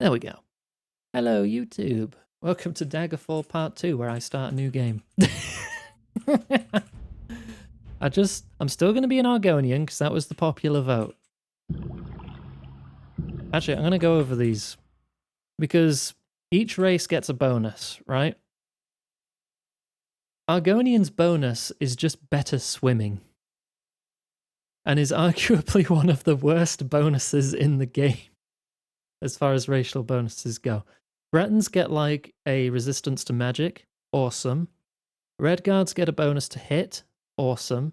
There we go. Hello, YouTube. Welcome to Daggerfall Part 2, where I start a new game. I'm still going to be an Argonian, because that was the popular vote. Actually, I'm going to go over these, because each race gets a bonus, right? Argonian's bonus is just better swimming, and is arguably one of the worst bonuses in the game, as far as racial bonuses go. Bretons get like a resistance to magic, awesome. Red guards get a bonus to hit, awesome.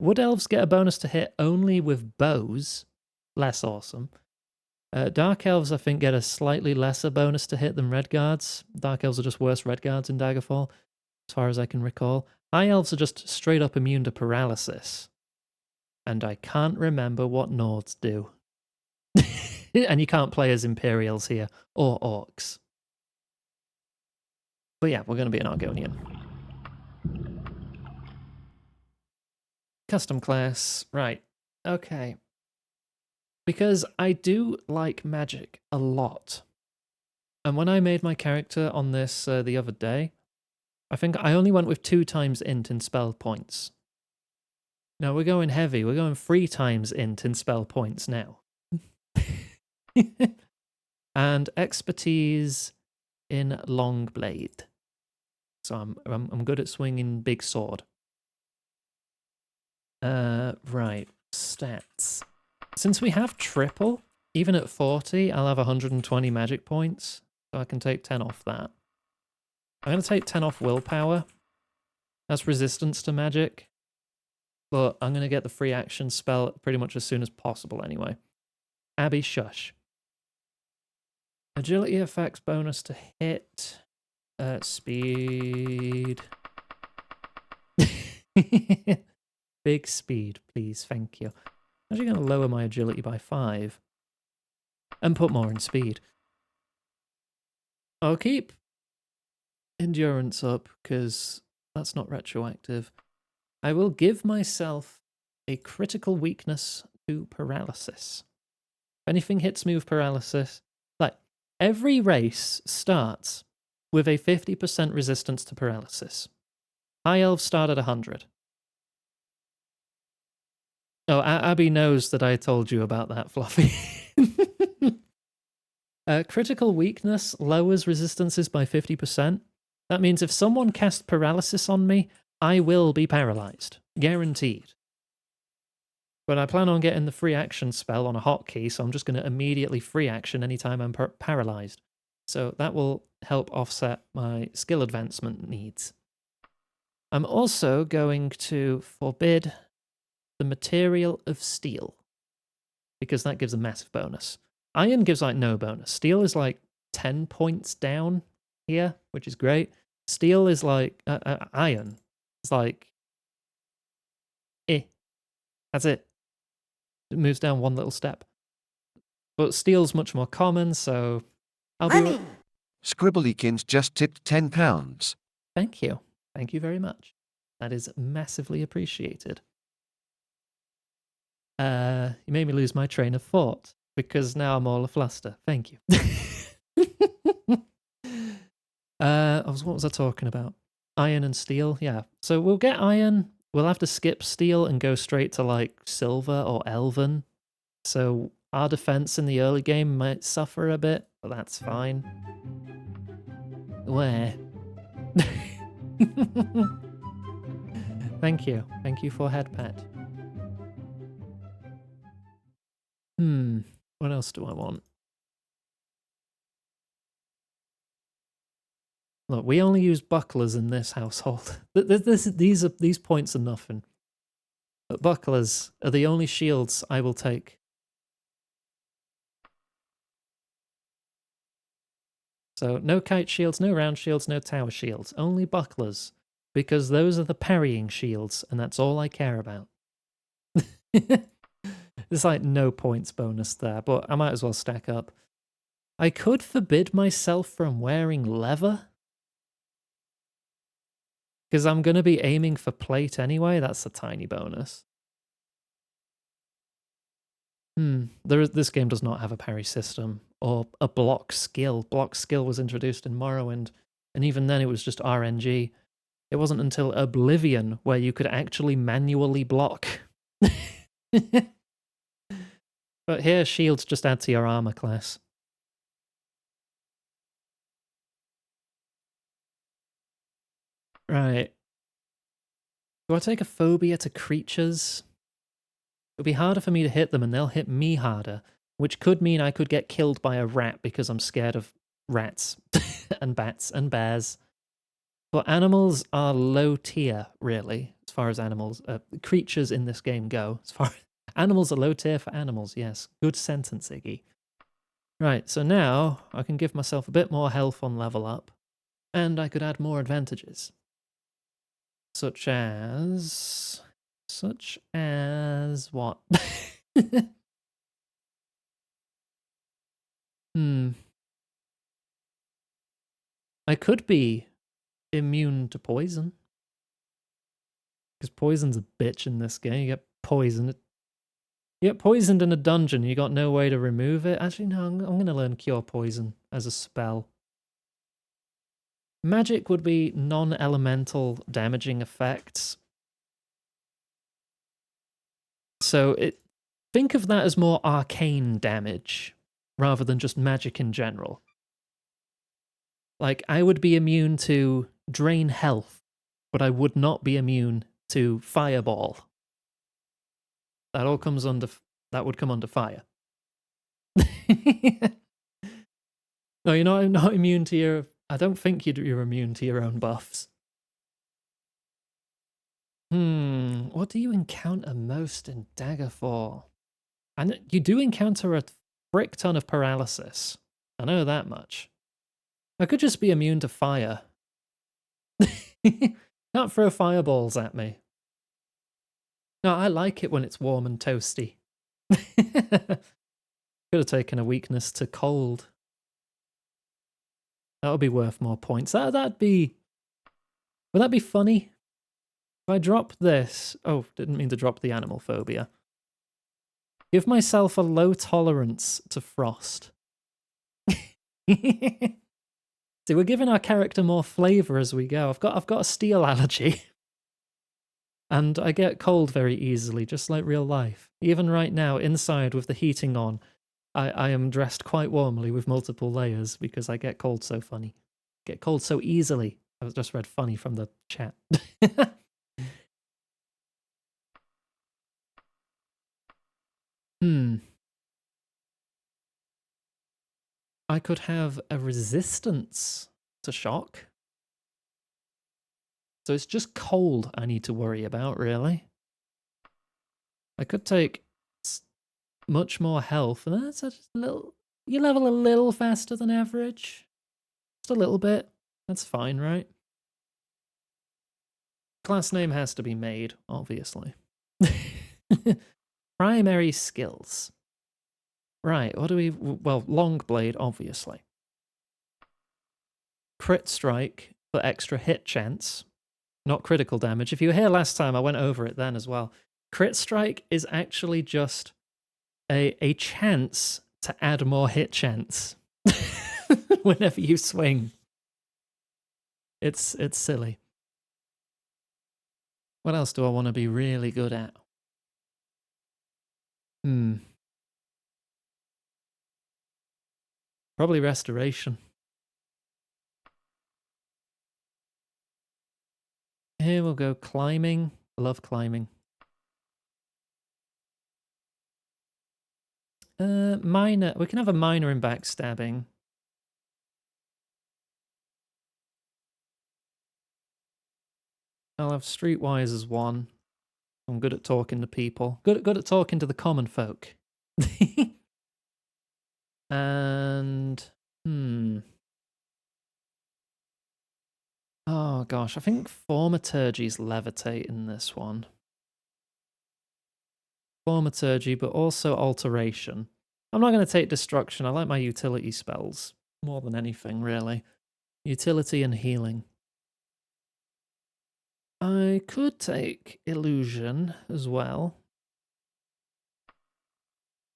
Wood elves get a bonus to hit only with bows, less awesome. Dark elves, I think, get a slightly lesser bonus to hit than red guards. Dark elves are just worse red guards in Daggerfall, as far as I can recall. High elves are just straight up immune to paralysis. And I can't remember what Nords do. And you can't play as Imperials here, or Orcs. But yeah, we're going to be an Argonian. Custom class, right. Okay. Because I do like magic a lot. And when I made my character on this the other day, I think I only went with 2 times int in spell points. No, we're going heavy. We're going 3 times int in spell points now. And expertise in long blade. So I'm good at swinging big sword. Right. Stats. Since we have triple, even at 40, I'll have 120 magic points. So I can take 10 off that. I'm going to take 10 off willpower. That's resistance to magic. But I'm going to get the free action spell pretty much as soon as possible anyway. Abby Shush. Agility effects bonus to hit. Speed. Big speed, please. Thank you. I'm actually going to lower my agility by 5. And put more in speed. I'll keep endurance up, because that's not retroactive. I will give myself a critical weakness to paralysis. If anything hits me with paralysis, like, every race starts with a 50% resistance to paralysis. High elves start at 100. Oh, Abby knows that I told you about that, Fluffy. Critical weakness lowers resistances by 50%. That means if someone casts paralysis on me, I will be paralyzed. Guaranteed. But I plan on getting the free action spell on a hotkey, so I'm just going to immediately free action anytime I'm paralyzed. So that will help offset my skill advancement needs. I'm also going to forbid the material of steel, because that gives a massive bonus. Iron gives like no bonus. Steel is like 10 points down here, which is great. Steel is like iron. It's like that's it. It moves down one little step. But steel's much more common, so I'll be... Scribblykins just tipped £10. Thank you. Thank you very much. That is massively appreciated. You made me lose my train of thought, because now I'm all afluster. Thank you. What was I talking about? Iron and steel, yeah. So we'll get iron. We'll have to skip steel and go straight to like silver or elven. So our defense in the early game might suffer a bit, but that's fine. Where? Thank you. Thank you for head pet. What else do I want? Look, we only use bucklers in this household. These points are nothing. But bucklers are the only shields I will take. So no kite shields, no round shields, no tower shields. Only bucklers. Because those are the parrying shields, and that's all I care about. There's like no points bonus there, but I might as well stack up. I could forbid myself from wearing leather, because I'm going to be aiming for plate anyway. That's a tiny bonus. This game does not have a parry system or a block skill. Block skill was introduced in Morrowind, and even then it was just RNG. It wasn't until Oblivion where you could actually manually block. But here, shields just add to your armor class. Right. Do I take a phobia to creatures? It'll be harder for me to hit them and they'll hit me harder, which could mean I could get killed by a rat because I'm scared of rats and bats and bears. But animals are low tier, really, as far as creatures in this game go. Animals are low tier for animals, yes. Good sentence, Iggy. Right, so now I can give myself a bit more health on level up, and I could add more advantages. Such as what? I could be immune to poison. Because poison's a bitch in this game. You get poisoned. You get poisoned in a dungeon, you got no way to remove it. Actually, no, I'm going to learn Cure Poison as a spell. Magic would be non-elemental damaging effects. So think of that as more arcane damage rather than just magic in general. Like, I would be immune to drain health, but I would not be immune to fireball. That would come under fire. No, you're not immune to your... I don't think you're immune to your own buffs. What do you encounter most in Daggerfall? And you do encounter a frick ton of paralysis. I know that much. I could just be immune to fire. Can't throw fireballs at me. No, I like it when it's warm and toasty. Could have taken a weakness to cold. That would be worth more points. That'd be... Would that be funny? If I drop this... Oh, didn't mean to drop the animal phobia. Give myself a low tolerance to frost. See, we're giving our character more flavour as we go. I've got a steel allergy. And I get cold very easily, just like real life. Even right now, inside with the heating on, I am dressed quite warmly with multiple layers because I get cold so funny. Get cold so easily. I just read funny from the chat. I could have a resistance to shock. So it's just cold I need to worry about, really. I could take much more health, and that's just a little... You level a little faster than average. Just a little bit. That's fine, right? Class name has to be made, obviously. Primary skills. Right, what do we... Well, long blade, obviously. Crit strike for extra hit chance. Not critical damage. If you were here last time, I went over it then as well. Crit strike is actually just a chance to add more hit chance whenever you swing. It's silly. What else do I want to be really good at? Probably restoration. Here we'll go climbing. I love climbing. Minor. We can have a minor in backstabbing. I'll have streetwise as one. I'm good at talking to people. Good at talking to the common folk. And oh gosh, I think Thaumaturgy's levitate in this one. Thaumaturgy, but also alteration. I'm not going to take destruction. I like my utility spells more than anything, really. Utility and healing. I could take illusion as well.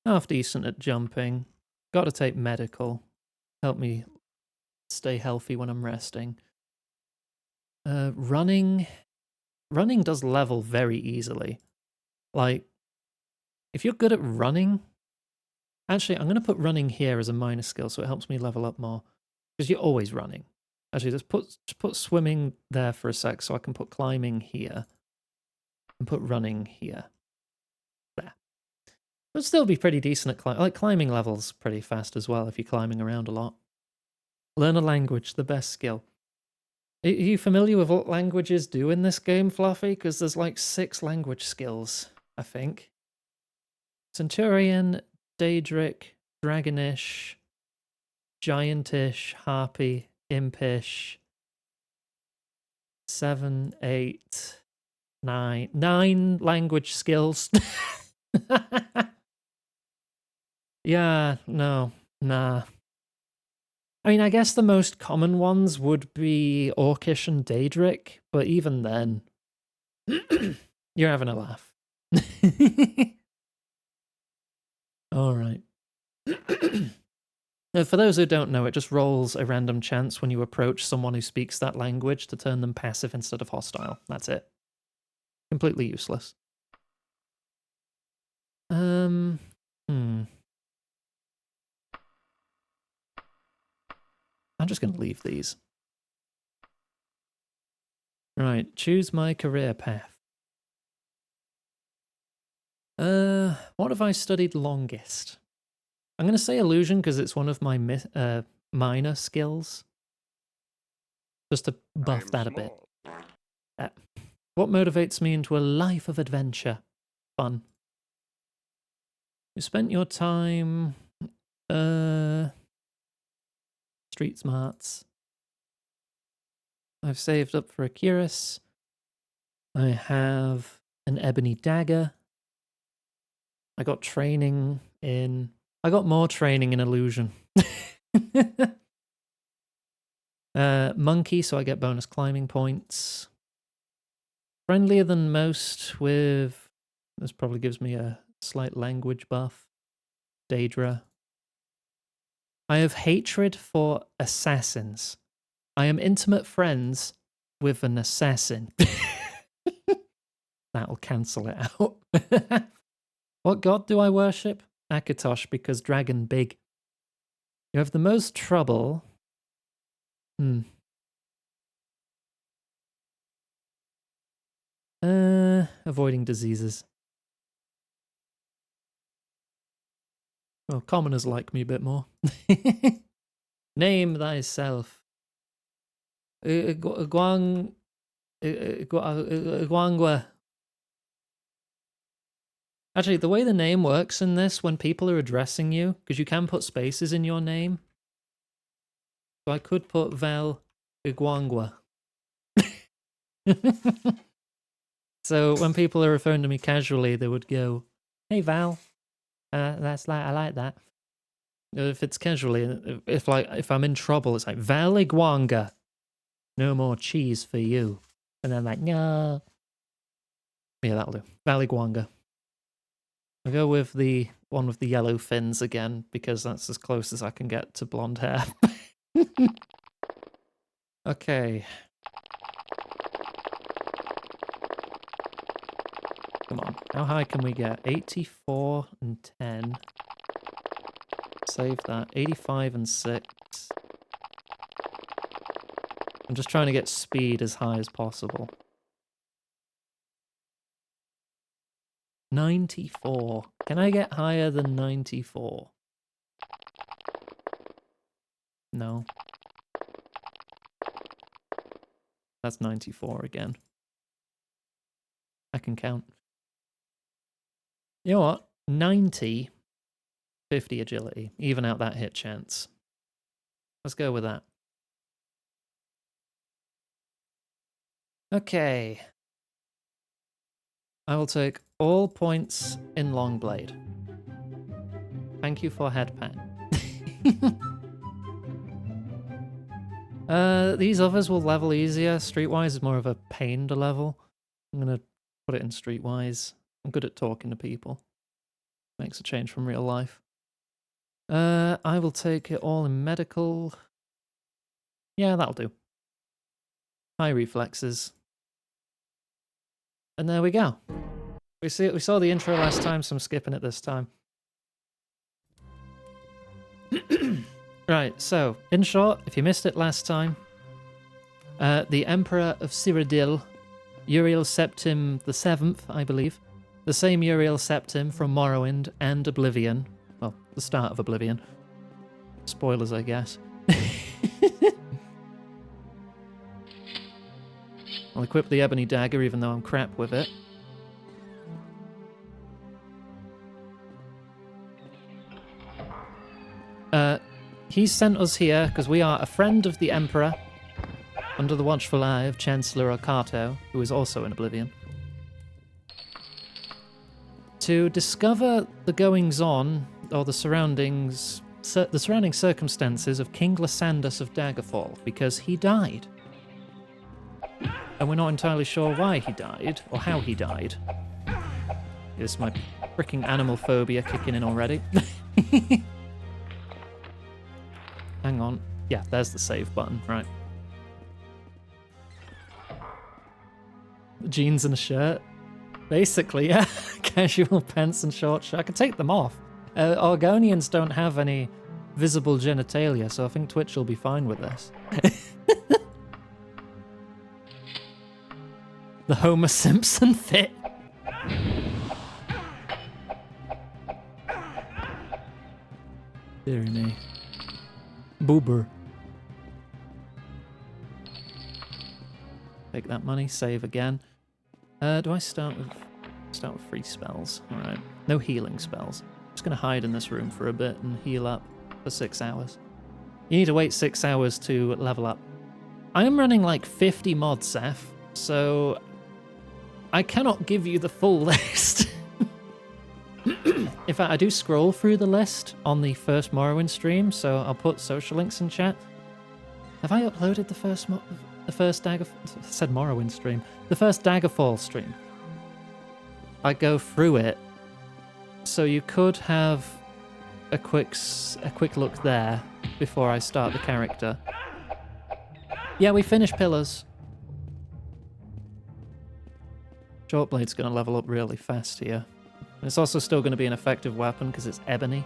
Half decent at jumping. Got to take medical. Help me stay healthy when I'm resting. Running does level very easily. Like, if you're good at running... Actually, I'm going to put running here as a minor skill so it helps me level up more. Because you're always running. Actually, just put swimming there for a sec so I can put climbing here. And put running here. There. It'll still be pretty decent at climbing. Like, climbing levels pretty fast as well if you're climbing around a lot. Learn a language, the best skill. Are you familiar with what languages do in this game, Fluffy? Because there's like 6 language skills, I think. Centurion, Daedric, Dragonish, Giantish, Harpy, Impish. 7, 8, 9. 9 language skills. Yeah, no, nah. I mean, I guess the most common ones would be Orcish and Daedric, but even then, you're having a laugh. All right. Now, for those who don't know, it just rolls a random chance when you approach someone who speaks that language to turn them passive instead of hostile. That's it. Completely useless. I'm just going to leave these. Right, choose my career path. What have I studied longest? I'm going to say illusion because it's one of my minor skills. Just to buff that a bit. What motivates me into a life of adventure? Fun. You spent your time... street smarts. I've saved up for a cuirass. I have an ebony dagger. I got training in... I got more training in illusion. Monkey, so I get bonus climbing points. Friendlier than most with... This probably gives me a slight language buff. Daedra. I have hatred for assassins. I am intimate friends with an assassin. That'll cancel it out. What god do I worship? Akatosh, because dragon big. You have the most trouble... Avoiding diseases. Well, commoners like me a bit more. Name thyself. Guangwa. Actually, the way the name works in this, when people are addressing you, because you can put spaces in your name. So I could put Val Iguangwa. So when people are referring to me casually, they would go, "Hey Val, that's like I like that." If it's casually, if I'm in trouble, it's like Val Iguanga. No more cheese for you. And then like, no. Yeah, that'll do. Val Iguanga. I'll go with the one with the yellow fins again, because that's as close as I can get to blonde hair. Okay. Come on. How high can we get? 84 and 10. Save that. 85 and 6. I'm just trying to get speed as high as possible. 94. Can I get higher than 94? No. That's 94 again. I can count. You know what? 90, 50 agility. Even out that hit chance. Let's go with that. Okay. I will take all points in Longblade. Thank you for head pat. These others will level easier. Streetwise is more of a pain to level. I'm gonna put it in Streetwise. I'm good at talking to people. Makes a change from real life. I will take it all in medical. Yeah, that'll do. High reflexes. And there we go. We saw the intro last time, so I'm skipping it this time. Right, so, in short, if you missed it last time, the Emperor of Cyrodiil, Uriel Septim VII, I believe, the same Uriel Septim from Morrowind and Oblivion, well, the start of Oblivion. Spoilers, I guess. I'll equip the Ebony Dagger, even though I'm crap with it. He sent us here because we are a friend of the Emperor, under the watchful eye of Chancellor Okato, who is also in Oblivion, to discover the goings-on, or the surrounding circumstances of King Lysandus of Daggerfall, because he died. And we're not entirely sure why he died, or how he died. It's my freaking animal phobia kicking in already. Hang on. Yeah, there's the save button, right. Jeans and a shirt. Basically, yeah. Casual pants and short shirt. I could take them off. Argonians don't have any visible genitalia, so I think Twitch will be fine with this. The Homer Simpson fit. Dear me. Boober. Take that money, save again. Do I start with free spells? Alright. No healing spells. Just gonna hide in this room for a bit and heal up for 6 hours. You need to wait 6 hours to level up. I am running like 50 mods, Seth, so I cannot give you the full list. In fact, I do scroll through the list on the first Morrowind stream, so I'll put social links in chat. Have I uploaded the first Daggerfall? I said Morrowind stream. The first Daggerfall stream. I go through it, so you could have a quick look there before I start the character. Yeah, we finished Pillars. Shortblade's going to level up really fast here. And it's also still going to be an effective weapon because it's ebony.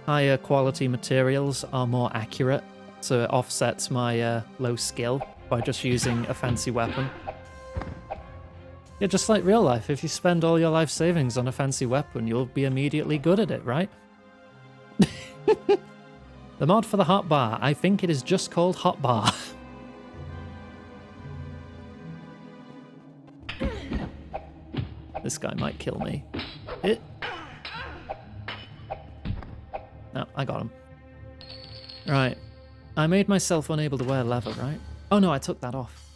Higher quality materials are more accurate, so it offsets my low skill by just using a fancy weapon. Yeah, just like real life, if you spend all your life savings on a fancy weapon, you'll be immediately good at it, right? The mod for the hotbar, I think it is just called hotbar. This guy might kill me. No, I got him. Right. I made myself unable to wear leather, right? Oh no, I took that off.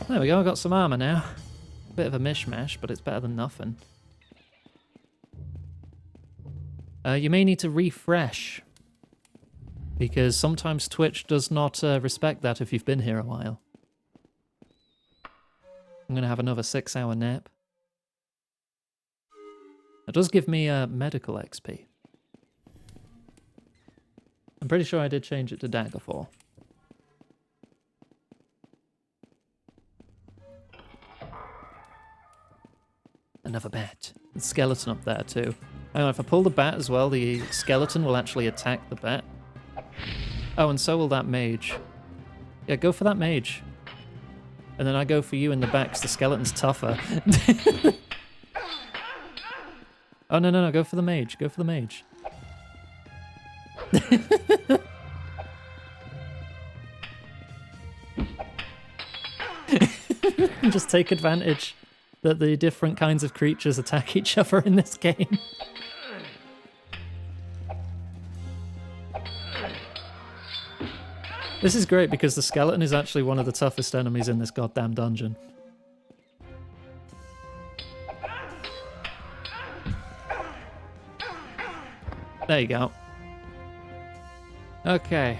There we go, I got some armor now. Bit of a mishmash, but it's better than nothing. You may need to refresh, because sometimes Twitch does not respect that if you've been here a while. I'm going to have another 6-hour nap. It does give me medical XP. I'm pretty sure I did change it to Daggerfall. Another bat. The skeleton up there too. Hang on, if I pull the bat as well, the skeleton will actually attack the bat. Oh, and so will that mage. Yeah, go for that mage. And then I go for you in the back because the skeleton's tougher. Oh, no, go for the mage. Go for the mage. Just take advantage that the different kinds of creatures attack each other in this game. This is great because the skeleton is actually one of the toughest enemies in this goddamn dungeon. There you go. Okay.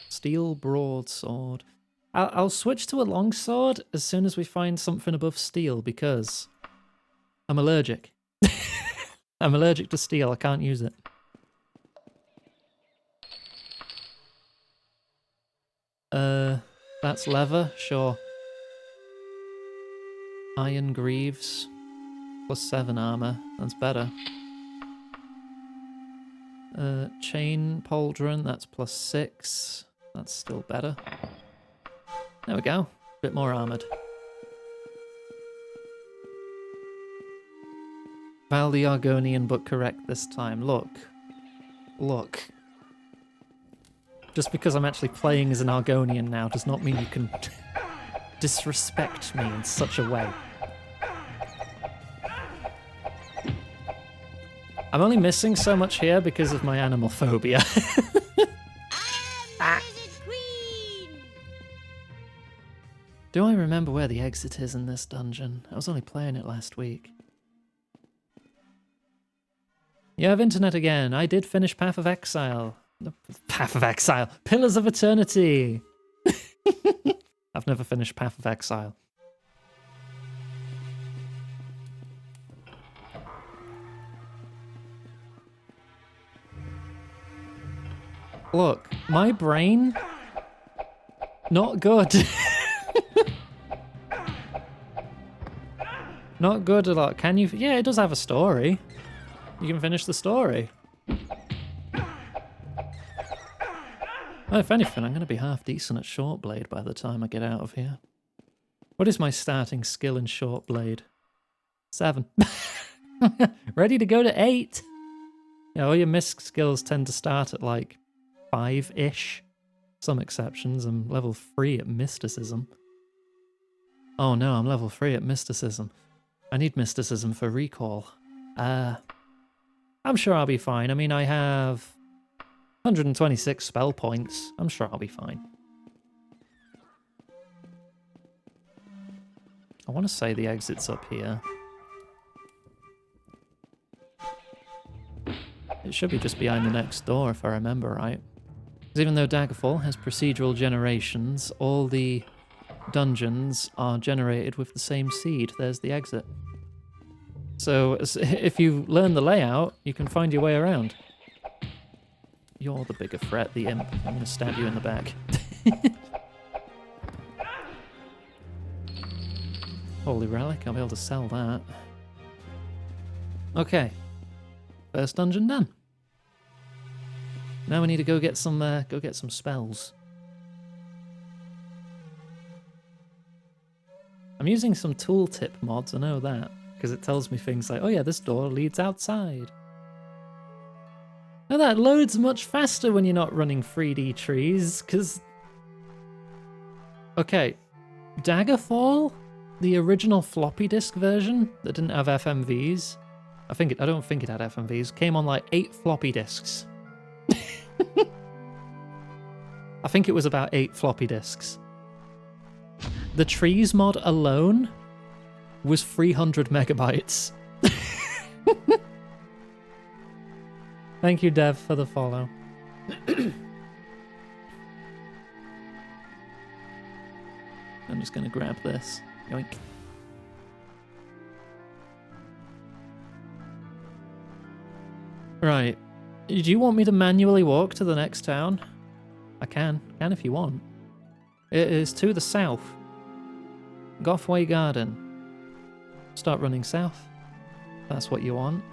Steel broadsword. I'll switch to a longsword as soon as we find something above steel, because I'm allergic. I'm allergic to steel. I can't use it. That's leather, sure. Iron greaves. +7 armor. That's better. Chain pauldron, that's +6. That's still better. There we go. Bit more armored. Val the Argonian, but correct this time. Look. Look. Just because I'm actually playing as an Argonian now does not mean you can disrespect me in such a way. I'm only missing so much here because of my animal phobia. Do I remember where the exit is in this dungeon? I was only playing it last week. You have internet again. I did finish Path of Exile. Path of Exile. Pillars of Eternity. I've never finished Path of Exile. Look, my brain, not good. Not good at all. Can you? Yeah, it does have a story. You can finish the story. Well, if anything, I'm going to be half decent at short blade by the time I get out of here. What is my starting skill in short blade? 7. Ready to go to 8. Yeah, all your misc skills tend to start at like 5-ish. Some exceptions. I'm level 3 at mysticism. Oh no, I'm level 3 at mysticism. I need mysticism for recall. I'm sure I'll be fine. I mean, I have 126 spell points. I'm sure I'll be fine. I want to say the exit's up here. It should be just behind the next door, if I remember right. Because even though Daggerfall has procedural generations, all the dungeons are generated with the same seed. There's the exit. So if you learn the layout, you can find your way around. You're the bigger threat, the imp. I'm going to stab you in the back. Holy relic, I'll be able to sell that. Okay. First dungeon done. Now we need to go get some spells. I'm using some tooltip mods, I know that, because it tells me things like, oh yeah, this door leads outside. Now that loads much faster when you're not running 3D trees, because... Okay, Daggerfall, the original floppy disk version that didn't have FMVs, I don't think it had FMVs, came on like 8 floppy disks. I think it was about 8 floppy disks. The trees mod alone was 300 megabytes. Thank you, Dev, for the follow. I'm just going to grab this. Yoink. Right. Do you want me to manually walk to the next town? I can if you want. It is to the south. Gothway Garden. Start running south. That's what you want.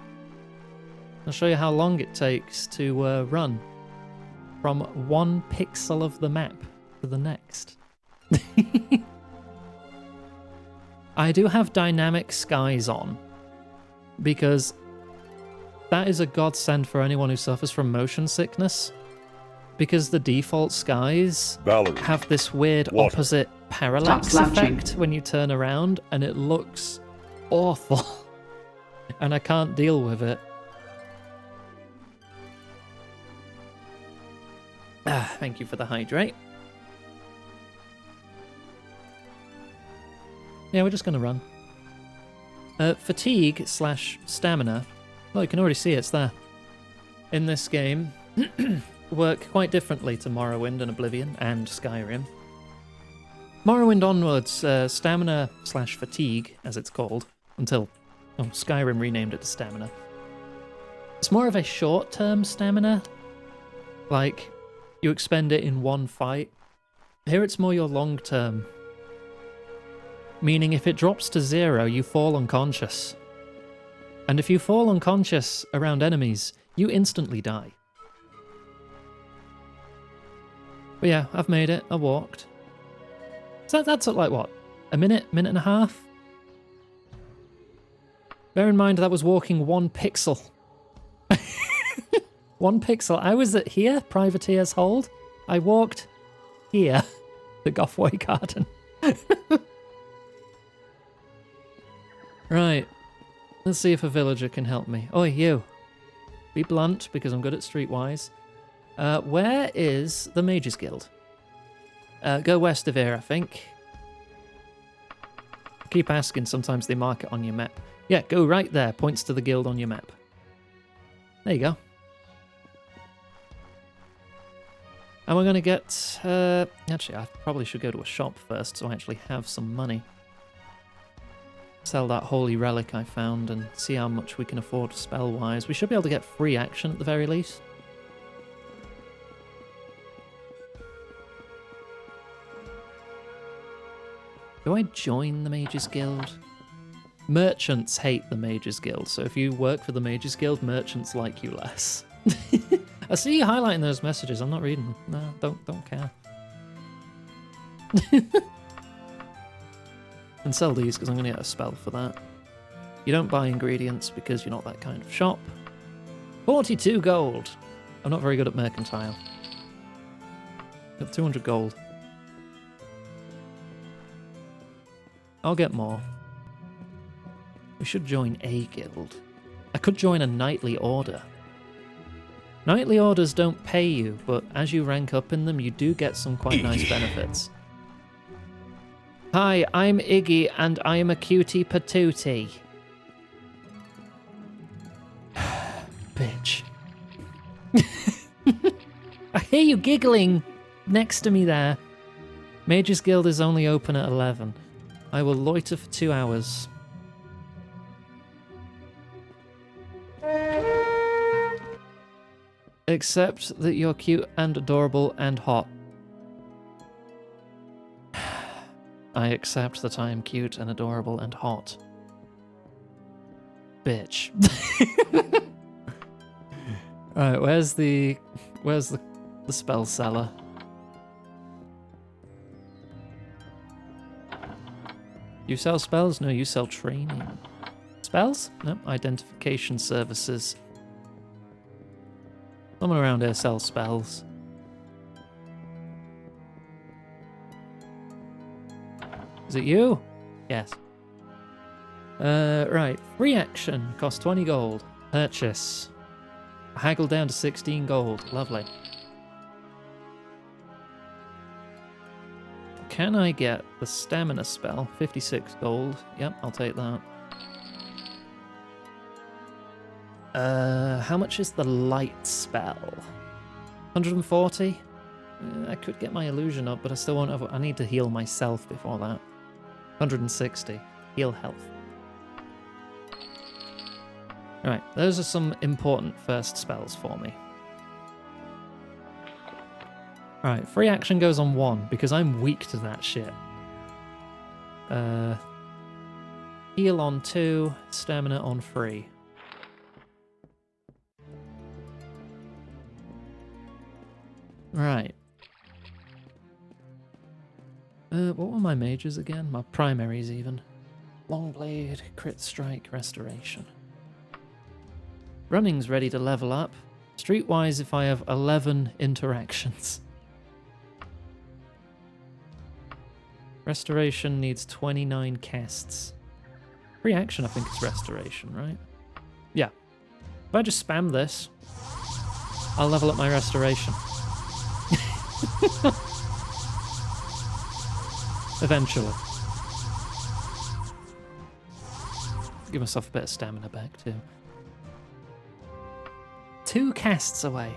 I'll show you how long it takes to run from one pixel of the map to the next. I do have dynamic skies on because that is a godsend for anyone who suffers from motion sickness, because the default skies have this weird opposite parallax effect when you turn around, and it looks awful, and I can't deal with it. Thank you for the hydrate. Yeah, we're just going to run. Fatigue / stamina. Well, you can already see it's there. In this game, work quite differently to Morrowind and Oblivion and Skyrim. Morrowind onwards, stamina / fatigue, as it's called, until Oh, Skyrim renamed it to stamina. It's more of a short-term stamina. Like, you expend it in one fight. Here it's more your long-term. Meaning if it drops to 0, you fall unconscious. And if you fall unconscious around enemies, you instantly die. But yeah, I've made it. I walked. So that's like what? A minute and a half? Bear in mind that was walking 1 pixel. 1 pixel. I was at here, Privateer's Hold. I walked here, the Gothway Garden. Right. Let's see if a villager can help me. Oi, you. Be blunt, because I'm good at streetwise. Where is the Mages Guild? Go west of here, I think. Keep asking, sometimes they mark it on your map. Yeah, go right there, points to the guild on your map. There you go. And we're going to get... actually, I probably should go to a shop first, so I actually have some money. Sell that holy relic I found and see how much we can afford spell-wise. We should be able to get free action at the very least. Do I join the Mages Guild? Merchants hate the Mages Guild, so if you work for the Mages Guild, merchants like you less. I see you highlighting those messages. I'm not reading them. No, don't care. And sell these because I'm going to get a spell for that. You don't buy ingredients because you're not that kind of shop. 42 gold. I'm not very good at mercantile. Got 200 gold. I'll get more. We should join a guild. I could join a knightly order. Knightly orders don't pay you, but as you rank up in them, you do get some quite nice benefits. Hi, I'm Iggy, and I am a cutie patootie. Bitch. I hear you giggling next to me there. Mages Guild is only open at 11. I will loiter for 2 hours. Except that you're cute and adorable and hot. I accept that I am cute and adorable and hot. Bitch. Alright, where's the spell seller? You sell spells? No, you sell training. Spells? No, identification services. Someone around here sells spells. Is it you? Yes. Right. Free action. Cost 20 gold. Purchase. Haggle down to 16 gold. Lovely. Can I get the stamina spell? 56 gold. Yep, I'll take that. How much is the light spell? 140? I could get my illusion up, but I still won't have... I need to heal myself before that. 160. Heal health. Alright, those are some important first spells for me. Alright, free action goes on 1, because I'm weak to that shit. Heal on 2, stamina on 3. Right. What were my mages again? My primaries, even. Longblade, crit strike, restoration. Running's ready to level up. Streetwise, if I have 11 interactions. Restoration needs 29 casts. Free action, I think, is restoration, right? Yeah. If I just spam this, I'll level up my restoration. Eventually. Give myself a bit of stamina back, too. 2 casts away.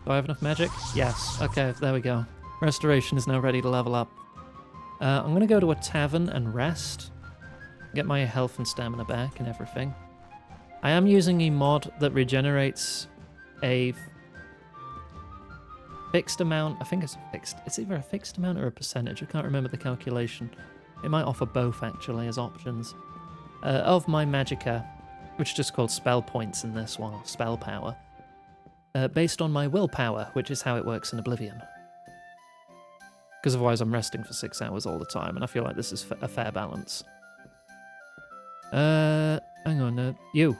Do I have enough magic? Yes. Okay, there we go. Restoration is now ready to level up. I'm going to go to a tavern and rest. Get my health and stamina back and everything. I am using a mod that regenerates a fixed amount. I think it's a fixed. It's either a fixed amount or a percentage. I can't remember the calculation. It might offer both actually as options. Of my magicka, which is just called spell points in this one, or spell power, based on my willpower, which is how it works in Oblivion. Because otherwise I'm resting for 6 hours all the time, and I feel like this is a fair balance. Hang on, you.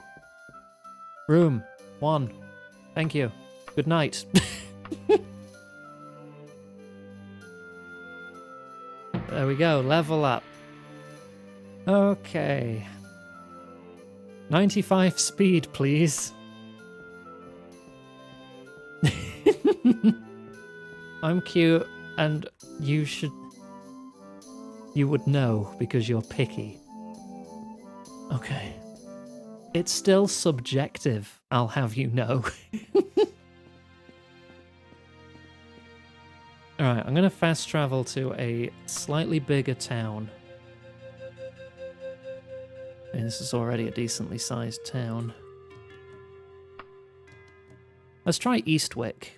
Room 1. Thank you. Good night. There we go, level up. Okay. 95 speed, please. I'm cute, and you would know because you're picky. Okay. It's still subjective, I'll have you know. Alright, I'm going to fast travel to a slightly bigger town. And this is already a decently sized town. Let's try Eastwick.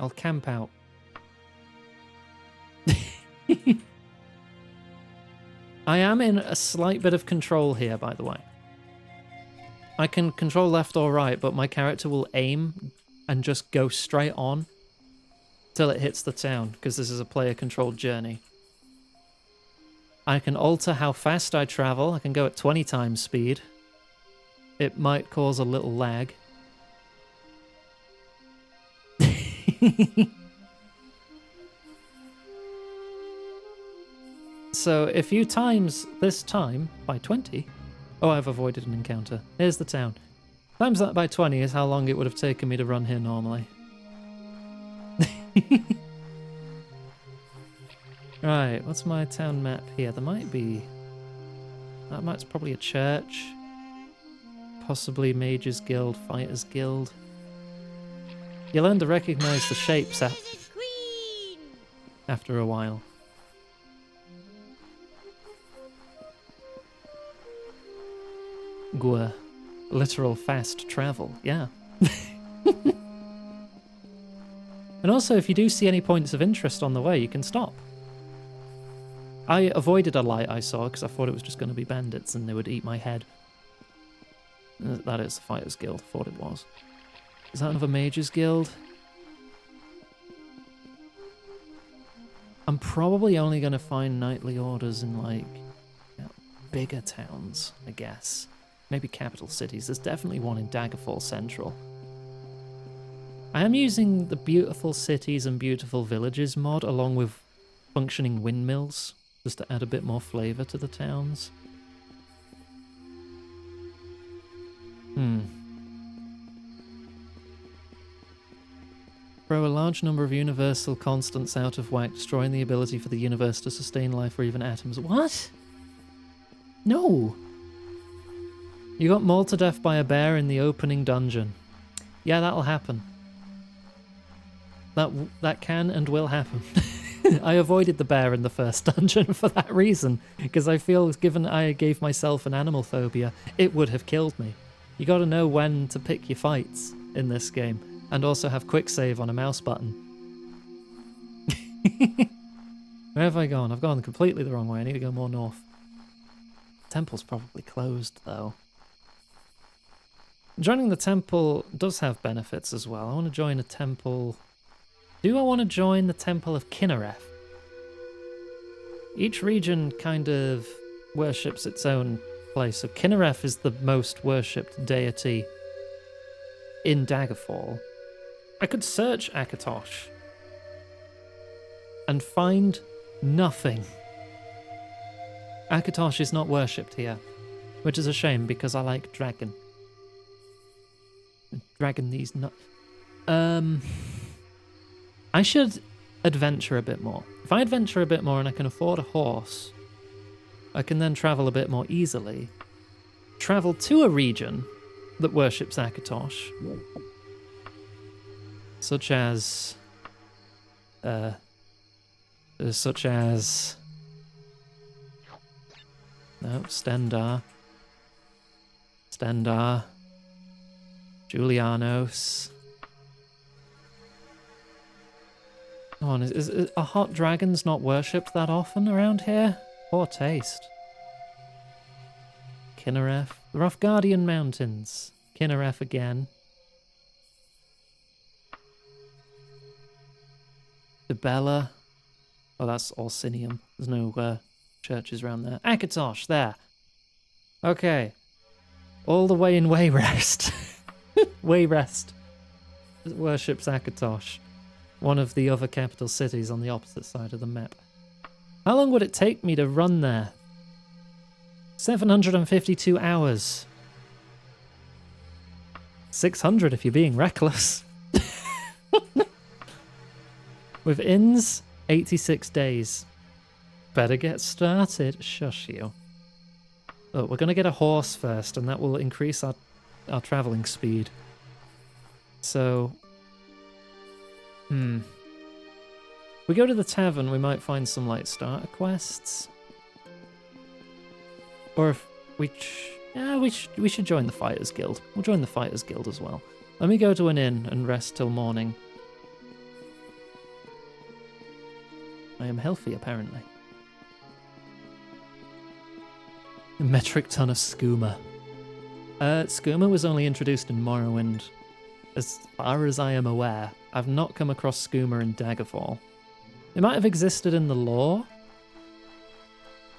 I'll camp out. I am in a slight bit of control here, by the way. I can control left or right, but my character will aim and just go straight on till it hits the town, because this is a player-controlled journey. I can alter how fast I travel. I can go at 20 times speed. It might cause a little lag. So if you times this time by 20... Oh, I've avoided an encounter. Here's the town. Times that by 20 is how long it would have taken me to run here normally. Right, what's my town map here? There might be... That's probably a church. Possibly Mages Guild, Fighters Guild. You learn to recognize the shapes after a while. Gua. Literal fast travel, yeah. And also, if you do see any points of interest on the way, you can stop. I avoided a light I saw because I thought it was just going to be bandits and they would eat my head. That is the Fighters Guild, I thought it was. Is that another Mages Guild? I'm probably only going to find knightly orders in, like, bigger towns, I guess. Maybe capital cities. There's definitely one in Daggerfall Central. I am using the Beautiful Cities and Beautiful Villages mod along with functioning windmills, just to add a bit more flavour to the towns. Throw a large number of universal constants out of whack, destroying the ability for the universe to sustain life or even atoms. What? No! You got mauled to death by a bear in the opening dungeon. Yeah, that'll happen. That can and will happen. I avoided the bear in the first dungeon for that reason, because I feel, given I gave myself an animal phobia, it would have killed me. You gotta know when to pick your fights in this game, and also have quick save on a mouse button. Where have I gone? I've gone completely the wrong way. I need to go more north. Temple's probably closed, though. Joining the temple does have benefits as well. I want to join a temple... Do I want to join the Temple of Kinnereth? Each region kind of worships its own place. So Kinnereth is the most worshipped deity in Daggerfall. I could search Akatosh and find nothing. Akatosh is not worshipped here, which is a shame because I like dragon. Dragon these nuts. I should adventure a bit more. If I adventure a bit more and I can afford a horse, I can then travel a bit more easily. Travel to a region that worships Akatosh. Such as No, Stendar. Stendar. Julianos. Come on, are hot dragons not worshipped that often around here? Poor taste. Kinnereth. The Roughgardian Mountains. Kinnereth again. Debella. Oh, that's Orsinium. There's no churches around there. Akatosh, there. Okay. All the way in Wayrest. Wayrest worships Akatosh. One of the other capital cities on the opposite side of the map. How long would it take me to run there? 752 hours. 600 if you're being reckless. With inns, 86 days. Better get started. Shush you. Look, we're going to get a horse first, and that will increase our travelling speed. So... we go to the tavern, we might find some, like, starter quests. Or if we... we should join the Fighters Guild. We'll join the Fighters Guild as well. Let me go to an inn and rest till morning. I am healthy, apparently. A metric ton of skooma. Skooma was only introduced in Morrowind. As far as I am aware, I've not come across skooma in Daggerfall. It might have existed in the lore,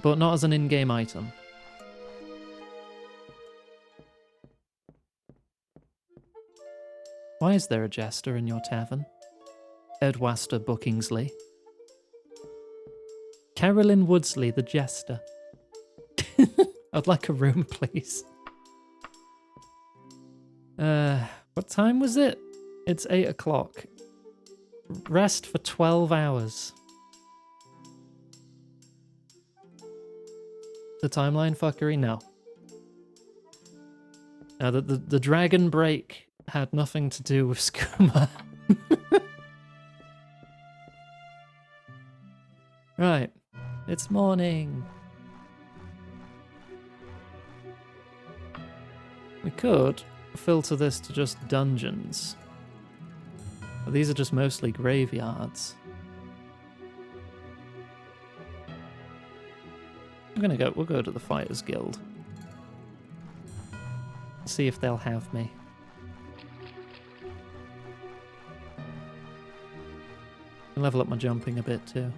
but not as an in-game item. Why is there a jester in your tavern? Edwaster Bookingsley. Carolyn Woodsley, the jester. I'd like a room, please. What time was it? It's 8 o'clock. Rest for 12 hours. The timeline fuckery? No. Now, the dragon break had nothing to do with skooma. Right. It's morning. We could filter this to just dungeons. But these are just mostly graveyards. We'll go to the Fighters Guild. See if they'll have me. I'll level up my jumping a bit too.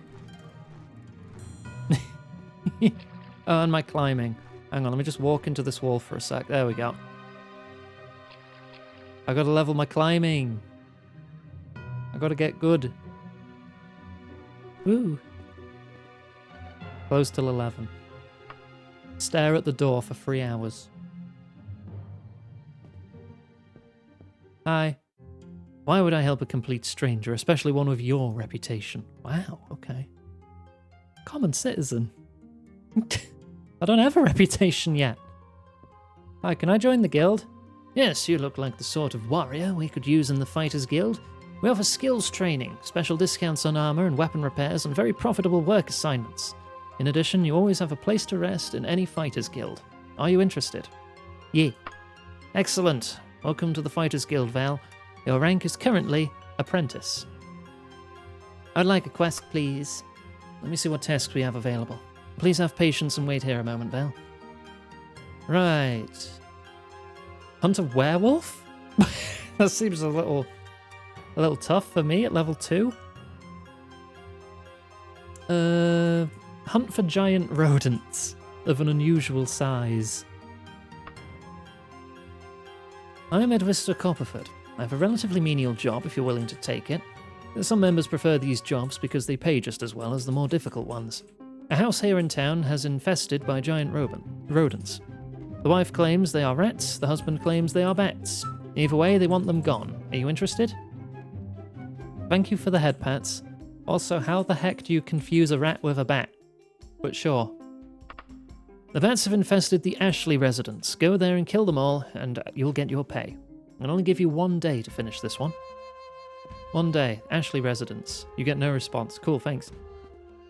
Oh, and my climbing. Hang on, let me just walk into this wall for a sec. There we go. I gotta level my climbing. I gotta get good. Woo. Close till 11. Stare at the door for 3 hours. Hi. Why would I help a complete stranger, especially one with your reputation? Wow, okay. Common citizen. I don't have a reputation yet. Hi, can I join the guild? Yes, you look like the sort of warrior we could use in the Fighters Guild. We offer skills training, special discounts on armor and weapon repairs, and very profitable work assignments. In addition, you always have a place to rest in any Fighters Guild. Are you interested? Yeah. Excellent. Welcome to the Fighters Guild, Val. Your rank is currently Apprentice. I'd like a quest, please. Let me see what tasks we have available. Please have patience and wait here a moment, Val. Right. Hunt a werewolf? That seems a little tough for me at level 2. Hunt for giant rodents of an unusual size. I'm Edwister Copperford. I have a relatively menial job if you're willing to take it. Some members prefer these jobs because they pay just as well as the more difficult ones. A house here in town has infested by giant rodents. The wife claims they are rats, the husband claims they are bats. Either way, they want them gone. Are you interested? Thank you for the head pats. Also, how the heck do you confuse a rat with a bat? But sure. The bats have infested the Ashley residence. Go there and kill them all, and you'll get your pay. I'll only give you 1 day to finish this one. 1 day, Ashley residence. You get no response. Cool, thanks.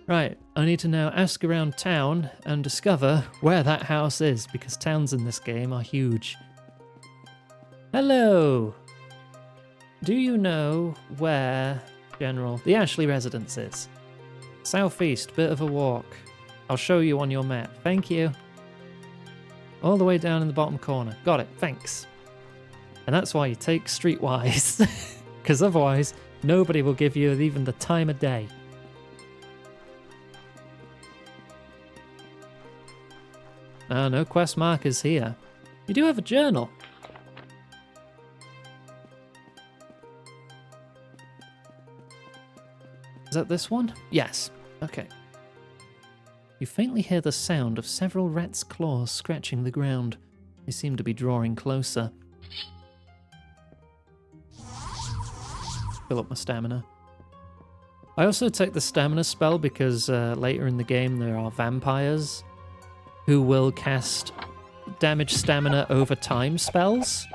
Right, I need to now ask around town and discover where that house is, because towns in this game are huge. Hello! Do you know where, General, the Ashley residence is? Southeast, bit of a walk. I'll show you on your map. Thank you. All the way down in the bottom corner. Got it, thanks. And that's why you take Streetwise, because otherwise nobody will give you even the time of day. No quest markers here. You do have a journal. Is that this one? Yes. Okay. You faintly hear the sound of several rats' claws scratching the ground. They seem to be drawing closer. Fill up my stamina. I also take the stamina spell because later in the game there are vampires who will cast damage stamina over time spells.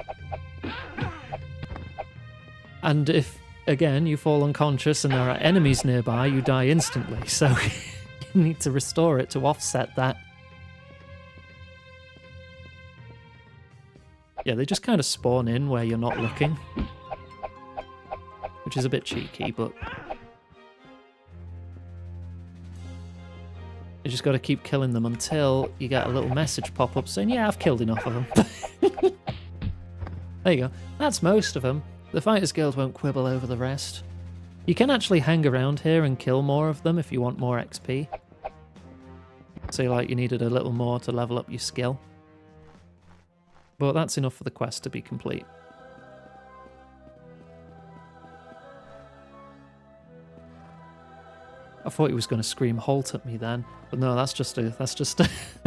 And if, again, you fall unconscious and there are enemies nearby, you die instantly. So you need to restore it to offset that. Yeah, they just kind of spawn in where you're not looking. Which is a bit cheeky, but... you just got to keep killing them until you get a little message pop up saying, yeah, I've killed enough of them. There you go. That's most of them. The Fighters Guild won't quibble over the rest. You can actually hang around here and kill more of them if you want more XP. Say like you needed a little more to level up your skill. But that's enough for the quest to be complete. I thought he was going to scream halt at me then, but no, that's just a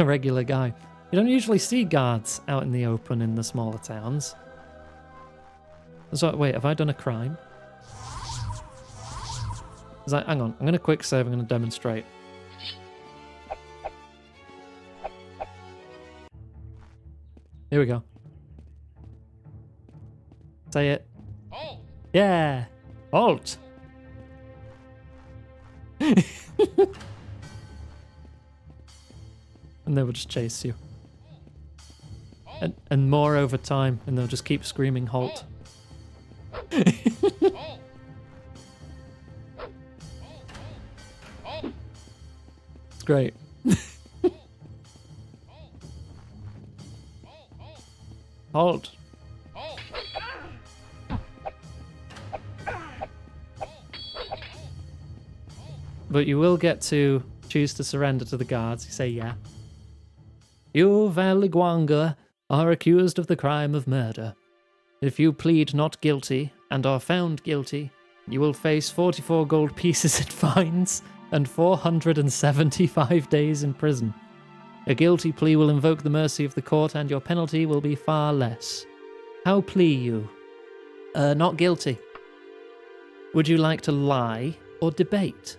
regular guy. You don't usually see guards out in the open in the smaller towns. So wait, have I done a crime? Hang on, I'm going to quick save, I'm going to demonstrate. Here we go. Say it. Halt. Yeah. Halt. And they will just chase you. And more over time, and they'll just keep screaming halt. It's great. Halt. But you will get to choose to surrender to the guards. You say, yeah. You, Valigwanga, are accused of the crime of murder. If you plead not guilty and are found guilty, you will face 44 gold pieces in fines and 475 days in prison. A guilty plea will invoke the mercy of the court and your penalty will be far less. How plea you? Not guilty. Would you like to lie or debate?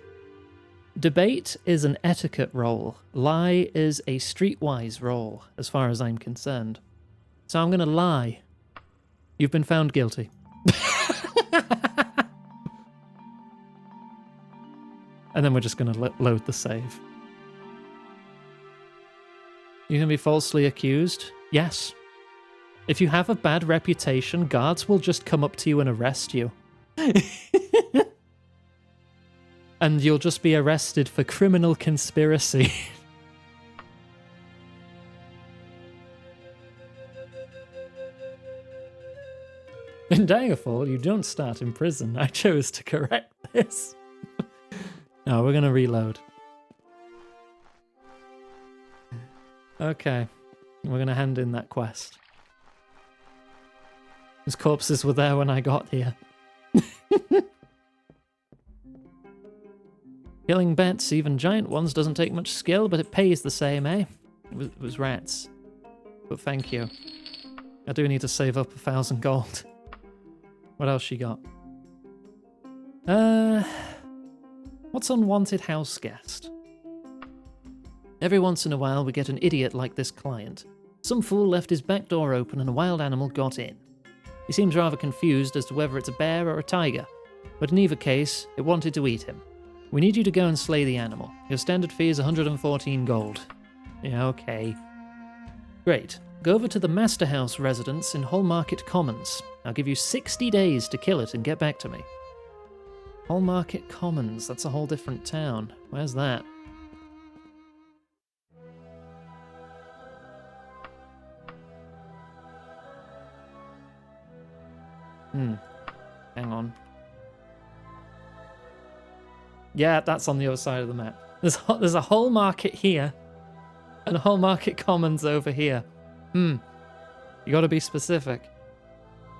Debate is an etiquette role. Lie is a streetwise role, as far as I'm concerned. So I'm going to lie. You've been found guilty. And then we're just going to load the save. You're going to be falsely accused? Yes. If you have a bad reputation, guards will just come up to you and arrest you. And you'll just be arrested for criminal conspiracy. In Daggerfall, you don't start in prison. I chose to correct this. No, we're going to reload. Okay. We're going to hand in that quest. Those corpses were there when I got here. Killing bats, even giant ones, doesn't take much skill, but it pays the same, eh? It was rats. But thank you. I do need to save up 1,000 gold. What else she got? What's unwanted house guest? Every once in a while we get an idiot like this client. Some fool left his back door open and a wild animal got in. He seems rather confused as to whether it's a bear or a tiger, but in either case, it wanted to eat him. We need you to go and slay the animal. Your standard fee is 114 gold. Yeah, okay. Great. Go over to the Master House residence in Hallmarket Commons. I'll give you 60 days to kill it and get back to me. Hallmarket Commons, that's a whole different town. Where's that? Hang on. Yeah, that's on the other side of the map. There's a whole market here and a whole market commons over here. You gotta be specific.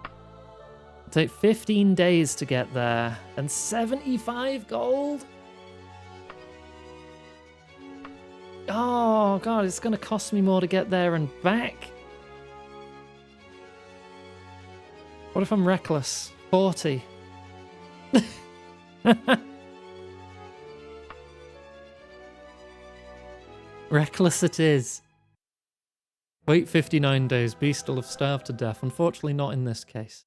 It'll take 15 days to get there and 75 gold? Oh god, it's gonna cost me more to get there and back. What if I'm reckless? 40. Reckless it is. Wait 59 days. Beast will have starved to death. Unfortunately not in this case.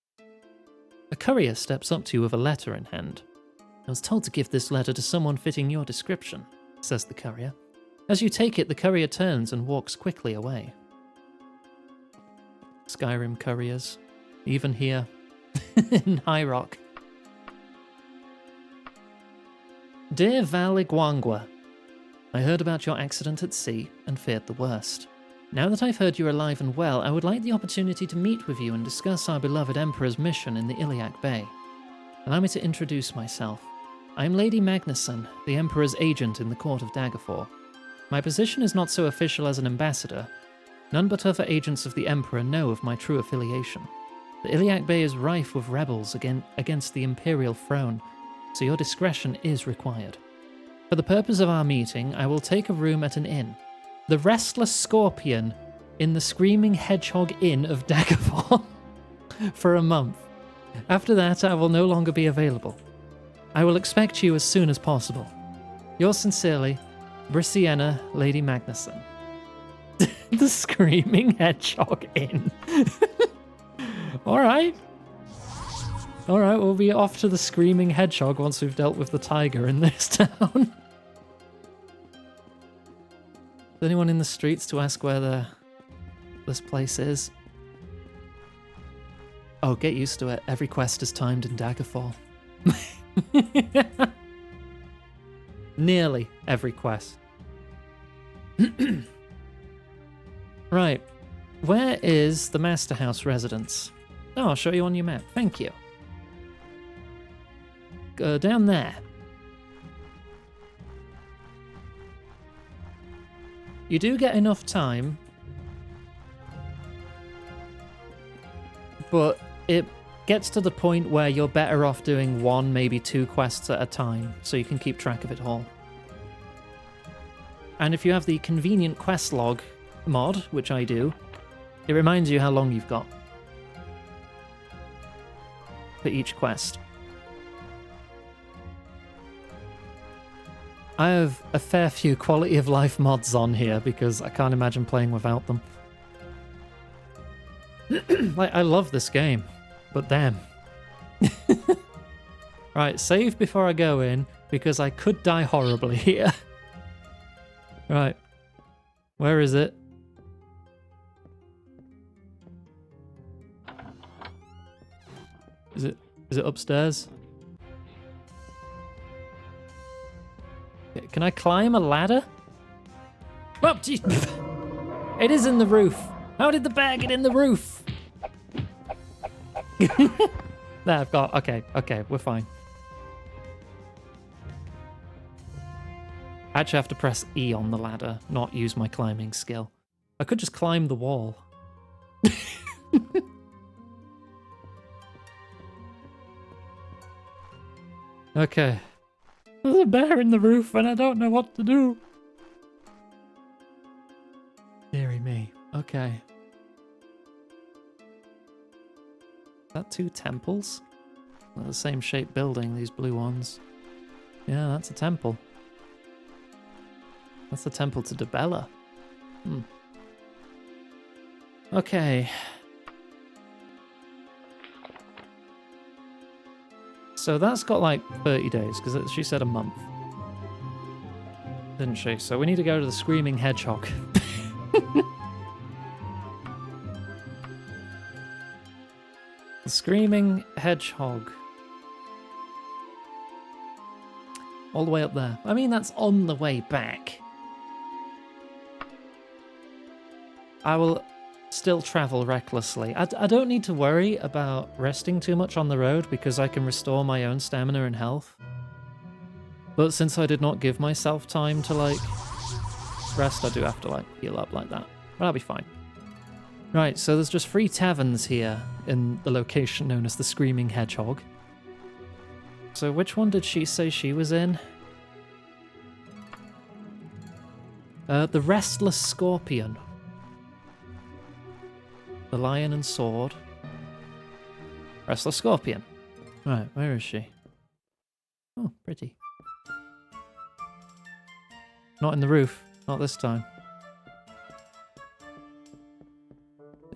A courier steps up to you with a letter in hand. I was told to give this letter to someone fitting your description, says the courier. As you take it, the courier turns and walks quickly away. Skyrim couriers. Even here. In High Rock. Dear Val Iguangua, I heard about your accident at sea and feared the worst. Now that I've heard you're alive and well, I would like the opportunity to meet with you and discuss our beloved Emperor's mission in the Iliac Bay. Allow me to introduce myself. I'm Lady Magnuson, the Emperor's agent in the court of Daggerfall. My position is not so official as an ambassador. None but other agents of the Emperor know of my true affiliation. The Iliac Bay is rife with rebels against the Imperial throne, so your discretion is required. For the purpose of our meeting, I will take a room at an inn. The Restless Scorpion in the Screaming Hedgehog Inn of Daggerfall for a month. After that, I will no longer be available. I will expect you as soon as possible. Yours sincerely, Brissienna, Lady Magnuson. The Screaming Hedgehog Inn. Alright, we'll be off to the Screaming Hedgehog once we've dealt with the tiger in this town. Is anyone in the streets to ask where this place is? Oh, get used to it. Every quest is timed in Daggerfall. Nearly every quest. Right. Where is the Master House residence? Oh, I'll show you on your map. Thank you. Go down there. You do get enough time, but it gets to the point where you're better off doing one, maybe two quests at a time, so you can keep track of it all. And if you have the convenient quest log mod, which I do, it reminds you how long you've got for each quest. I have a fair few quality of life mods on here because I can't imagine playing without them. Like, I love this game, but damn. Right, save before I go in because I could die horribly here. Right, where is it? Is it upstairs? Can I climb a ladder? Oh, geez. It is in the roof. How did the bear get in the roof? There, I've got... Okay, we're fine. I actually have to press E on the ladder, not use my climbing skill. I could just climb the wall. Okay. There's a bear in the roof and I don't know what to do. Deary me. Okay. Is that two temples? They're the same shaped building, these blue ones. Yeah, that's a temple. That's the temple to Debella. Okay. So that's got like 30 days, because she said a month. didn't she? So we need to go to the Screaming Hedgehog. The Screaming Hedgehog. All the way up there. I mean, that's on the way back. I will still travel recklessly. I don't need to worry about resting too much on the road because I can restore my own stamina and health. But since I did not give myself time to, like, rest, I do have to, like, heal up like that. But I'll be fine. Right, so there's just 3 taverns here in the location known as the Screaming Hedgehog. So which one did she say she was in? The Restless Scorpion. The Lion and Sword. Restless Scorpion. Right, where is she? Oh, pretty. Not in the roof. Not this time.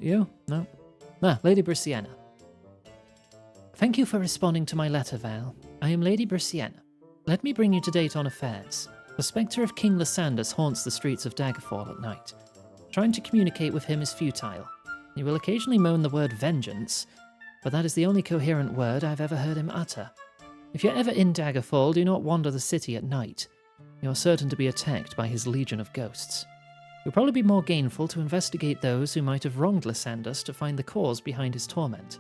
You? No. Ah, Lady Brisciana. Thank you for responding to my letter, Val. I am Lady Brisciana. Let me bring you to date on affairs. The spectre of King Lysandus haunts the streets of Daggerfall at night. Trying to communicate with him is futile. He will occasionally moan the word vengeance, but that is the only coherent word I've ever heard him utter. If you're ever in Daggerfall, do not wander the city at night. You are certain to be attacked by his legion of ghosts. It will probably be more gainful to investigate those who might have wronged Lysandus to find the cause behind his torment.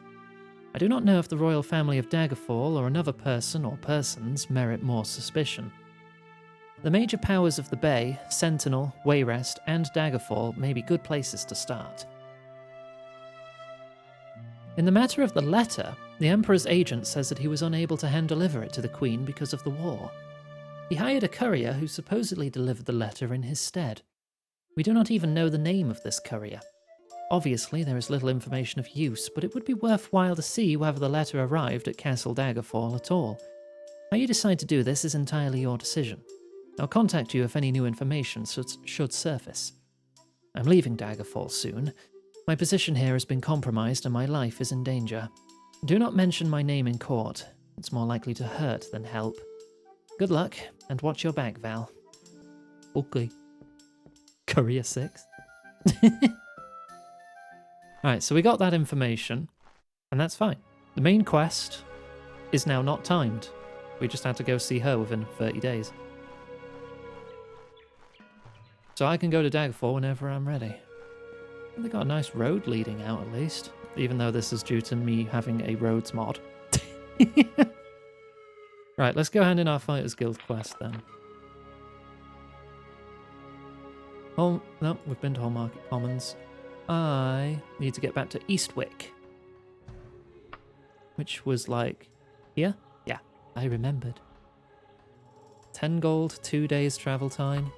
I do not know if the royal family of Daggerfall or another person or persons merit more suspicion. The major powers of the Bay, Sentinel, Wayrest, and Daggerfall may be good places to start. In the matter of the letter, the Emperor's agent says that he was unable to hand-deliver it to the Queen because of the war. He hired a courier who supposedly delivered the letter in his stead. We do not even know the name of this courier. Obviously, there is little information of use, but it would be worthwhile to see whether the letter arrived at Castle Daggerfall at all. How you decide to do this is entirely your decision. I'll contact you if any new information should surface. I'm leaving Daggerfall soon. My position here has been compromised and my life is in danger. Do not mention my name in court. It's more likely to hurt than help. Good luck, and watch your back, Val. Okay. Courier 6. Alright, so we got that information, and that's fine. The main quest is now not timed. We just had to go see her within 30 days. So I can go to Daggerfall whenever I'm ready. They got a nice road leading out at least, even though this is due to me having a roads mod. Right, let's go hand in our Fighters Guild quest then. Oh, no, we've been to Hallmarket Commons. I need to get back to Eastwick. Which was like, here? Yeah, I remembered. 10 gold, 2 days travel time,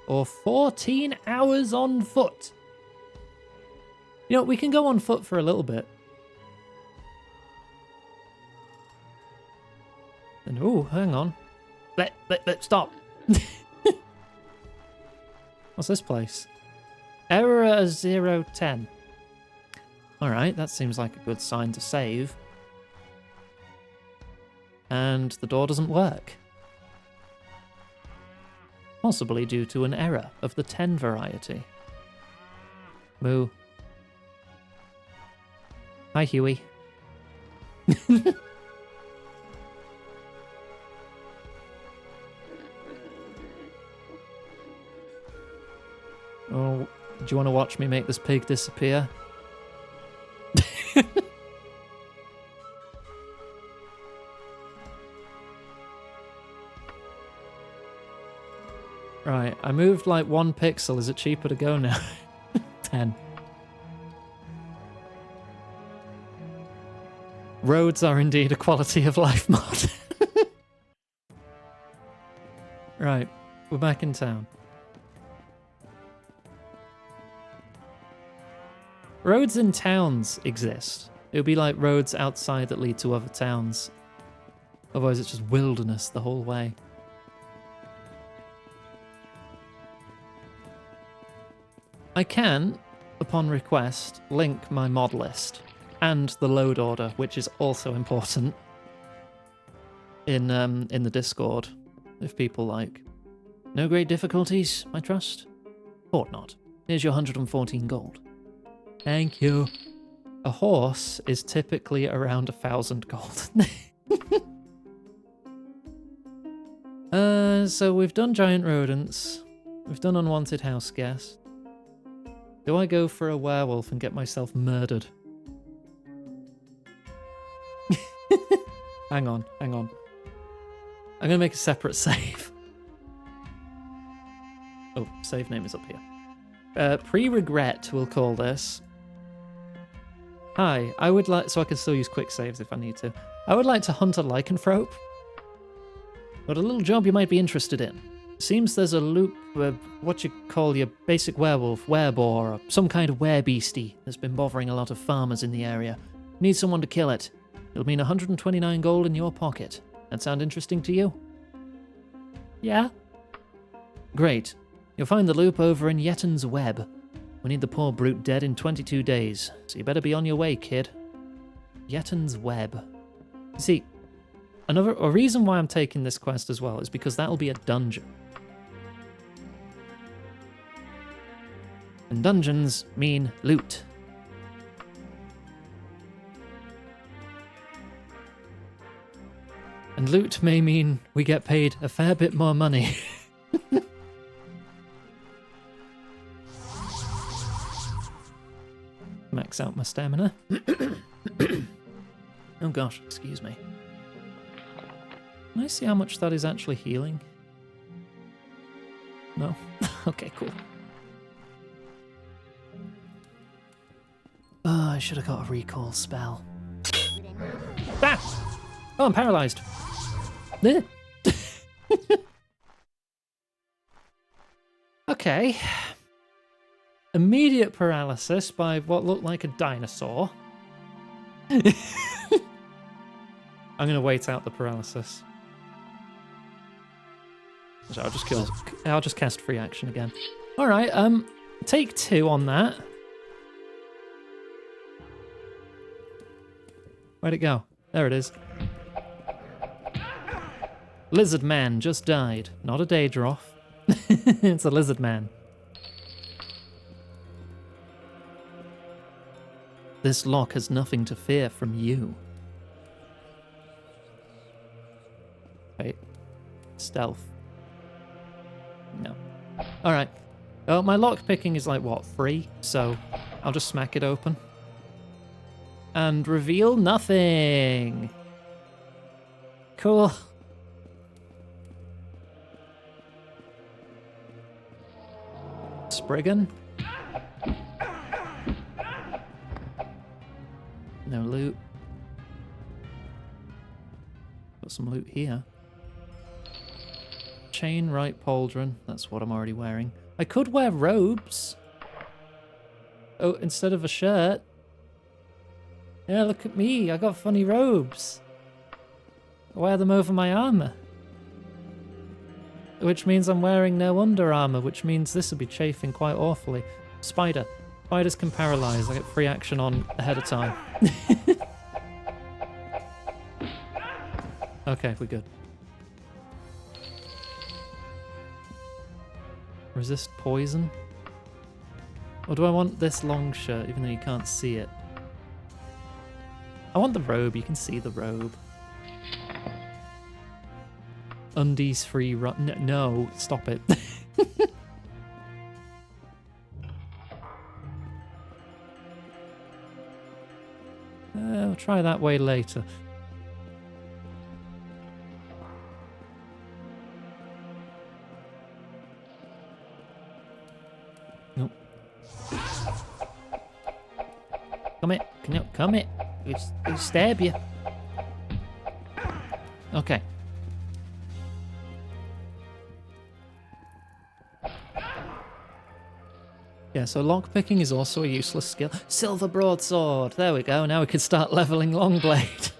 or 14 hours on foot. You know, we can go on foot for a little bit. And, ooh, hang on. Let's stop. What's this place? Error 010. Alright, that seems like a good sign to save. And the door doesn't work. Possibly due to an error of the 10 variety. Moo. Hi, Huey. Oh, do you want to watch me make this pig disappear? Right, I moved like 1 pixel. Is it cheaper to go now? 10. Roads are indeed a quality of life mod. Right, we're back in town. Roads in towns exist. It would be like roads outside that lead to other towns. Otherwise it's just wilderness the whole way. I can, upon request, link my mod list and the load order, which is also important in the Discord, if people like. No great difficulties, I trust? Thought not. Here's your 114 gold. Thank you. A horse is typically around 1,000 gold. So we've done giant rodents. We've done unwanted house guests. Do I go for a werewolf and get myself murdered? Hang on. I'm gonna make a separate save. Oh, save name is up here. Pre-regret, we'll call this. Hi, I would like, so I can still use quick saves if I need to. I would like to hunt a lycanthrope. Got a little job you might be interested in. Seems there's a loop, what you call your basic werewolf, wereboar, or some kind of werebeastie that's been bothering a lot of farmers in the area. Need someone to kill it. It'll mean 129 gold in your pocket. That sound interesting to you? Yeah? Great. You'll find the loop over in Yetton's Web. We need the poor brute dead in 22 days, so you better be on your way, kid. Yetton's Web. See, a reason why I'm taking this quest as well is because that'll be a dungeon. And dungeons mean loot. And loot may mean we get paid a fair bit more money. Max out my stamina. Oh gosh, excuse me. Can I see how much that is actually healing? No? Okay, cool. Oh, I should have got a recall spell. Ah! Oh, I'm paralyzed. Okay. Immediate paralysis by what looked like a dinosaur. I'm gonna wait out the paralysis. So I'll just cast free action again. Alright, take 2 on that. Where'd it go? There it is. Lizard man just died. Not a Daedroth. It's a lizard man. This lock has nothing to fear from you. Wait. Stealth. No. Alright. Oh, my lock picking is like, what, 3? So I'll just smack it open. And reveal nothing. Cool. Spriggan. No loot. Got some loot here. Chain right pauldron. That's what I'm already wearing. I could wear robes. Oh, instead of a shirt. Yeah, look at me. I got funny robes. I wear them over my armor. Which means I'm wearing no under armor, which means this will be chafing quite awfully. Spider. Spiders can paralyze. I get free action on ahead of time. Okay, we're good. Resist poison? Or do I want this long shirt, even though you can't see it? I want the robe. You can see the robe. Undies free run. No, stop it. I'll try that way later. Nope. Come here. Come here. He'll stab you. Okay. Yeah, so lockpicking is also a useless skill. Silver broadsword. There we go. Now we can start leveling Longblade.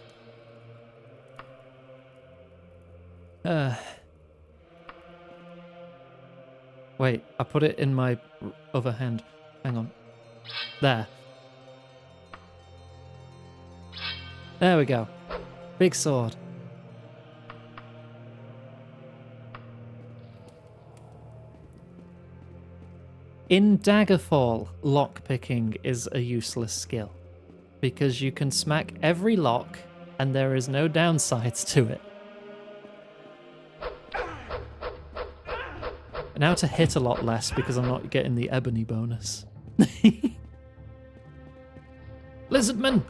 Wait, I put it in my other hand. Hang on. There. There we go. Big sword. In Daggerfall, lockpicking is a useless skill because you can smack every lock and there is no downsides to it. Now to hit a lot less because I'm not getting the ebony bonus. Lizardman!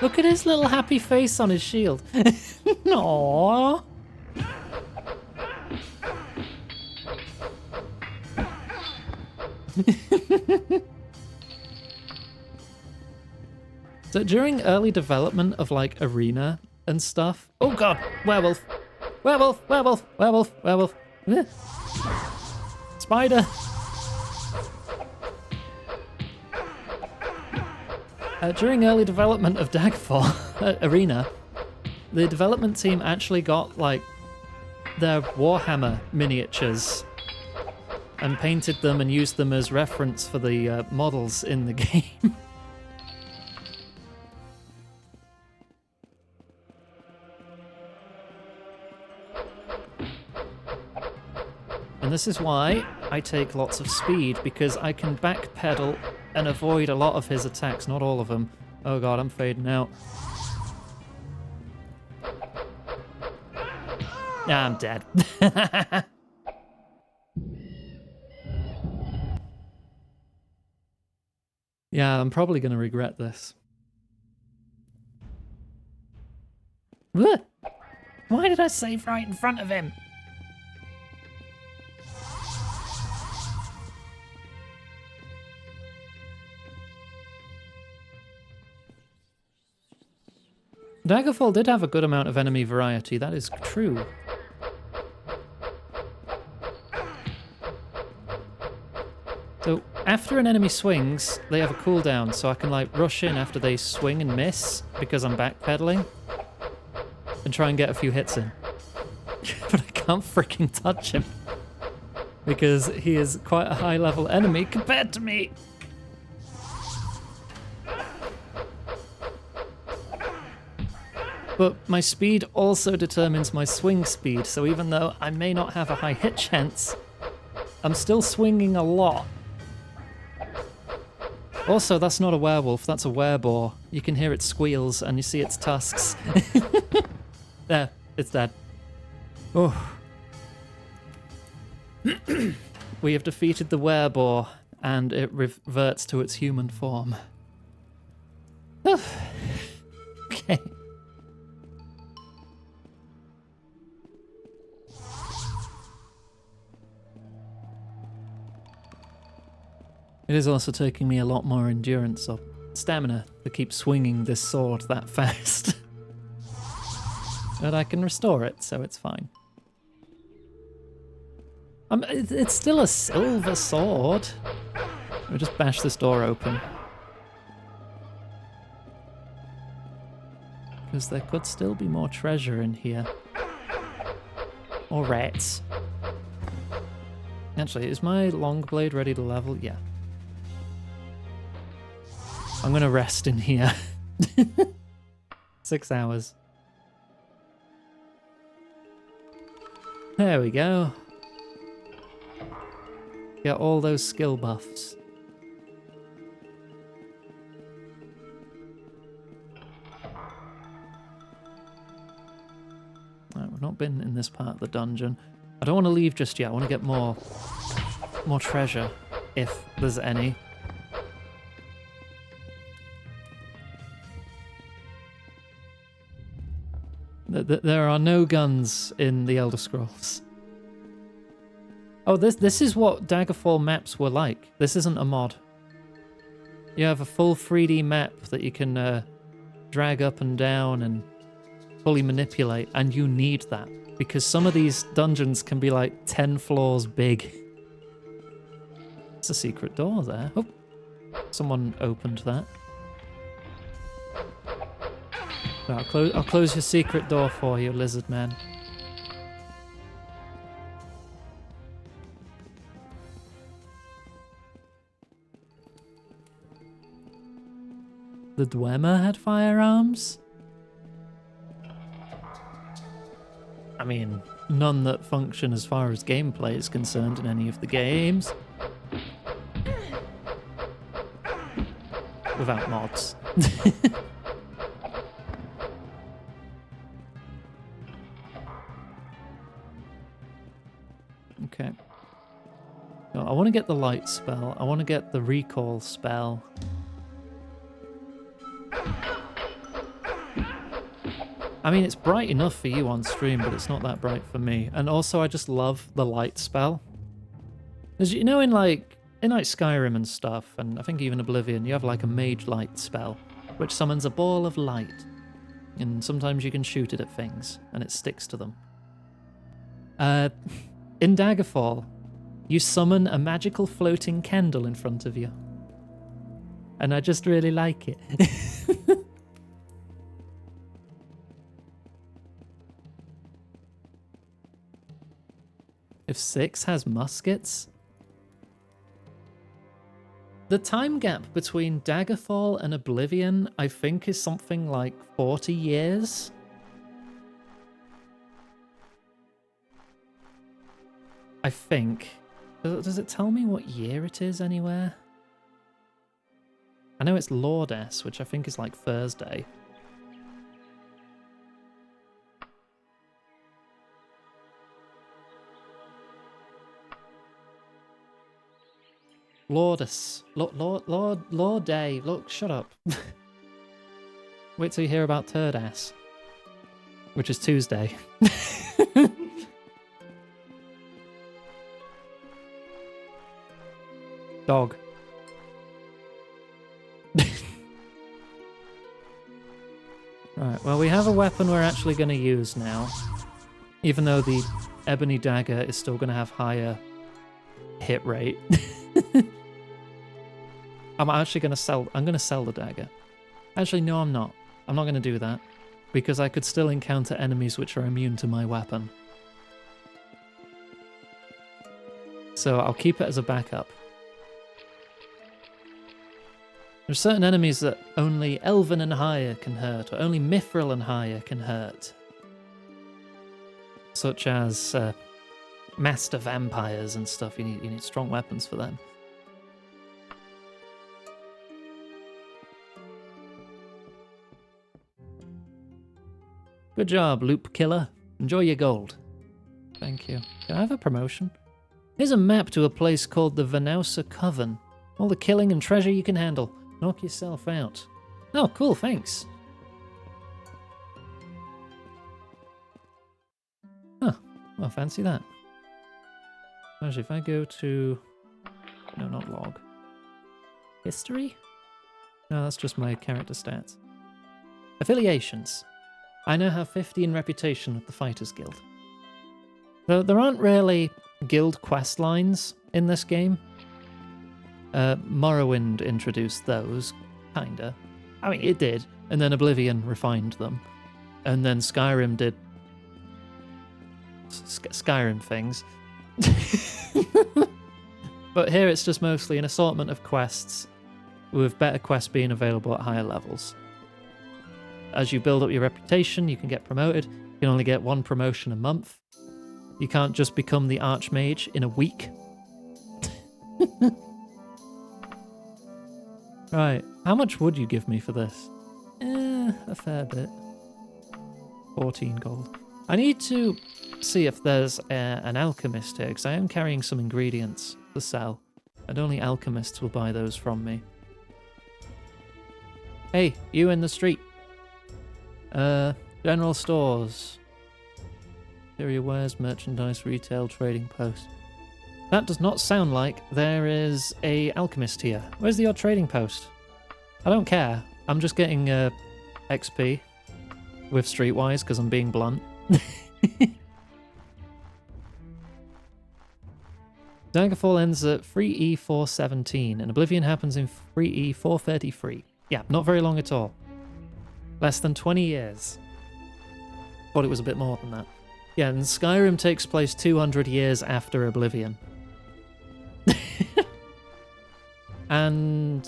Look at his little happy face on his shield. Aww. So during early development of like Arena and stuff. Oh god, werewolf. Werewolf, werewolf, werewolf, werewolf. Spider. During early development of Daggerfall Arena, the development team actually got like their Warhammer miniatures and painted them and used them as reference for the models in the game. And this is why I take lots of speed, because I can backpedal and avoid a lot of his attacks, not all of them. Oh god, I'm fading out. Yeah, I'm dead. Yeah, I'm probably going to regret this. Why did I save right in front of him? Daggerfall did have a good amount of enemy variety, that is true. So, after an enemy swings, they have a cooldown, so I can like rush in after they swing and miss, because I'm backpedaling, and try and get a few hits in. But I can't freaking touch him, because he is quite a high level enemy compared to me. But my speed also determines my swing speed, so even though I may not have a high hit chance, I'm still swinging a lot. Also, that's not a werewolf, that's a werebore. You can hear its squeals and you see its tusks. There, it's dead. Oh. We have defeated the werebore and it reverts to its human form. Okay. It is also taking me a lot more endurance or stamina to keep swinging this sword that fast. But I can restore it, so it's fine. It's still a silver sword. We'll just bash this door open. Because there could still be more treasure in here. Or rats. Actually, is my long blade ready to level? Yeah. I'm gonna rest in here. 6 hours. There we go. Get all those skill buffs. Right, we've not been in this part of the dungeon. I don't want to leave just yet. I want to get more treasure, if there's any. There are no guns in the Elder Scrolls. Oh, this is what Daggerfall maps were like. This isn't a mod. You have a full 3D map that you can drag up and down and fully manipulate, and you need that, because some of these dungeons can be like 10 floors big. It's a secret door there. Oh, someone opened that. No, I'll close your secret door for you, lizard man. The Dwemer had firearms? I mean, none that function as far as gameplay is concerned in any of the games. without mods. Okay. So I want to get the light spell. I want to get the recall spell. I mean, it's bright enough for you on stream, but it's not that bright for me. And also, I just love the light spell. As you know, in Skyrim and stuff, and I think even Oblivion, you have like a mage light spell, which summons a ball of light. And sometimes you can shoot it at things, and it sticks to them. In Daggerfall, you summon a magical floating candle in front of you. And I just really like it. If 6 has muskets? The time gap between Daggerfall and Oblivion, I think, is something like 40 years. I think. Does it tell me what year it is anywhere? I know it's Lordess, which I think is like Thursday. Lordess. Lord Day. Look, shut up. Wait till you hear about Turdass. Which is Tuesday. Dog. Right, well, we have a weapon we're actually going to use now. Even though the ebony dagger is still going to have higher hit rate. I'm actually going to sell... I'm going to sell the dagger. Actually, no, I'm not. I'm not going to do that. Because I could still encounter enemies which are immune to my weapon. So I'll keep it as a backup. There's certain enemies that only Elven and higher can hurt, or only Mithril and higher can hurt. Such as Master Vampires and stuff. You need strong weapons for them. Good job, Loop Killer. Enjoy your gold. Thank you. Can I have a promotion? Here's a map to a place called the Vanausa Coven. All the killing and treasure you can handle. Knock yourself out. Oh, cool, thanks. Huh, well, fancy that. Actually, if I go to... No, not log. History? No, that's just my character stats. Affiliations. I now have 50 in reputation with the Fighters Guild. Though there aren't really guild quest lines in this game. Morrowind introduced those, kinda. I mean, it did, and then Oblivion refined them. And then Skyrim did... Skyrim things. But here it's just mostly an assortment of quests, with better quests being available at higher levels. As you build up your reputation, you can get promoted. You can only get one promotion a month. You can't just become the Archmage in a week. Right, how much would you give me for this? A fair bit. 14 gold. I need to see if there's an alchemist here, because I am carrying some ingredients to sell, and only alchemists will buy those from me. Hey, you in the street. General stores. Interior wares, merchandise, retail, trading post. That does not sound like there is a alchemist here. Where's the odd trading post? I don't care. I'm just getting XP with Streetwise because I'm being blunt. Daggerfall ends at 3E417 and Oblivion happens in 3E433. Yeah, not very long at all. Less than 20 years. Thought it was a bit more than that. Yeah, and Skyrim takes place 200 years after Oblivion. And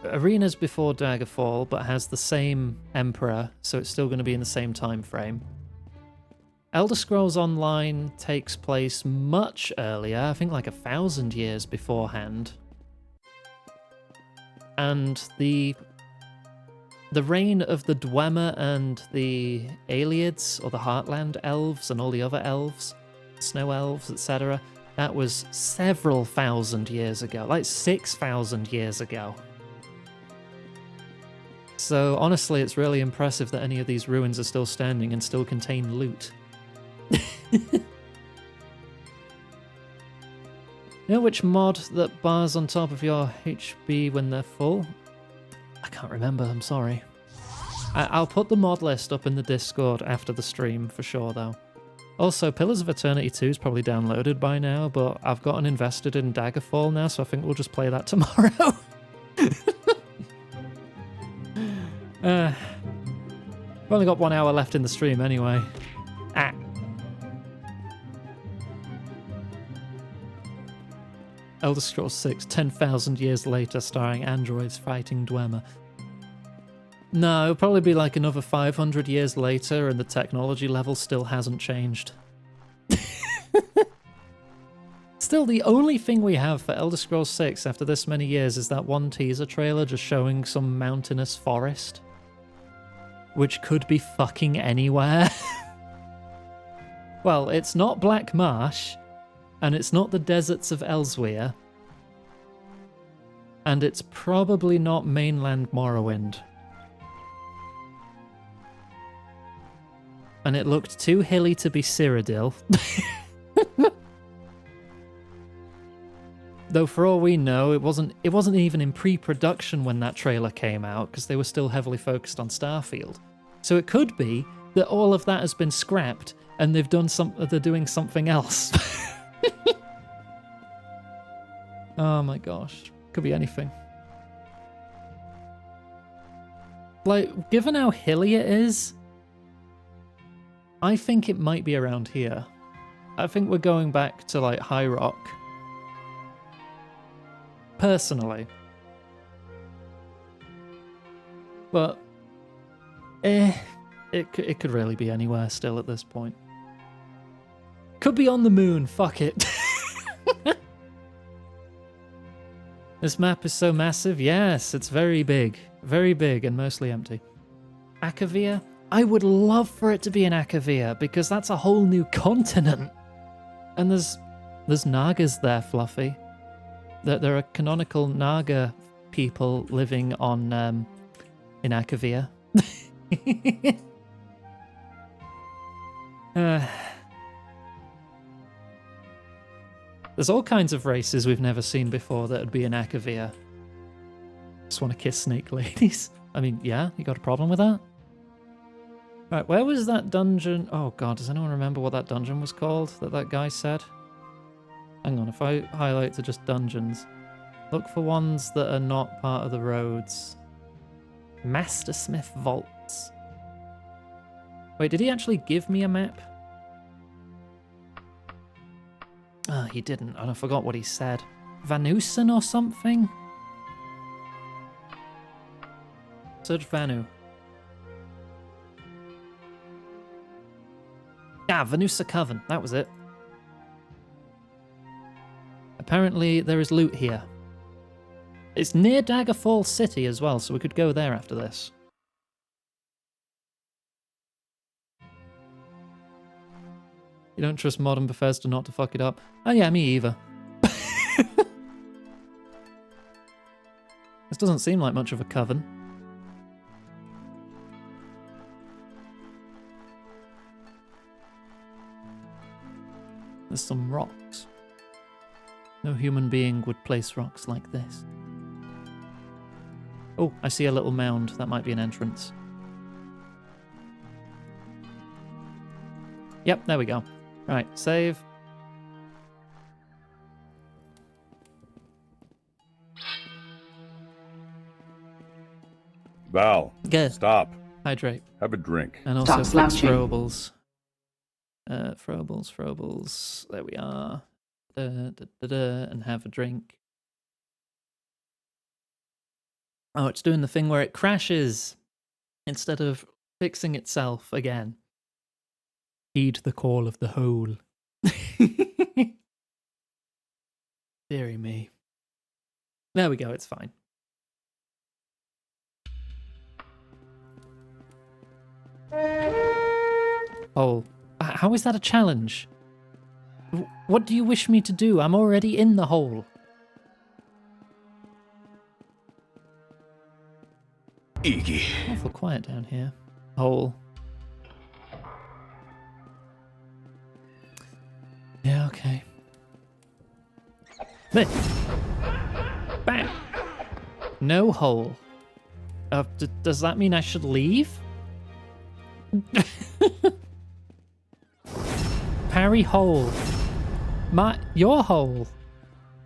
Arena's before Daggerfall, but has the same Emperor, so it's still going to be in the same time frame. Elder Scrolls Online takes place much earlier, I think like 1,000 years beforehand. And the reign of the Dwemer and the Aelids, or the Heartland elves and all the other elves, snow elves, etc., that was several thousand years ago, like 6,000 years ago. So honestly, it's really impressive that any of these ruins are still standing and still contain loot. You know which mod that bars on top of your HB when they're full? I can't remember, I'm sorry. I'll put the mod list up in the Discord after the stream for sure, though. Also, Pillars of Eternity 2 is probably downloaded by now, but I've gotten invested in Daggerfall now, so I think we'll just play that tomorrow. We've only got 1 hour left in the stream anyway. Elder Scrolls 6, 10,000 years later, starring androids fighting Dwemer. No, it'll probably be like another 500 years later and the technology level still hasn't changed. Still, the only thing we have for Elder Scrolls 6 after this many years is that one teaser trailer just showing some mountainous forest. Which could be fucking anywhere. Well, it's not Black Marsh, and it's not the deserts of Elsewhere, and it's probably not mainland Morrowind. And it looked too hilly to be Cyrodiil. Though for all we know, it wasn't even in pre-production when that trailer came out, because they were still heavily focused on Starfield. So it could be that all of that has been scrapped and they're doing something else. Oh my gosh. Could be anything. Like, given how hilly it is, I think it might be around here. I think we're going back to, like, High Rock. Personally. But, it could really be anywhere still at this point. Could be on the moon, fuck it. This map is so massive, yes, it's very big and mostly empty. Akavir? I would love for it to be in Akavir, because that's a whole new continent. And there's Nagas there, Fluffy. There are canonical Naga people living on in Akavir. There's all kinds of races we've never seen before that would be in Akavir. Just want to kiss snake ladies. I mean, yeah, you got a problem with that? Right, where was that dungeon? Oh god, does anyone remember what that dungeon was called that guy said? Hang on, if I highlight to just dungeons. Look for ones that are not part of the roads. Mastersmith Vaults. Wait, did he actually give me a map? Ah, he didn't, and I forgot what he said. Vanusen or something? Search Vanu. Ah, Vanusa Coven, that was it. Apparently there is loot here. It's near Daggerfall City as well, so we could go there after this. You don't trust modern Bethesda not to fuck it up? Oh yeah, me either. This doesn't seem like much of a coven. There's some rocks. No human being would place rocks like this. Oh, I see a little mound. That might be an entrance. Yep, there we go. Right, save. Val, Good. stop. Hydrate. Have a drink. And also Stop fix slouching. throwables. Throwables. There we are. And have a drink. Oh, it's doing the thing where it crashes instead of fixing itself again. Heed the call of the whole. Deary me. There we go, it's fine. Oh, how is that a challenge? What do you wish me to do? I'm already in the hole. Iggy. Awful quiet down here. Hole. Yeah, okay. There. Bang. No hole. Does that mean I should leave? Parry hole. Your hole.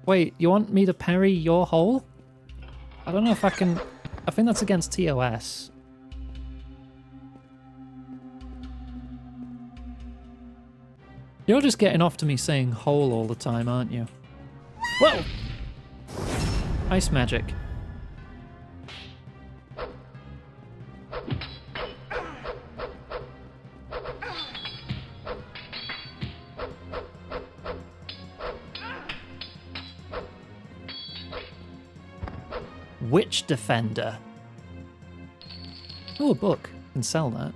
Wait, you want me to parry your hole? I don't know if I can... I think that's against TOS. You're just getting off to me saying hole all the time, aren't you? Whoa! Ice magic. Witch Defender. Oh, a book. Can sell that.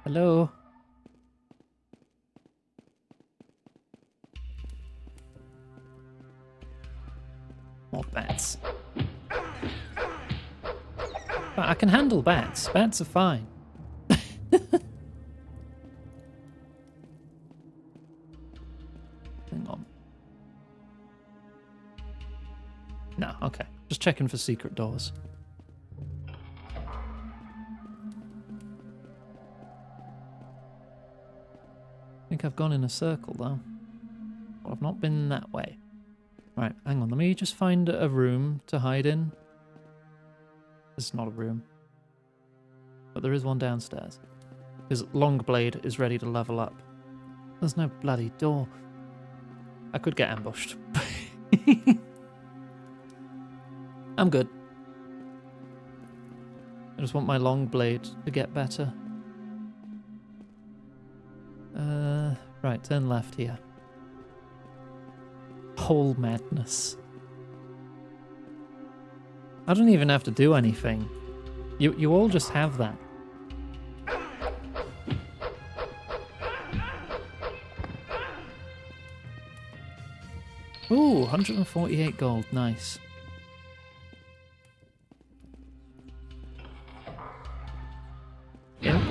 Hello? More bats. But I can handle bats. Bats are fine. Hang on. No, okay. Just checking for secret doors. I think I've gone in a circle, though. Well, I've not been that way. Right, hang on. Let me just find a room to hide in. This is not a room. But there is one downstairs. Because Longblade is ready to level up. There's no bloody door. I could get ambushed. I'm good. I just want my Longblade to get better. Right, turn left here. Hole madness. I don't even have to do anything. You all just have that. Ooh, 148 gold, nice. Yep.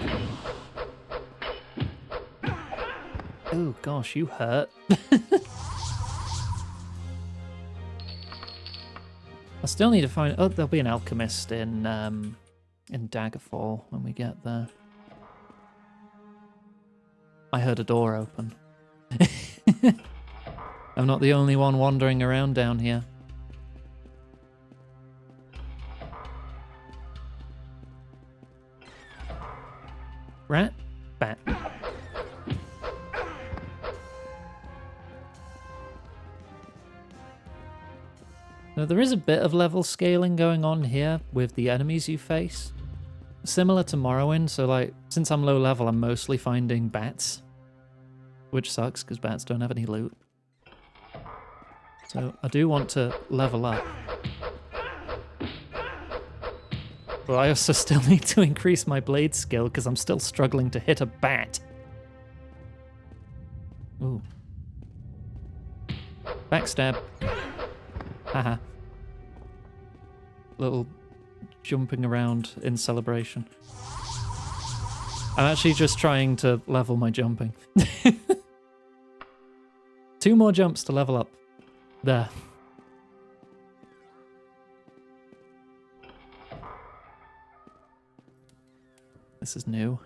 Oh gosh, you hurt. I still need to find... Oh, there'll be an alchemist in Daggerfall when we get there. I heard a door open. I'm not the only one wandering around down here. Rat? Bat. Now, there is a bit of level scaling going on here with the enemies you face. Similar to Morrowind, so like, since I'm low level, I'm mostly finding bats. Which sucks, because bats don't have any loot. So, I do want to level up. But I also still need to increase my blade skill, because I'm still struggling to hit a bat. Ooh. Backstab. Haha. Little jumping around in celebration. I'm actually just trying to level my jumping. 2 more jumps to level up. There. This is new.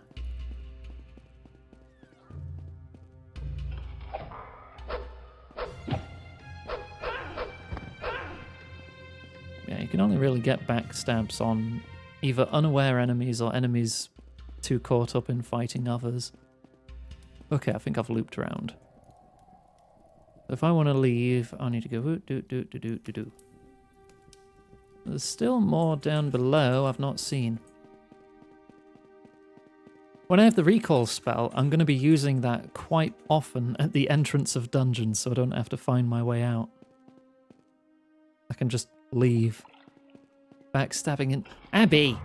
Yeah, you can only really get backstabs on either unaware enemies or enemies too caught up in fighting others. Okay, I think I've looped around. If I want to leave, I need to go do. There's still more down below I've not seen. When I have the recall spell, I'm going to be using that quite often at the entrance of dungeons, so I don't have to find my way out. I can just leave. Backstabbing in... Abby!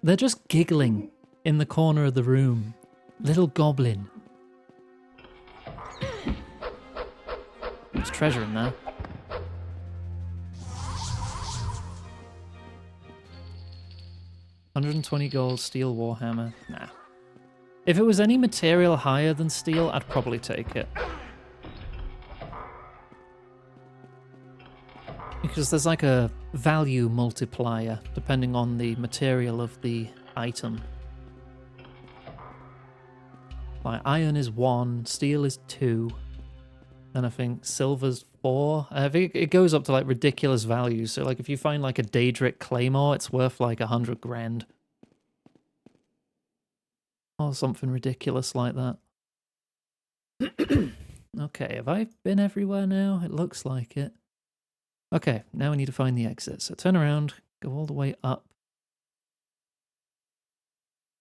They're just giggling in the corner of the room. Little goblin. There's treasure in there. $120 gold, steel warhammer. Nah. If it was any material higher than steel, I'd probably take it. Because there's like a value multiplier depending on the material of the item. Like iron is 1, steel is 2, and I think silver's 4. I think it goes up to like ridiculous values. So like if you find like a Daedric claymore, it's worth like 100 grand. Or something ridiculous like that. Okay, have I been everywhere now? It looks like it. Okay, now we need to find the exit. So turn around, go all the way up,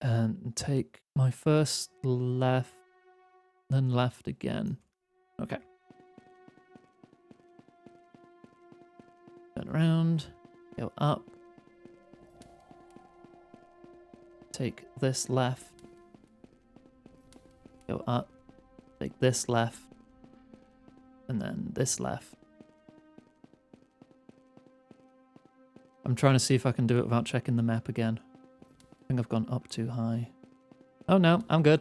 and take my first left, then left again. Okay. Turn around, go up, take this left, go up, take this left, and then this left. I'm trying to see if I can do it without checking the map again. I think I've gone up too high. Oh no, I'm good.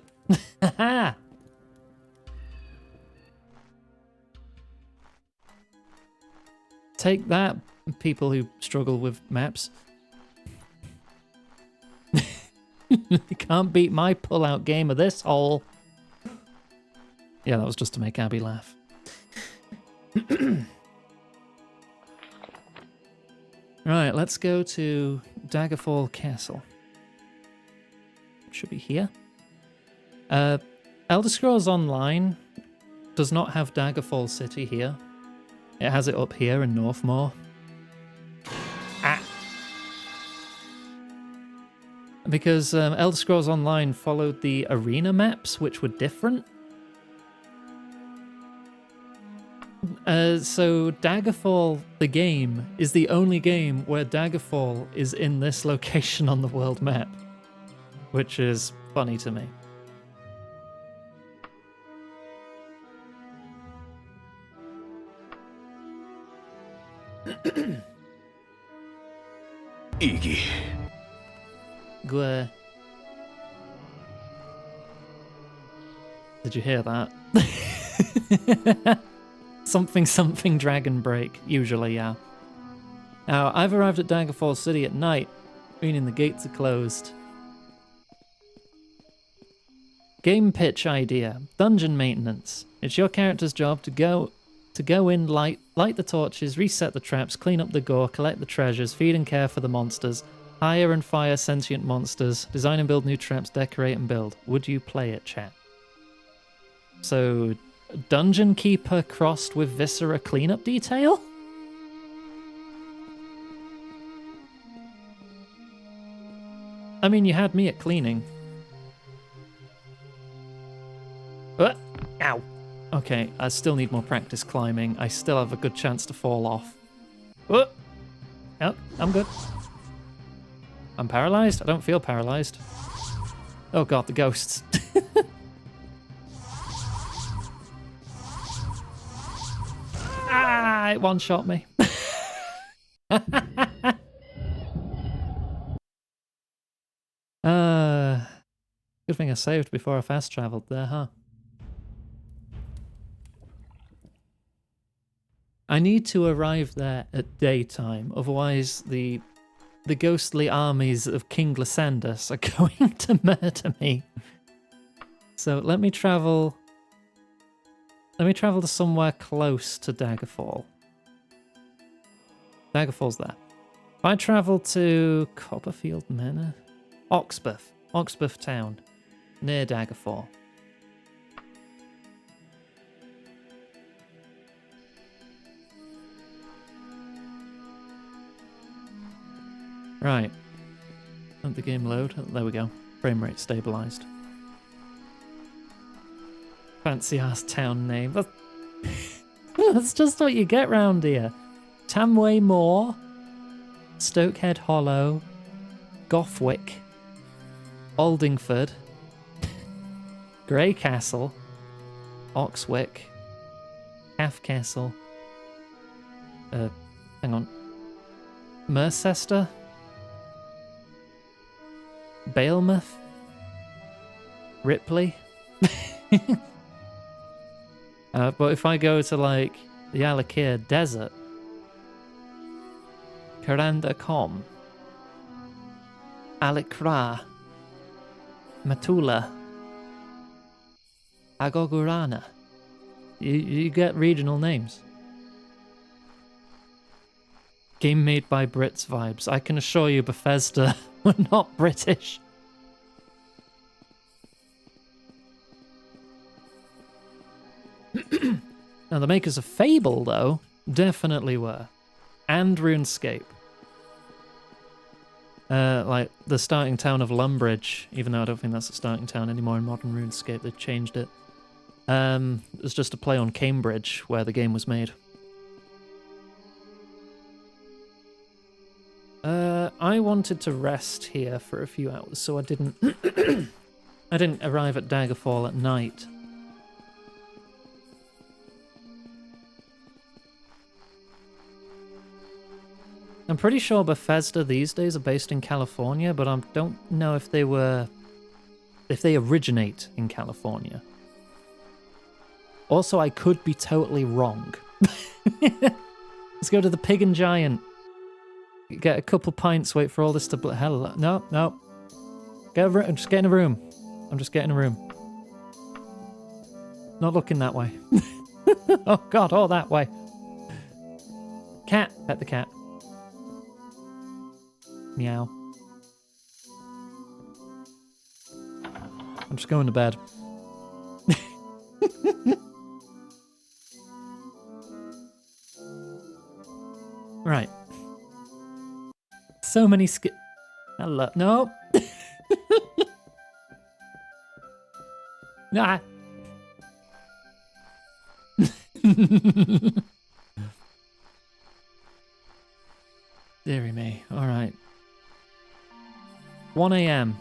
Take that, people who struggle with maps. You can't beat my pull-out game of this hole. Yeah, that was just to make Abby laugh. Right, let's go to Daggerfall Castle. Should be here. Elder Scrolls Online does not have Daggerfall City here. It has it up here in Northmoor. Ah! Because Elder Scrolls Online followed the arena maps, which were different. So Daggerfall, the game, is the only game where Daggerfall is in this location on the world map, which is funny to me. Iggy. Gweh. Did you hear that? Something dragon break, usually, yeah. Now, I've arrived at Daggerfall City at night, meaning the gates are closed. Game pitch idea. Dungeon maintenance. It's your character's job to go in, light the torches, reset the traps, clean up the gore, collect the treasures, feed and care for the monsters, hire and fire sentient monsters, design and build new traps, decorate and build. Would you play it, chat? So, Dungeon Keeper crossed with Viscera cleanup detail? I mean, you had me at cleaning. Ow. Okay, I still need more practice climbing. I still have a good chance to fall off. Oh, I'm good. I'm paralyzed? I don't feel paralyzed. Oh god, the ghosts. Ah, it one-shot me. Good thing I saved before I fast traveled there, huh? I need to arrive there at daytime, otherwise the ghostly armies of King Lysandus are going to murder me. So let me travel to somewhere close to Daggerfall. Daggerfall's there. If I travel to Copperfield Manor? Oxburth town, near Daggerfall. Right. Let the game load. There we go. Frame rate stabilized. Fancy ass town name. That's just what you get round here. Tamway Moor, Stokehead Hollow, Gothwick, Aldingford, Grey Castle, Oxwick, Calf Castle, hang on, Mercester, Balemouth, Ripley. But if I go to like the Alakir Desert, Karandacom, Alikra, Matula, Agogurana, you get regional names. Game made by Brits vibes. I can assure you Bethesda were not British. Now the makers of Fable, though, definitely were. And RuneScape. Like the starting town of Lumbridge, even though I don't think that's a starting town anymore in modern RuneScape, they've changed it. It's just a play on Cambridge, where the game was made. I wanted to rest here for a few hours, so I didn't I didn't arrive at Daggerfall at night. I'm pretty sure Bethesda these days are based in California, but I don't know if they originate in California. Also, I could be totally wrong. Let's go to the Pig and Giant. Get a couple pints, wait for all this to... Hell, no. Just get in a room. I'm just getting a room. Not looking that way. Oh, God, all that way. Cat. Pet the cat. Meow. I'm just going to bed. Right. So many Hello. No. Nah. Deary me. All right. 1 a.m.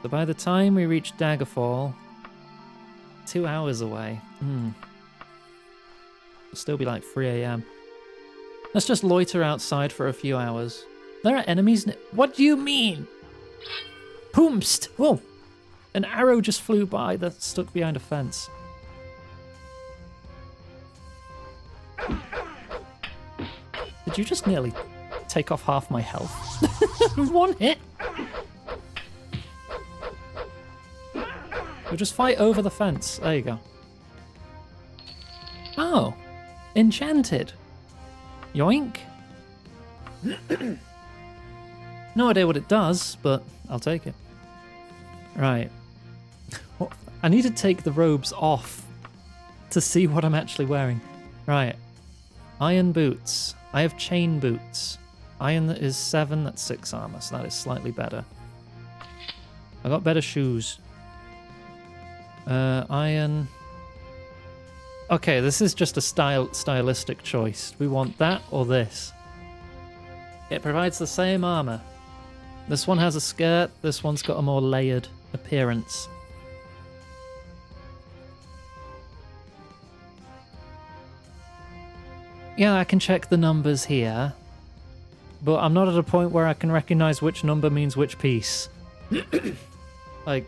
So by the time we reach Daggerfall, 2 hours away. It'll still be like 3 a.m. Let's just loiter outside for a few hours. There are enemies. What do you mean? Poomst! Whoa! An arrow just flew by that's stuck behind a fence. Did you just nearly take off half my health? One hit? We'll just fight over the fence. There you go. Oh. Enchanted. Yoink. No idea what it does, but I'll take it. Right. I need to take the robes off to see what I'm actually wearing. Right. Iron boots. I have chain boots. Iron is 7, that's 6 armor, so that is slightly better. I got better shoes. Iron. Okay, this is just a stylistic choice. We want that or this. It provides the same armor. This one has a skirt, this one's got a more layered appearance. Yeah, I can check the numbers here, but I'm not at a point where I can recognize which number means which piece. Like,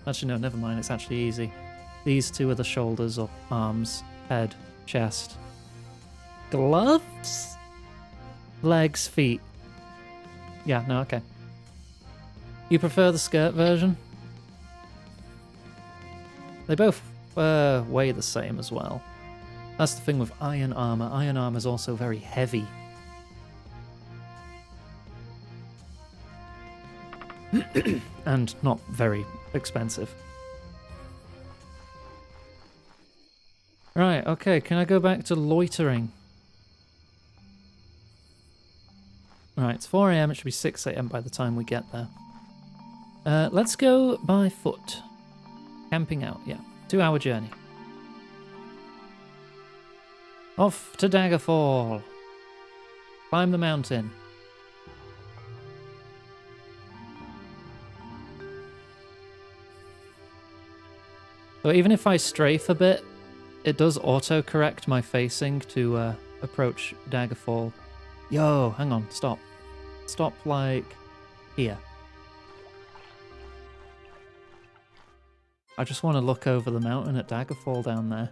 actually no, never mind, it's actually easy. These two are the shoulders or arms, head, chest. Gloves? Legs, feet. Yeah, no, okay. You prefer the skirt version? They both weigh the same as well. That's the thing with iron armor. Iron armor is also very heavy. And not very expensive. Right, okay, can I go back to loitering? Right, it's 4 a.m. It should be 6 a.m. by the time we get there. Let's go by foot. Camping out, yeah. 2-hour journey. Off to Daggerfall. Climb the mountain. So even if I strafe a bit, it does auto-correct my facing to approach Daggerfall. Yo, hang on, stop. Stop, like, here. I just want to look over the mountain at Daggerfall down there.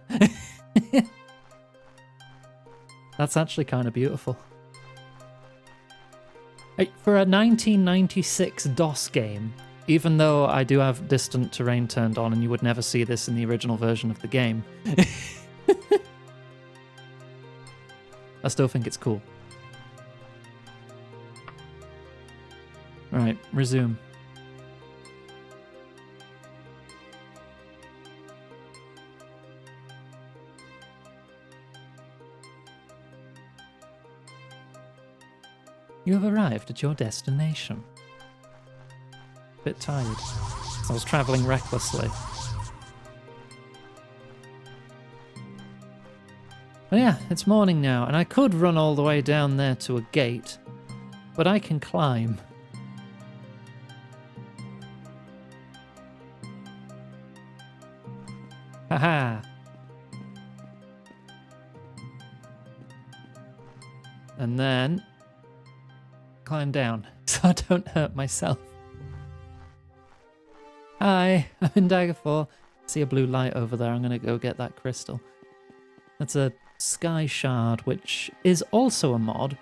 That's actually kind of beautiful. For a 1996 DOS game, even though I do have distant terrain turned on and you would never see this in the original version of the game, I still think it's cool. Right, resume. You have arrived at your destination. Bit tired. I was travelling recklessly. But yeah, it's morning now, and I could run all the way down there to a gate, but I can climb. Haha! And then climb down so I don't hurt myself. Hi, I'm in Daggerfall. See a blue light over there. I'm going to go get that crystal. That's a sky shard, which is also a mod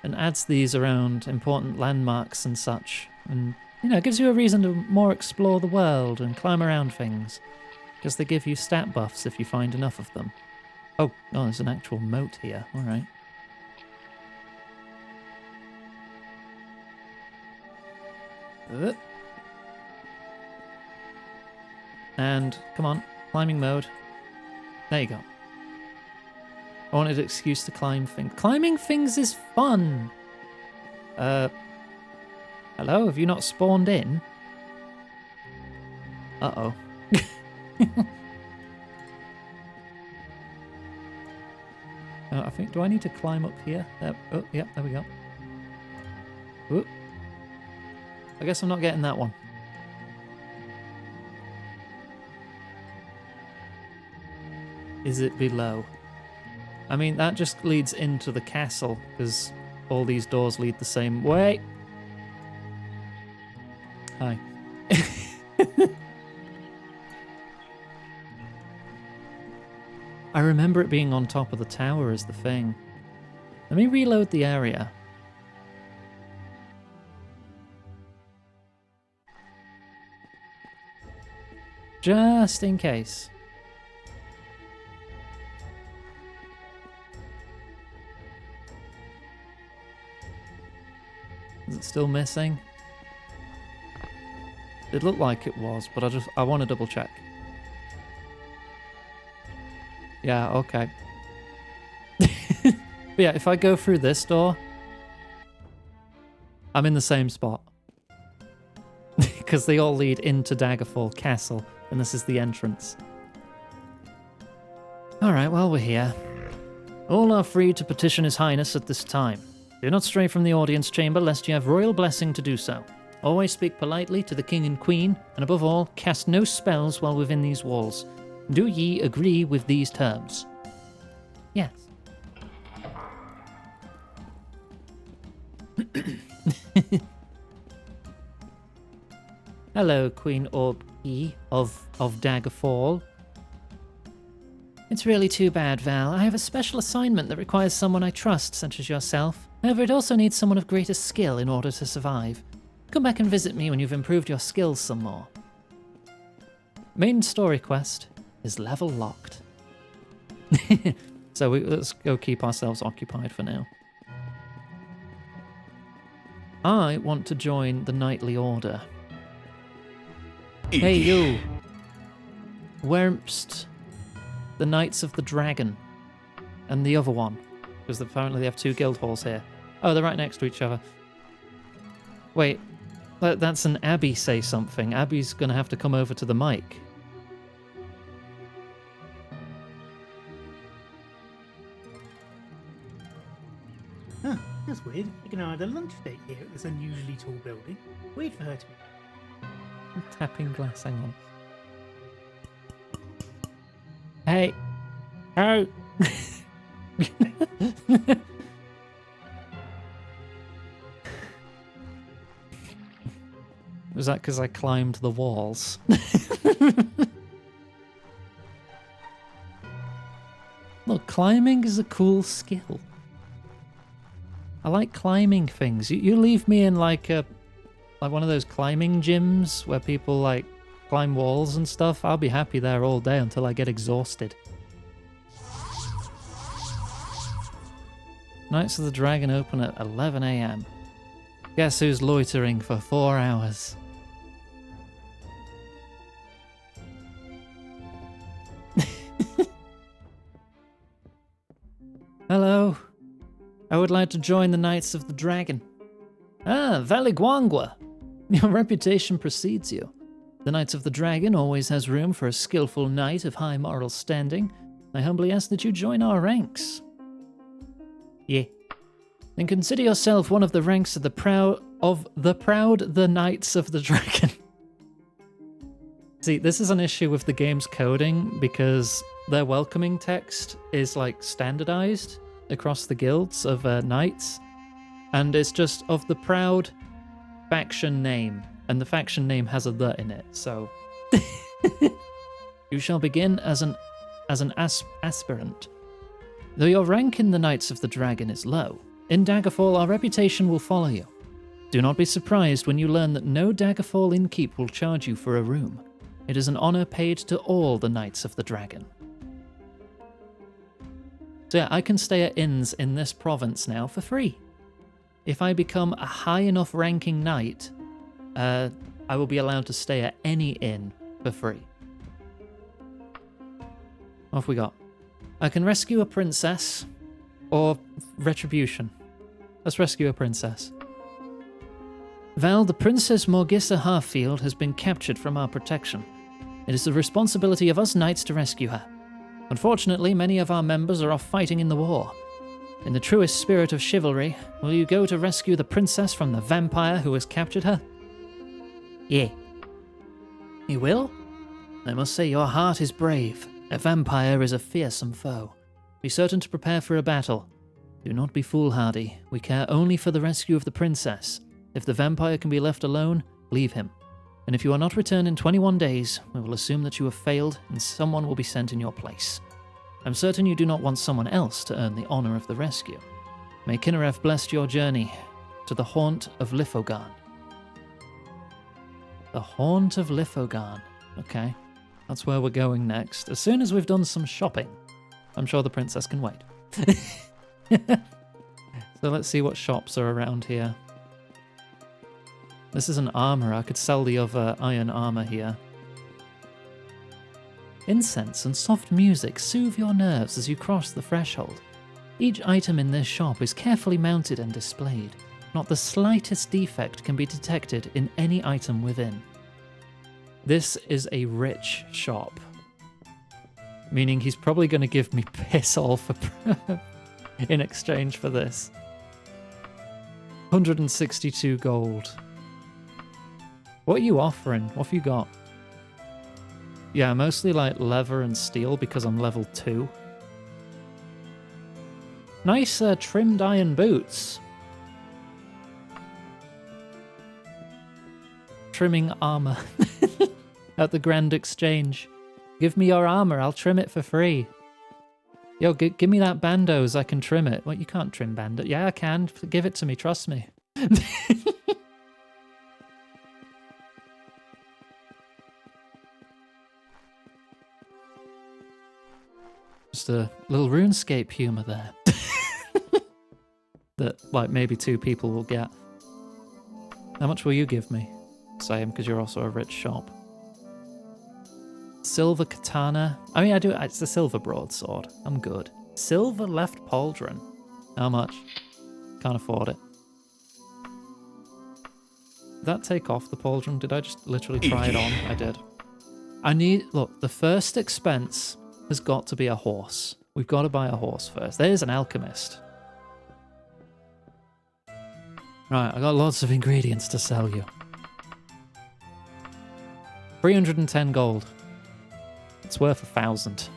and adds these around important landmarks and such. And, you know, it gives you a reason to more explore the world and climb around things, because they give you stat buffs if you find enough of them. Oh, there's an actual moat here. All right. And come on, climbing mode. There you go. I wanted an excuse to climb things. Climbing things is fun. Hello, have you not spawned in? Uh-oh. I think, do I need to climb up here? Oh, yeah, there we go. Whoop. I guess I'm not getting that one. Is it below? I mean, that just leads into the castle, because all these doors lead the same way. Hi. I remember it being on top of the tower as the thing. Let me reload the area. Just in case. Is it still missing? It looked like it was, but I want to double check. Yeah, okay. But yeah, if I go through this door, I'm in the same spot. Because they all lead into Daggerfall Castle, and this is the entrance. Alright, well, we're here. All are free to petition His Highness at this time. Do not stray from the audience chamber, lest you have royal blessing to do so. Always speak politely to the king and queen, and above all, cast no spells while within these walls. Do ye agree with these terms? Yes. Hello, Queen Orb-E of Daggerfall. It's really too bad, Val. I have a special assignment that requires someone I trust, such as yourself. However, it also needs someone of greater skill in order to survive. Come back and visit me when you've improved your skills some more. Main story quest is level locked. So let's go keep ourselves occupied for now. I want to join the Knightly Order. Hey, you! Where's the Knights of the Dragon? And the other one? Because apparently they have two guild halls here. Oh, they're right next to each other. Wait, that's an Abby say something. Abby's gonna have to come over to the mic. Huh, that's weird. You can have a lunch date here at this unusually tall building. Weird for her to be. I'm tapping glass, hang on. Hey. Oh. Was that because I climbed the walls? Look, climbing is a cool skill. I like climbing things. You leave me in like one of those climbing gyms where people like climb walls and stuff. I'll be happy there all day until I get exhausted. Nights of the Dragon open at 11 AM. Guess who's loitering for 4 hours? Hello. I would like to join the Knights of the Dragon. Ah, Valiguangua. Your reputation precedes you. The Knights of the Dragon always has room for a skillful knight of high moral standing. I humbly ask that you join our ranks. Yeah. Then consider yourself one of the ranks of the proud, the Knights of the Dragon. See, this is an issue with the game's coding because their welcoming text is like standardized across the guilds of knights, and it's just of the proud faction name, and the faction name has a "the" in it. So you shall begin as an aspirant. Though your rank in the Knights of the Dragon is low, in Daggerfall our reputation will follow you. Do not be surprised when you learn that no Daggerfall innkeep will charge you for a room. It is an honor paid to all the Knights of the Dragon. So yeah, I can stay at inns in this province now for free. If I become a high enough ranking knight, I will be allowed to stay at any inn for free. What have we got? I can rescue a princess, or retribution. Let's rescue a princess. Val, the Princess Morgissa Harfield has been captured from our protection. It is the responsibility of us knights to rescue her. Unfortunately, many of our members are off fighting in the war. In the truest spirit of chivalry, will you go to rescue the princess from the vampire who has captured her? Yeah. You will? I must say your heart is brave. A vampire is a fearsome foe. Be certain to prepare for a battle. Do not be foolhardy. We care only for the rescue of the princess. If the vampire can be left alone, leave him. And if you are not returned in 21 days, we will assume that you have failed and someone will be sent in your place. I'm certain you do not want someone else to earn the honor of the rescue. May Kinnereth bless your journey to the haunt of Lithogarn. The haunt of Lithogarn. Okay, that's where we're going next. As soon as we've done some shopping, I'm sure the princess can wait. So let's see what shops are around here. This is an armor. I could sell the other iron armor here. Incense and soft music soothe your nerves as you cross the threshold. Each item in this shop is carefully mounted and displayed. Not the slightest defect can be detected in any item within. This is a rich shop. Meaning he's probably going to give me piss all for in exchange for this. 162 gold. What are you offering? What have you got? Yeah, mostly like leather and steel because I'm level 2. Nice trimmed iron boots. Trimming armor at the Grand Exchange. Give me your armor, I'll trim it for free. Yo, give me that bandos, I can trim it. What, you can't trim bandit? Yeah, I can. Give it to me, trust me. Just a little RuneScape humor there. That, like, maybe 2 people will get. How much will you give me? Same, because you're also a rich shop. Silver katana. I mean, I do. It's the silver broadsword. I'm good. Silver left pauldron. How much? Can't afford it. Did that take off the pauldron? Did I just literally try it on? I did. Look, the first expense has got to be a horse. We've got to buy a horse first. There's an alchemist. Right, I got lots of ingredients to sell you. 310 gold. It's worth 1,000.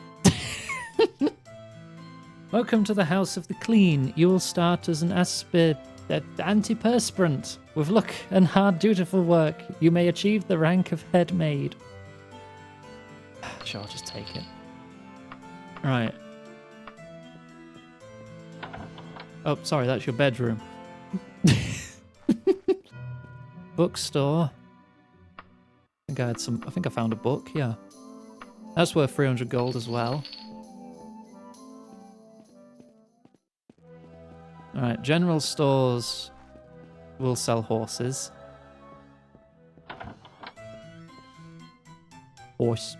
Welcome to the House of the Clean. You will start as an antiperspirant. With luck and hard, dutiful work, you may achieve the rank of head maid. Sure, I'll just take it. Right. Oh, sorry, that's your bedroom. Bookstore. I think I found a book, yeah. That's worth 300 gold as well. Alright, general stores will sell horses. Horse.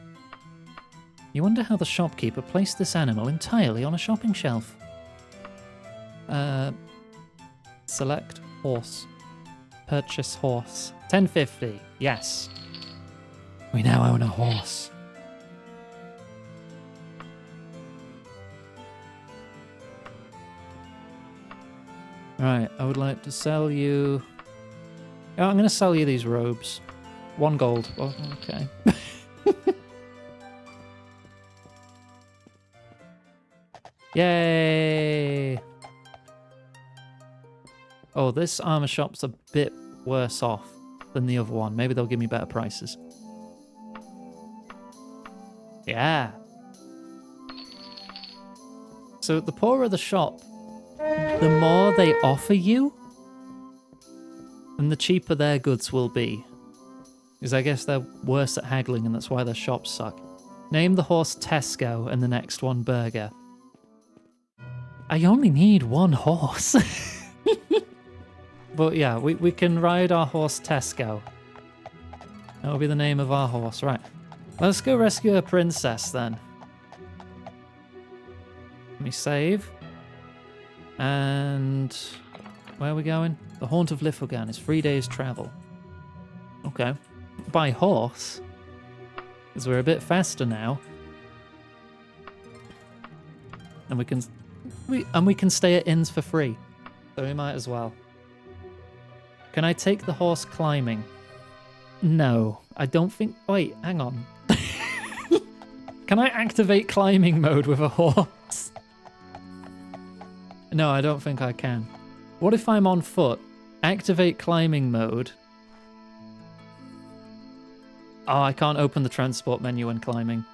You wonder how the shopkeeper placed this animal entirely on a shopping shelf. Select horse. Purchase horse. 1050. Yes. We now own a horse. Right, I would like to sell you... Oh, I'm going to sell you these robes. 1 gold. Oh, okay. Yay! Oh, this armor shop's a bit worse off than the other one. Maybe they'll give me better prices. Yeah. So the poorer the shop, the more they offer you, and the cheaper their goods will be. Because I guess they're worse at haggling, and that's why their shops suck. Name the horse Tesco, and the next one Burger. I only need 1 horse. But yeah, we can ride our horse Tesco. That'll be the name of our horse. Right. Let's go rescue a princess then. Let me save. And where are we going? The Haunt of Lifogan is 3 days travel. Okay. By horse. Because we're a bit faster now. And we can stay at inns for free. So we might as well. Can I take the horse climbing? No, I don't think... Wait, hang on. Can I activate climbing mode with a horse? No, I don't think I can. What if I'm on foot? Activate climbing mode. Oh, I can't open the transport menu when climbing.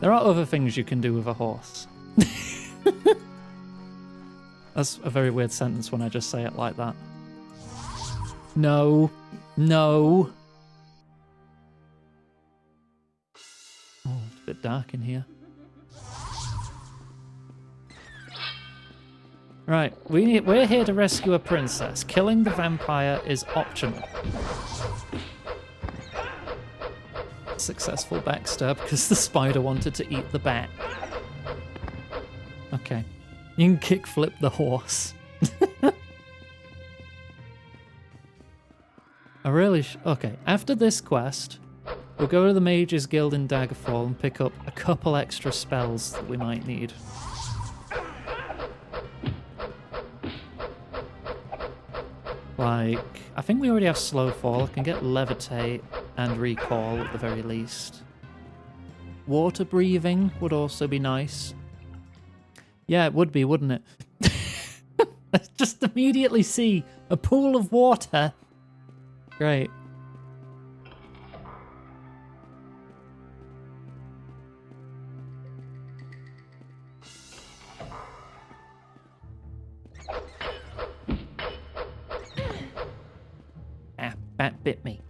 There are other things you can do with a horse. That's a very weird sentence when I just say it like that. No. No. Oh, it's a bit dark in here. Right, we're here to rescue a princess. Killing the vampire is optional. Successful backstab because the spider wanted to eat the bat. Okay. You can kickflip the horse. Okay, after this quest, we'll go to the Mages Guild in Daggerfall and pick up a couple extra spells that we might need. Like, I think we already have Slow Fall. I can get Levitate and Recall at the very least. Water Breathing would also be nice. Yeah, it would be, wouldn't it? I just immediately see a pool of water. Great. Ah, bat bit me.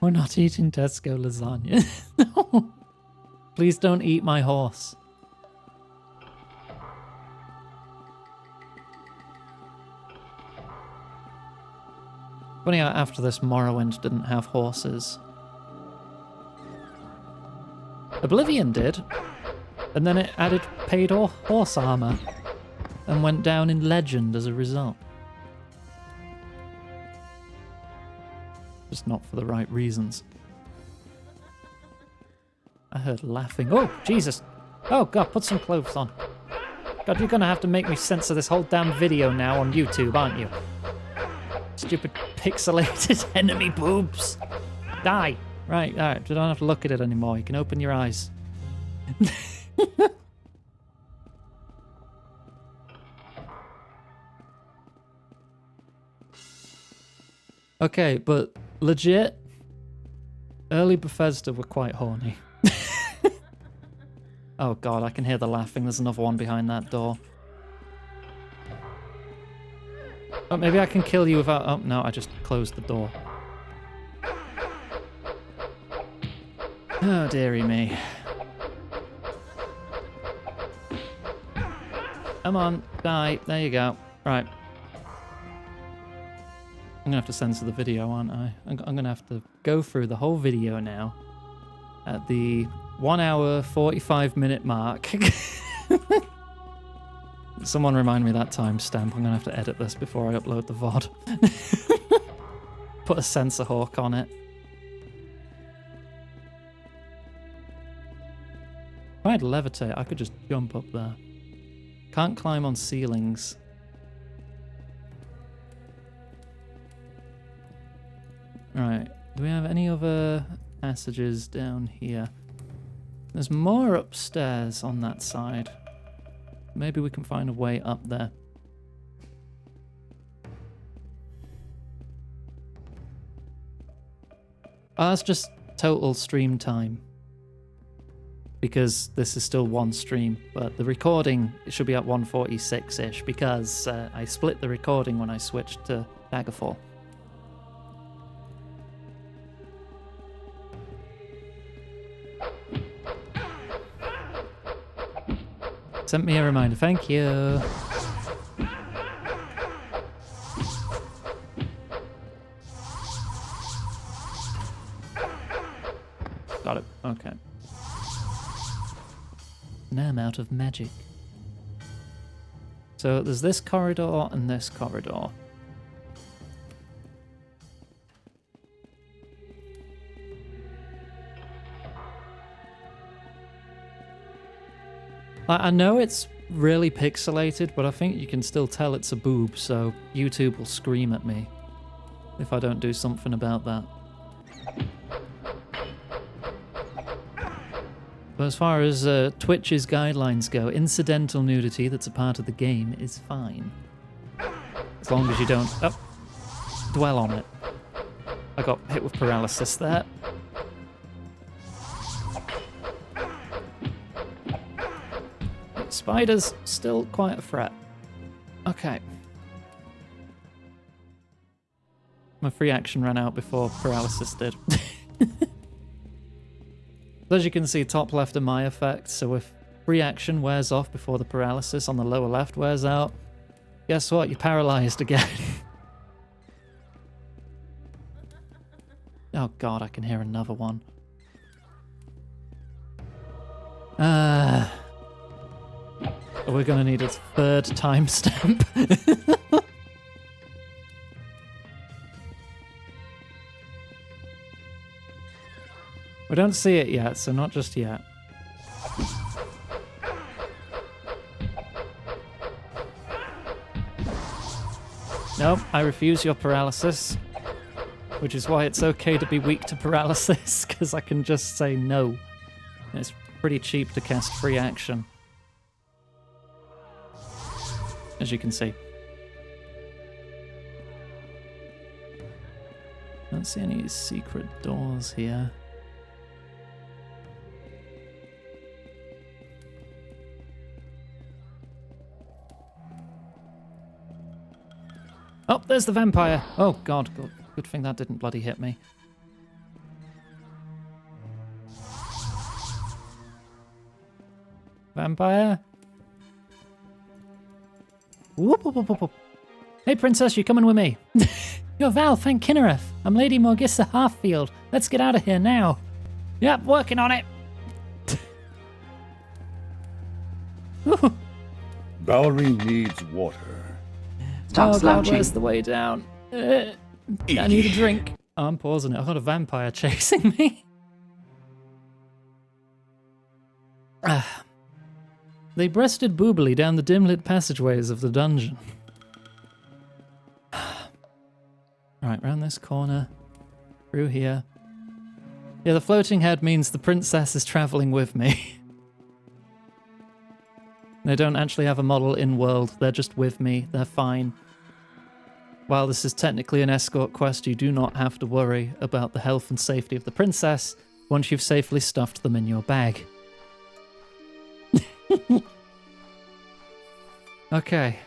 We're not eating Tesco lasagna. No. Please don't eat my horse. Funny how after this Morrowind didn't have horses. Oblivion did. And then it added paid horse armor and went down in legend as a result. Just not for the right reasons. I heard laughing. Oh, Jesus. Oh, God, put some clothes on. God, you're going to have to make me censor this whole damn video now on YouTube, aren't you? Stupid pixelated enemy boobs. Die. Right, alright, you don't have to look at it anymore. You can open your eyes. Okay, but legit, early Bethesda were quite horny. Oh God, I can hear the laughing. There's another one behind that door. Oh, maybe I can kill you without... Oh, no, I just closed the door. Oh, dearie me. Come on, die. There you go. Right. I'm gonna have to censor the video, aren't I? I'm gonna have to go through the whole video now at the 1 hour 45-minute mark. Someone remind me that timestamp. I'm gonna have to edit this before I upload the VOD. Put a censor hawk on it. If I had levitate, I could just jump up there. Can't climb on ceilings. Right, do we have any other passages down here? There's more upstairs on that side. Maybe we can find a way up there. Oh, that's just total stream time. Because this is still one stream, but the recording should be at 146-ish because I split the recording when I switched to Daggerfall. Sent me a reminder, thank you. Got it, okay. Now I'm out of magic. So there's this corridor and this corridor. I know it's really pixelated, but I think you can still tell it's a boob, so YouTube will scream at me if I don't do something about that. But as far as Twitch's guidelines go, incidental nudity that's a part of the game is fine. As long as you don't dwell on it. I got hit with paralysis there. Spiders, still quite a threat. Okay. My free action ran out before paralysis did. As you can see, top left are my effects, so if free action wears off before the paralysis on the lower left wears out, guess what? You're paralyzed again. Oh God, I can hear another one. We're gonna need a third timestamp. We don't see it yet, so not just yet. Nope, I refuse your paralysis. Which is why it's okay to be weak to paralysis, because I can just say no. And it's pretty cheap to cast free action. As you can see. Don't see any secret doors here. Oh, there's the vampire. Oh, God. Good thing that didn't bloody hit me. Vampire? Whoop, whoop, whoop, whoop. Hey, princess, you coming with me? You're Val, thank Kinnereth. I'm Lady Morgissa Halffield. Let's get out of here now. Yep, working on it. Bowery needs water. Stop Oh god, slouching. where's the way down? I need a drink. Oh, I'm pausing it. I've got a vampire chasing me. They breasted boobily down the dim-lit passageways of the dungeon. Right, round this corner. Through here. Yeah, the floating head means the princess is travelling with me. They don't actually have a model in-world. They're just with me. They're fine. While this is technically an escort quest, you do not have to worry about the health and safety of the princess once you've safely stuffed them in your bag. Okay.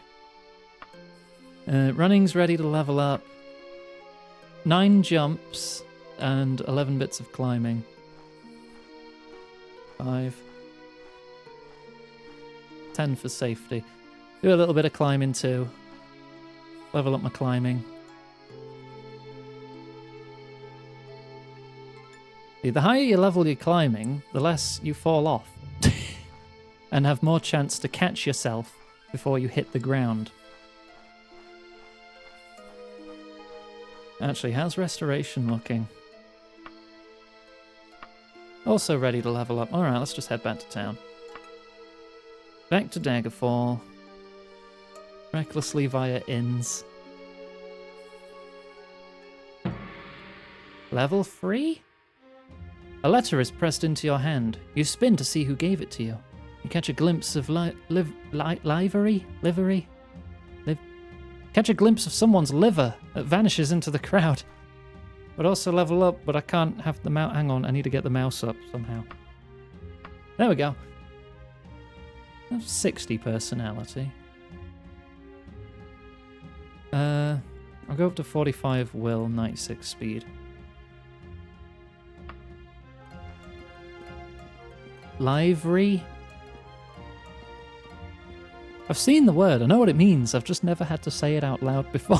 Running's ready to level up. 9 jumps and 11 bits of climbing. 5. 10 for safety. Do a little bit of climbing too. Level up my climbing. See, the higher you level your climbing, the less you fall off. And have more chance to catch yourself before you hit the ground. Actually, how's restoration looking? Also ready to level up. Alright, let's just head back to town. Back to Daggerfall. Recklessly via inns. Level 3? A letter is pressed into your hand. You spin to see who gave it to you. You catch a glimpse of livery? Catch a glimpse of someone's liver that vanishes into the crowd. But also level up, but I can't have the mouse. Hang on, I need to get the mouse up somehow. There we go. That's 60 personality. I'll go up to 45 will, 96 speed. Livery? I've seen the word, I know what it means, I've just never had to say it out loud before.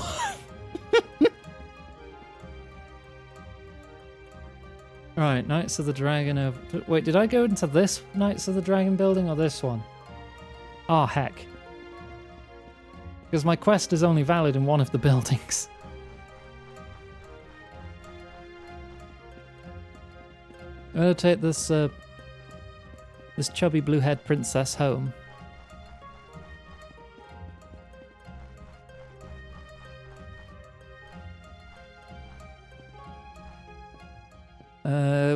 Right, Knights of the Dragon over... Wait, did I go into this Knights of the Dragon building or this one? Oh, heck. Because my quest is only valid in one of the buildings. I'm gonna take this, this chubby blue-haired princess home.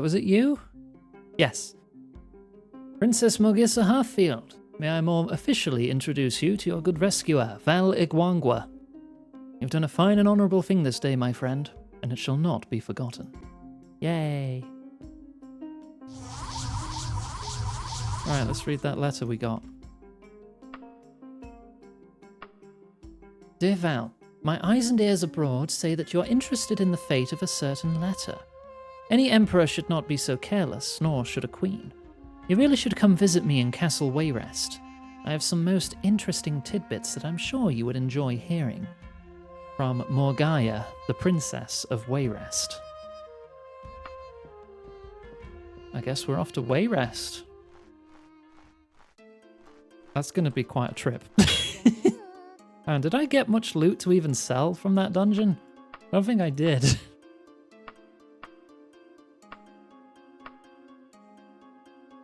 Was it you? Yes. Princess Mogissa Harfield. May I more officially introduce you to your good rescuer, Val Igwangwa. You've done a fine and honourable thing this day, my friend, and it shall not be forgotten. Yay. Alright, let's read that letter we got. Dear Val, my eyes and ears abroad say that you're interested in the fate of a certain letter. Any emperor should not be so careless, nor should a queen. You really should come visit me in Castle Wayrest. I have some most interesting tidbits that I'm sure you would enjoy hearing. From Morgaya, the Princess of Wayrest. I guess we're off to Wayrest. That's going to be quite a trip. And did I get much loot to even sell from that dungeon? I don't think I did.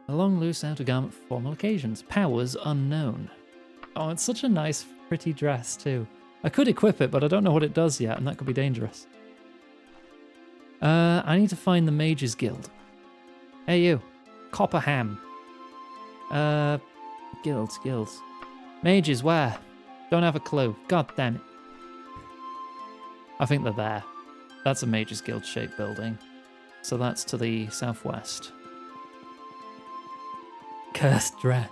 A long loose outer garment for formal occasions. Powers unknown. Oh, it's such a nice, pretty dress too. I could equip it, but I don't know what it does yet, and that could be dangerous. I need to find the Mages Guild. Hey you. Copperham. Guilds. Mages, where? Don't have a clue. God damn it. I think they're there. That's a Mages Guild shaped building. So that's to the southwest. Cursed dress.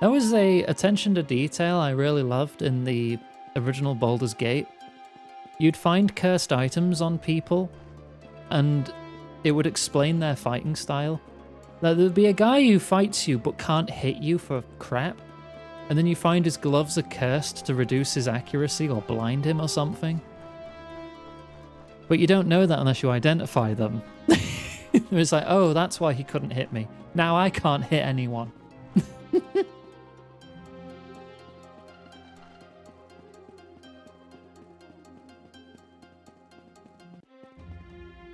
That was a attention to detail I really loved in the original Baldur's Gate. You'd find cursed items on people, and it would explain their fighting style. Like, there'd be a guy who fights you but can't hit you for crap, and then you find his gloves are cursed to reduce his accuracy or blind him or something. But you don't know that unless you identify them. It's like, oh, that's why he couldn't hit me. Now I can't hit anyone.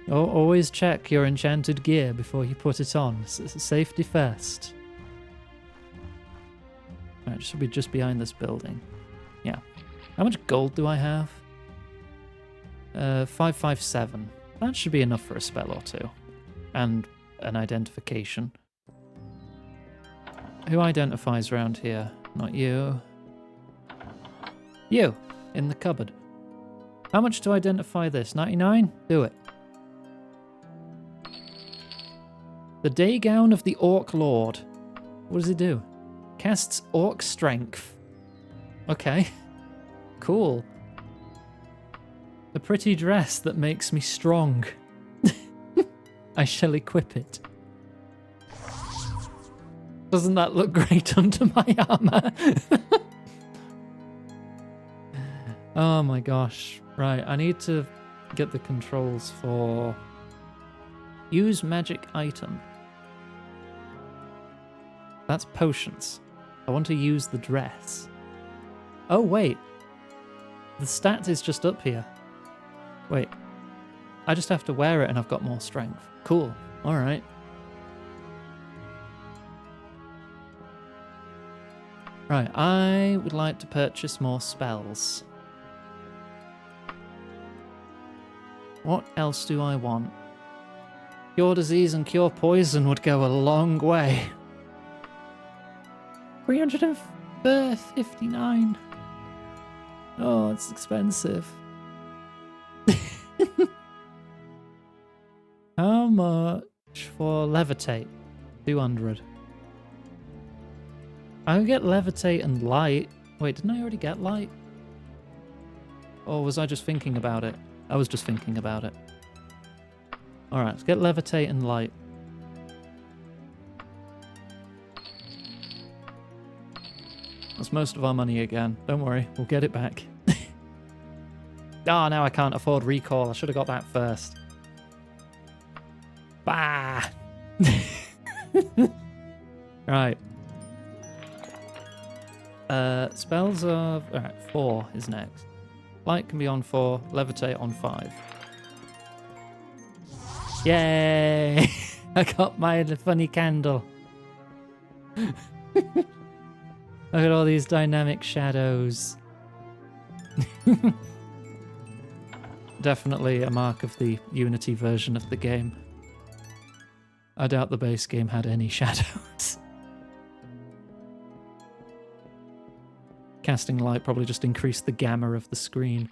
Always check your enchanted gear before you put it on. Safety first. Alright, should be just behind this building. Yeah. How much gold do I have? 557. That should be enough for a spell or two. And an identification. Who identifies around here? Not you. You! In the cupboard. How much to identify this? 99? Do it. The day gown of the Orc Lord. What does it do? Casts Orc Strength. Okay. Cool. A pretty dress that makes me strong. I shall equip it. Doesn't that look great under my armor? Oh my gosh. Right, I need to get the controls for... Use magic item. That's potions. I want to use the dress. Oh, wait. The stat is just up here. Wait. I just have to wear it and I've got more strength. Cool. Alright. Right, I would like to purchase more spells. What else do I want? Cure disease and cure poison would go a long way. 359. Oh, it's expensive. How much for levitate? 200. I get levitate and light. Wait, didn't I already get light? Or was I just thinking about it? I was just thinking about it. Alright, let's get levitate and light. That's most of our money again. Don't worry, we'll get it back. Ah, now I can't afford recall. I should have got that first. Bah! Right. Spells of... Alright, 4 is next. Light can be on 4, levitate on 5. Yay! I got my funny candle. Look at all these dynamic shadows. Definitely a mark of the Unity version of the game. I doubt the base game had any shadows. Casting light probably just increased the gamma of the screen.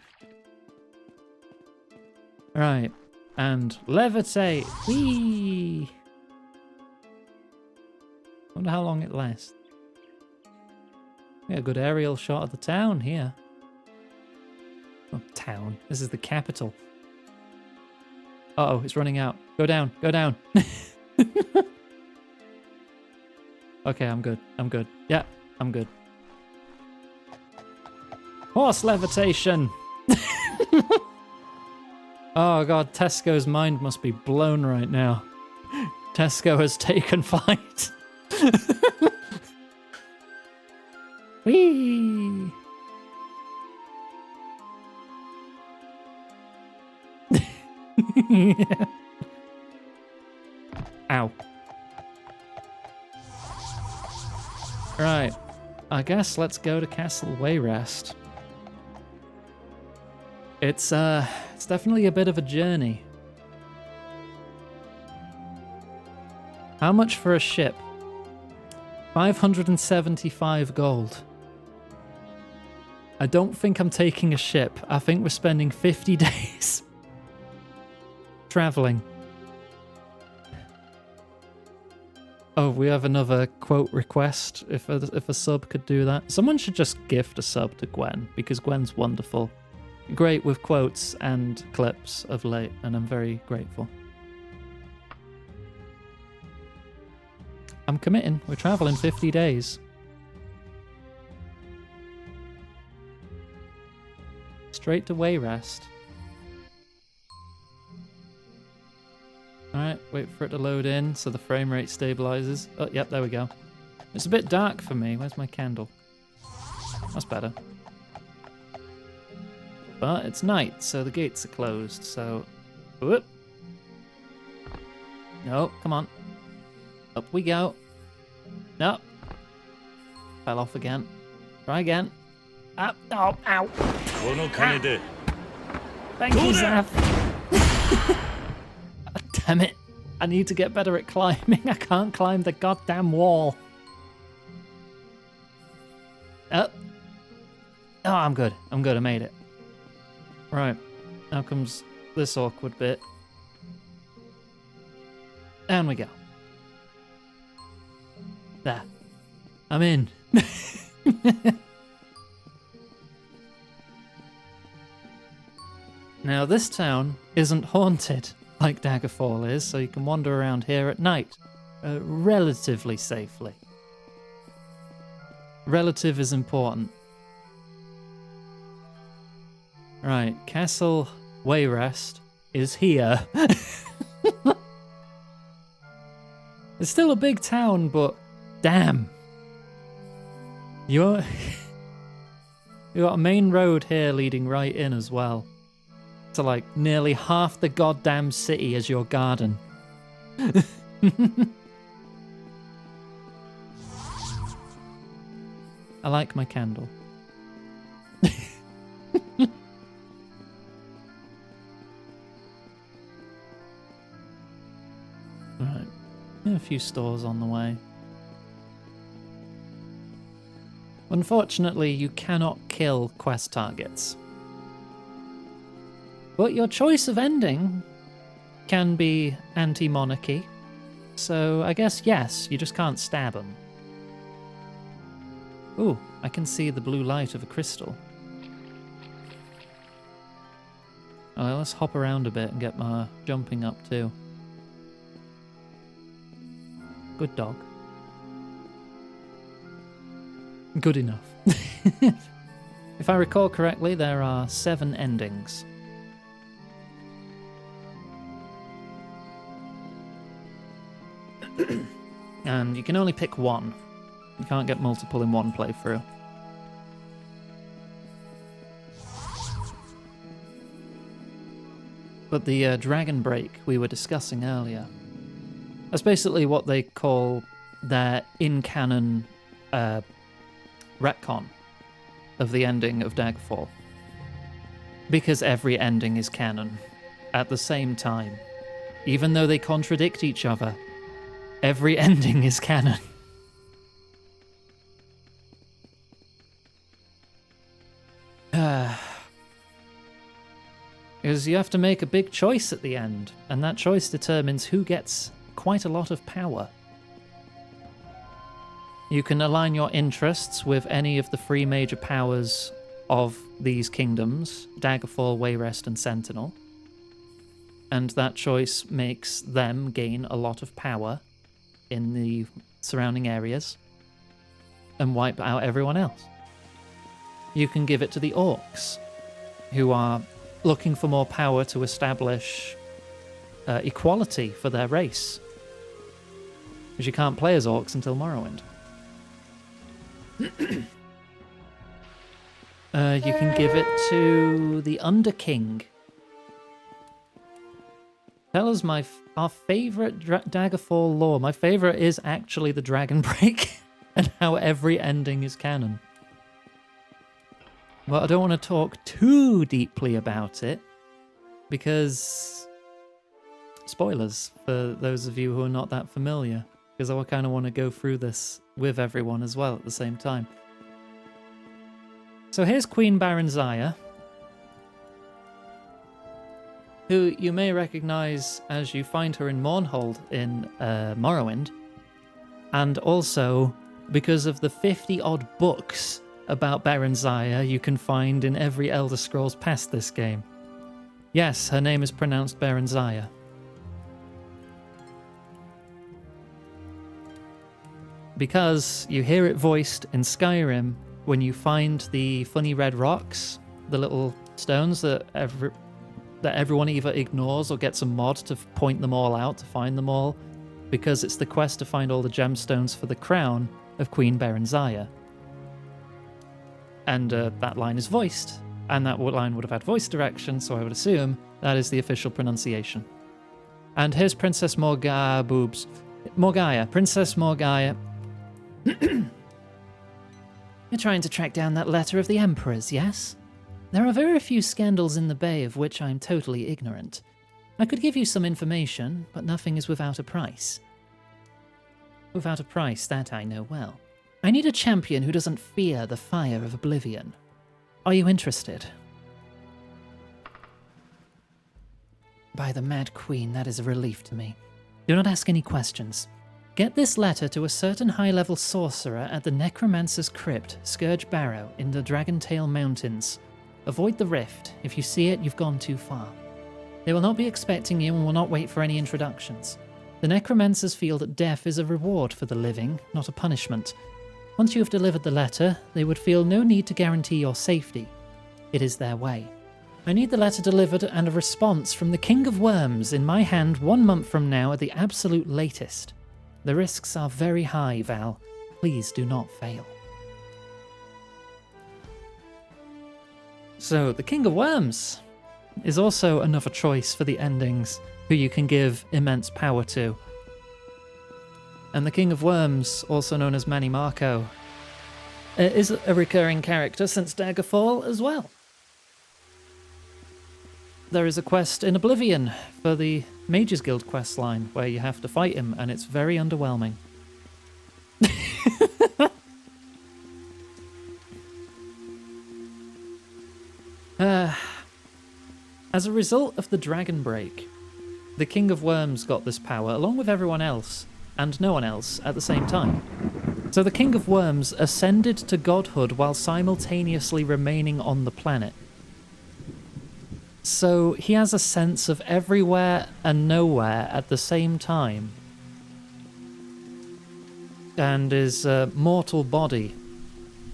Right. And levitate. Whee! Wonder how long it lasts. We got a good aerial shot of the town here. Oh, town. This is the capital. Uh-oh, it's running out. Go down. Go down. Okay, I'm good. I'm good. Yeah, I'm good. Horse levitation! Oh god, Tesco's mind must be blown right now. Tesco has taken flight. Whee! Ow. Right. I guess let's go to Castle Wayrest. It's definitely a bit of a journey. How much for a ship? 575 gold. I don't think I'm taking a ship. I think we're spending 50 days traveling. Oh, we have another quote request. If a sub could do that. Someone should just gift a sub to Gwen, because Gwen's wonderful. Great with quotes and clips of late, and I'm very grateful. I'm committing. We're traveling 50 days. Straight to Wayrest. Alright. Wait for it to load in so the frame rate stabilizes. Oh, yep, there we go. It's a bit dark for me. Where's my candle? That's better. But it's night, so the gates are closed, so... Whoop. No, come on. Up we go. No. Fell off again. Try again. Up. Oh, ow. Thank you, Zaf. Damn it. I need to get better at climbing. I can't climb the goddamn wall. Up. Oh, I'm good. I made it. Right. Now comes this awkward bit. Down we go. There. I'm in. Now, this town isn't haunted like Daggerfall is, so you can wander around here at night relatively safely. Relative is important. Right, Castle Wayrest is here. It's still a big town, but damn. You got a main road here leading right in as well. To like nearly half the goddamn city as your garden. I like my candle. Right. A few stores on the way. Unfortunately, you cannot kill quest targets. But your choice of ending can be anti-monarchy. So I guess yes, you just can't stab them. Ooh, I can see the blue light of a crystal. Alright, let's hop around a bit and get my jumping up too. Good dog. Good enough. If I recall correctly, there are 7 endings. And you can only pick one. You can't get multiple in one playthrough. But the dragon break we were discussing earlier, that's basically what they call their in-canon retcon of the ending of Daggerfall. Because every ending is canon at the same time. Even though they contradict each other, every ending is canon. Because you have to make a big choice at the end, and that choice determines who gets quite a lot of power. You can align your interests with any of the 3 major powers of these kingdoms, Daggerfall, Wayrest, and Sentinel. And that choice makes them gain a lot of power in the surrounding areas and wipe out everyone else. You can give it to the orcs, who are looking for more power to establish equality for their race. Because you can't play as orcs until Morrowind. You can give it to the Underking. Tell us our favourite Daggerfall lore. My favourite is actually the Dragon Break and how every ending is canon. Well, I don't want to talk too deeply about it because spoilers for those of you who are not that familiar, because I kind of want to go through this with everyone as well at the same time. So here's Queen Baranziah, who you may recognize as you find her in Mournhold in Morrowind, and also because of the 50-odd books about Baranziah you can find in every Elder Scrolls past this game. Yes, her name is pronounced Baranziah. Because you hear it voiced in Skyrim when you find the funny red rocks, the little stones that that everyone either ignores or gets a mod to point them all out to find them all, because it's the quest to find all the gemstones for the crown of Queen Berenzaya. And that line is voiced, and that line would have had voice direction, so I would assume that is the official pronunciation. And here's Princess Morgaya boobs. Morgaya, Princess Morgaya. You're trying to track down that letter of the Emperor's, yes? There are very few scandals in the Bay of which I'm totally ignorant. I could give you some information, but nothing is without a price. Without a price, that I know well. I need a champion who doesn't fear the fire of oblivion. Are you interested? By the Mad Queen, that is a relief to me. Do not ask any questions. Get this letter to a certain high-level sorcerer at the Necromancer's Crypt, Scourge Barrow, in the Dragontail Mountains. Avoid the rift. If you see it, you've gone too far. They will not be expecting you and will not wait for any introductions. The Necromancers feel that death is a reward for the living, not a punishment. Once you have delivered the letter, they would feel no need to guarantee your safety. It is their way. I need the letter delivered and a response from the King of Worms in my hand 1 month from now at the absolute latest. The risks are very high, Val. Please do not fail. So, the King of Worms is also another choice for the endings who you can give immense power to. And the King of Worms, also known as Manny Marco, is a recurring character since Daggerfall as well. There is a quest in Oblivion for the Mages Guild questline where you have to fight him, and it's very underwhelming. As a result of the Dragon Break, the King of Worms got this power along with everyone else, and no one else at the same time. So the King of Worms ascended to godhood while simultaneously remaining on the planet. So he has a sense of everywhere and nowhere at the same time. And his mortal body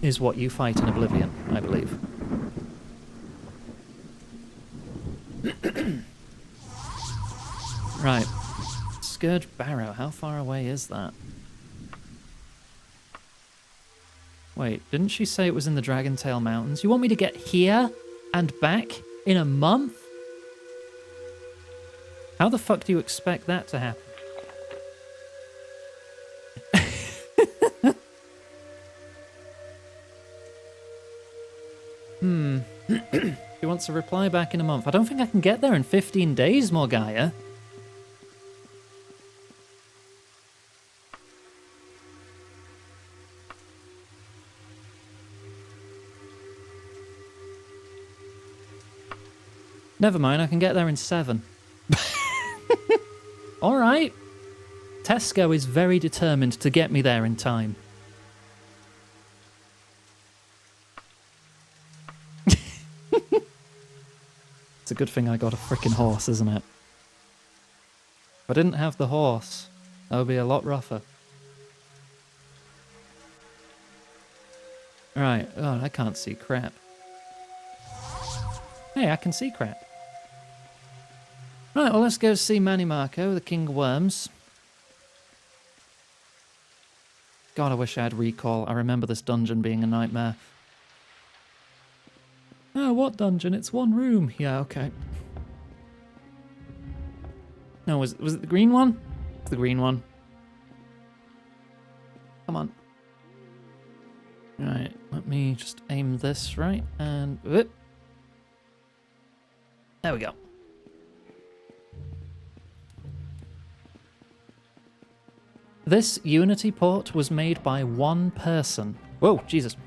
is what you fight in Oblivion, I believe. Right. Scourge Barrow, how far away is that? Wait, didn't she say it was in the Dragontail Mountains? You want me to get here and back in a month? How the fuck do you expect that to happen? She wants a reply back in a month. I don't think I can get there in 15 days, Morgaya. Never mind, I can get there in 7. Alright. Tesco is very determined to get me there in time. It's a good thing I got a frickin' horse, isn't it? If I didn't have the horse, that would be a lot rougher. Right, oh, I can't see crap. Hey, I can see crap. Right, well, let's go see Manny Marco, the King of Worms. God, I wish I had recall. I remember this dungeon being a nightmare. Oh, what dungeon? It's one room. Yeah, okay. No, was it the green one? It's the green one. Come on. Right, let me just aim this right, and... whoop. There we go. This Unity port was made by one person. Whoa, Jesus.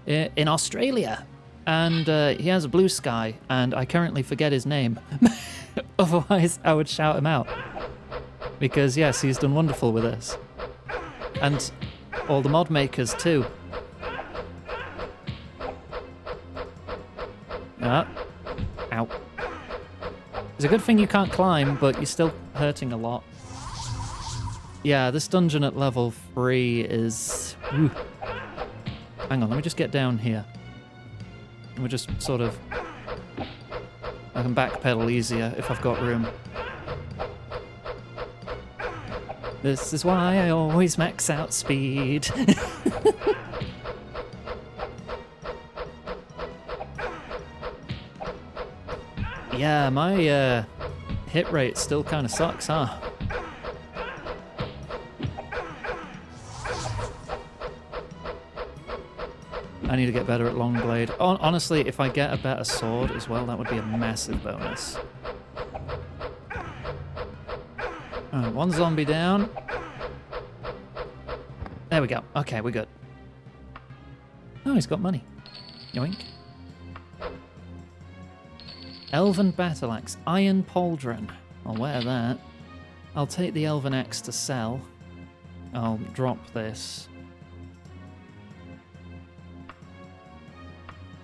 In Australia. And he has a blue sky, and I currently forget his name. Otherwise, I would shout him out. Because, yes, he's done wonderful with this. And all the mod makers, too. Ah. Ow. It's a good thing you can't climb, but you're still hurting a lot. Yeah, this dungeon at level 3 is... Ooh. Hang on, let me just get down here. And we'll just sort of... I can backpedal easier if I've got room. This is why I always max out speed. Yeah, my hit rate still kind of sucks, huh? I need to get better at long blade. Honestly, if I get a better sword as well, that would be a massive bonus. Alright, one zombie down. There we go. Okay, we're good. Oh, he's got money. Yoink. Elven battle axe, iron pauldron. I'll wear that. I'll take the elven axe to sell. I'll drop this.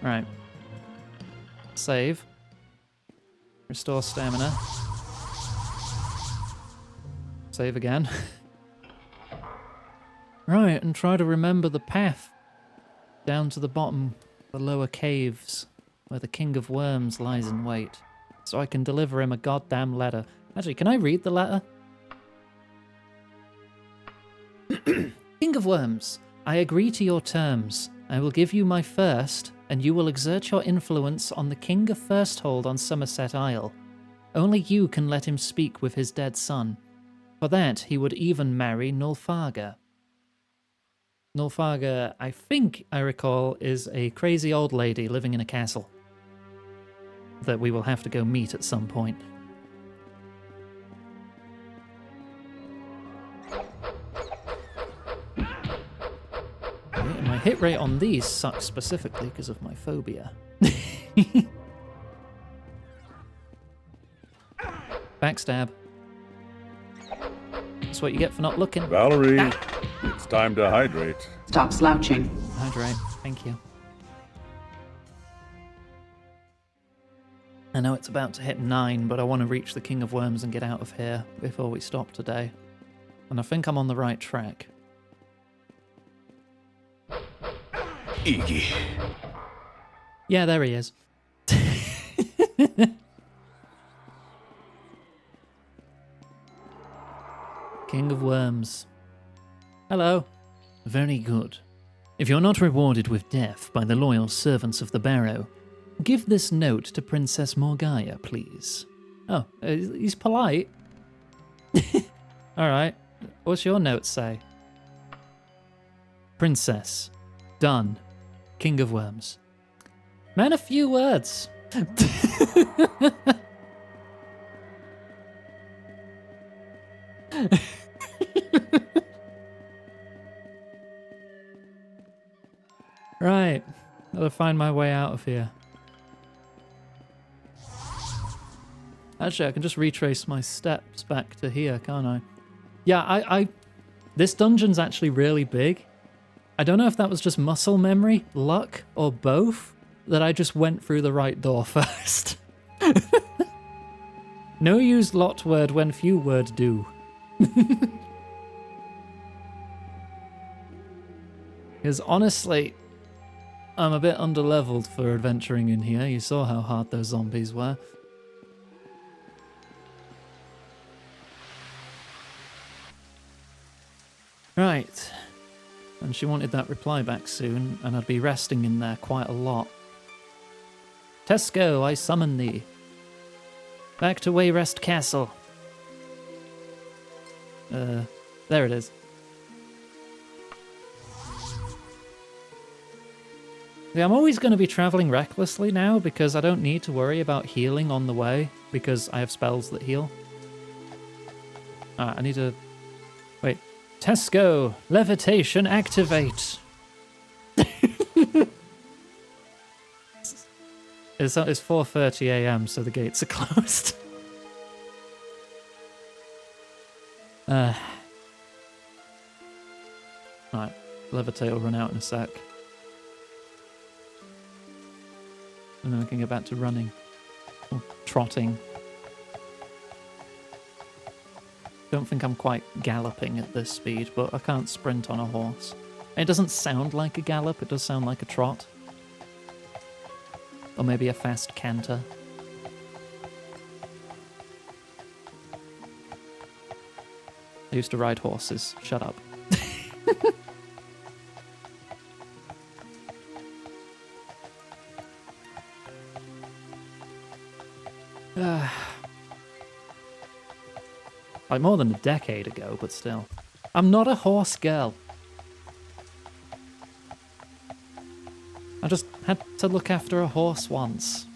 Right. Save. Restore stamina. Save again. Right, and try to remember the path down to the bottom, the lower caves, where the King of Worms lies in wait, so I can deliver him a goddamn letter. Actually, can I read the letter? King of Worms, I agree to your terms. I will give you my first, and you will exert your influence on the King of Firsthold on Somerset Isle. Only you can let him speak with his dead son. For that, he would even marry Nulfaga. Nulfaga, I think I recall, is a crazy old lady living in a castle that we will have to go meet at some point. My hit rate on these sucks specifically because of my phobia. Backstab. That's what you get for not looking. Valerie, it's time to hydrate. Stop slouching. Hydrate, thank you. I know it's about to hit 9, but I want to reach the King of Worms and get out of here before we stop today. And I think I'm on the right track. Iggy. Yeah, there he is. King of Worms. Hello. Very good. If you're not rewarded with death by the loyal servants of the Barrow, give this note to Princess Morgaya, please. Oh, he's polite. Alright. What's your note say? Princess. Done. King of Worms. Man, a few words. Right. Gotta find my way out of here. Actually, I can just retrace my steps back to here, can't I? Yeah, this dungeon's actually really big. I don't know if that was just muscle memory, luck, or both, that I just went through the right door first. No use lot word when few word do. Because honestly, I'm a bit underleveled for adventuring in here. You saw how hard those zombies were. Right. And she wanted that reply back soon, and I'd be resting in there quite a lot. Tesco, I summon thee. Back to Wayrest Castle. There it is. Yeah, I'm always going to be traveling recklessly now because I don't need to worry about healing on the way because I have spells that heal. I need to... Wait. Tesco, levitation activate. It's 4:30 a.m, so the gates are closed. Right, levitate will run out in a sec. And then we can get back to running. Or trotting. Don't think I'm quite galloping at this speed, but I can't sprint on a horse. It doesn't sound like a gallop, it does sound like a trot. Or maybe a fast canter. I used to ride horses. Shut up. Like more than a decade ago, but still. I'm not a horse girl. I just had to look after a horse once.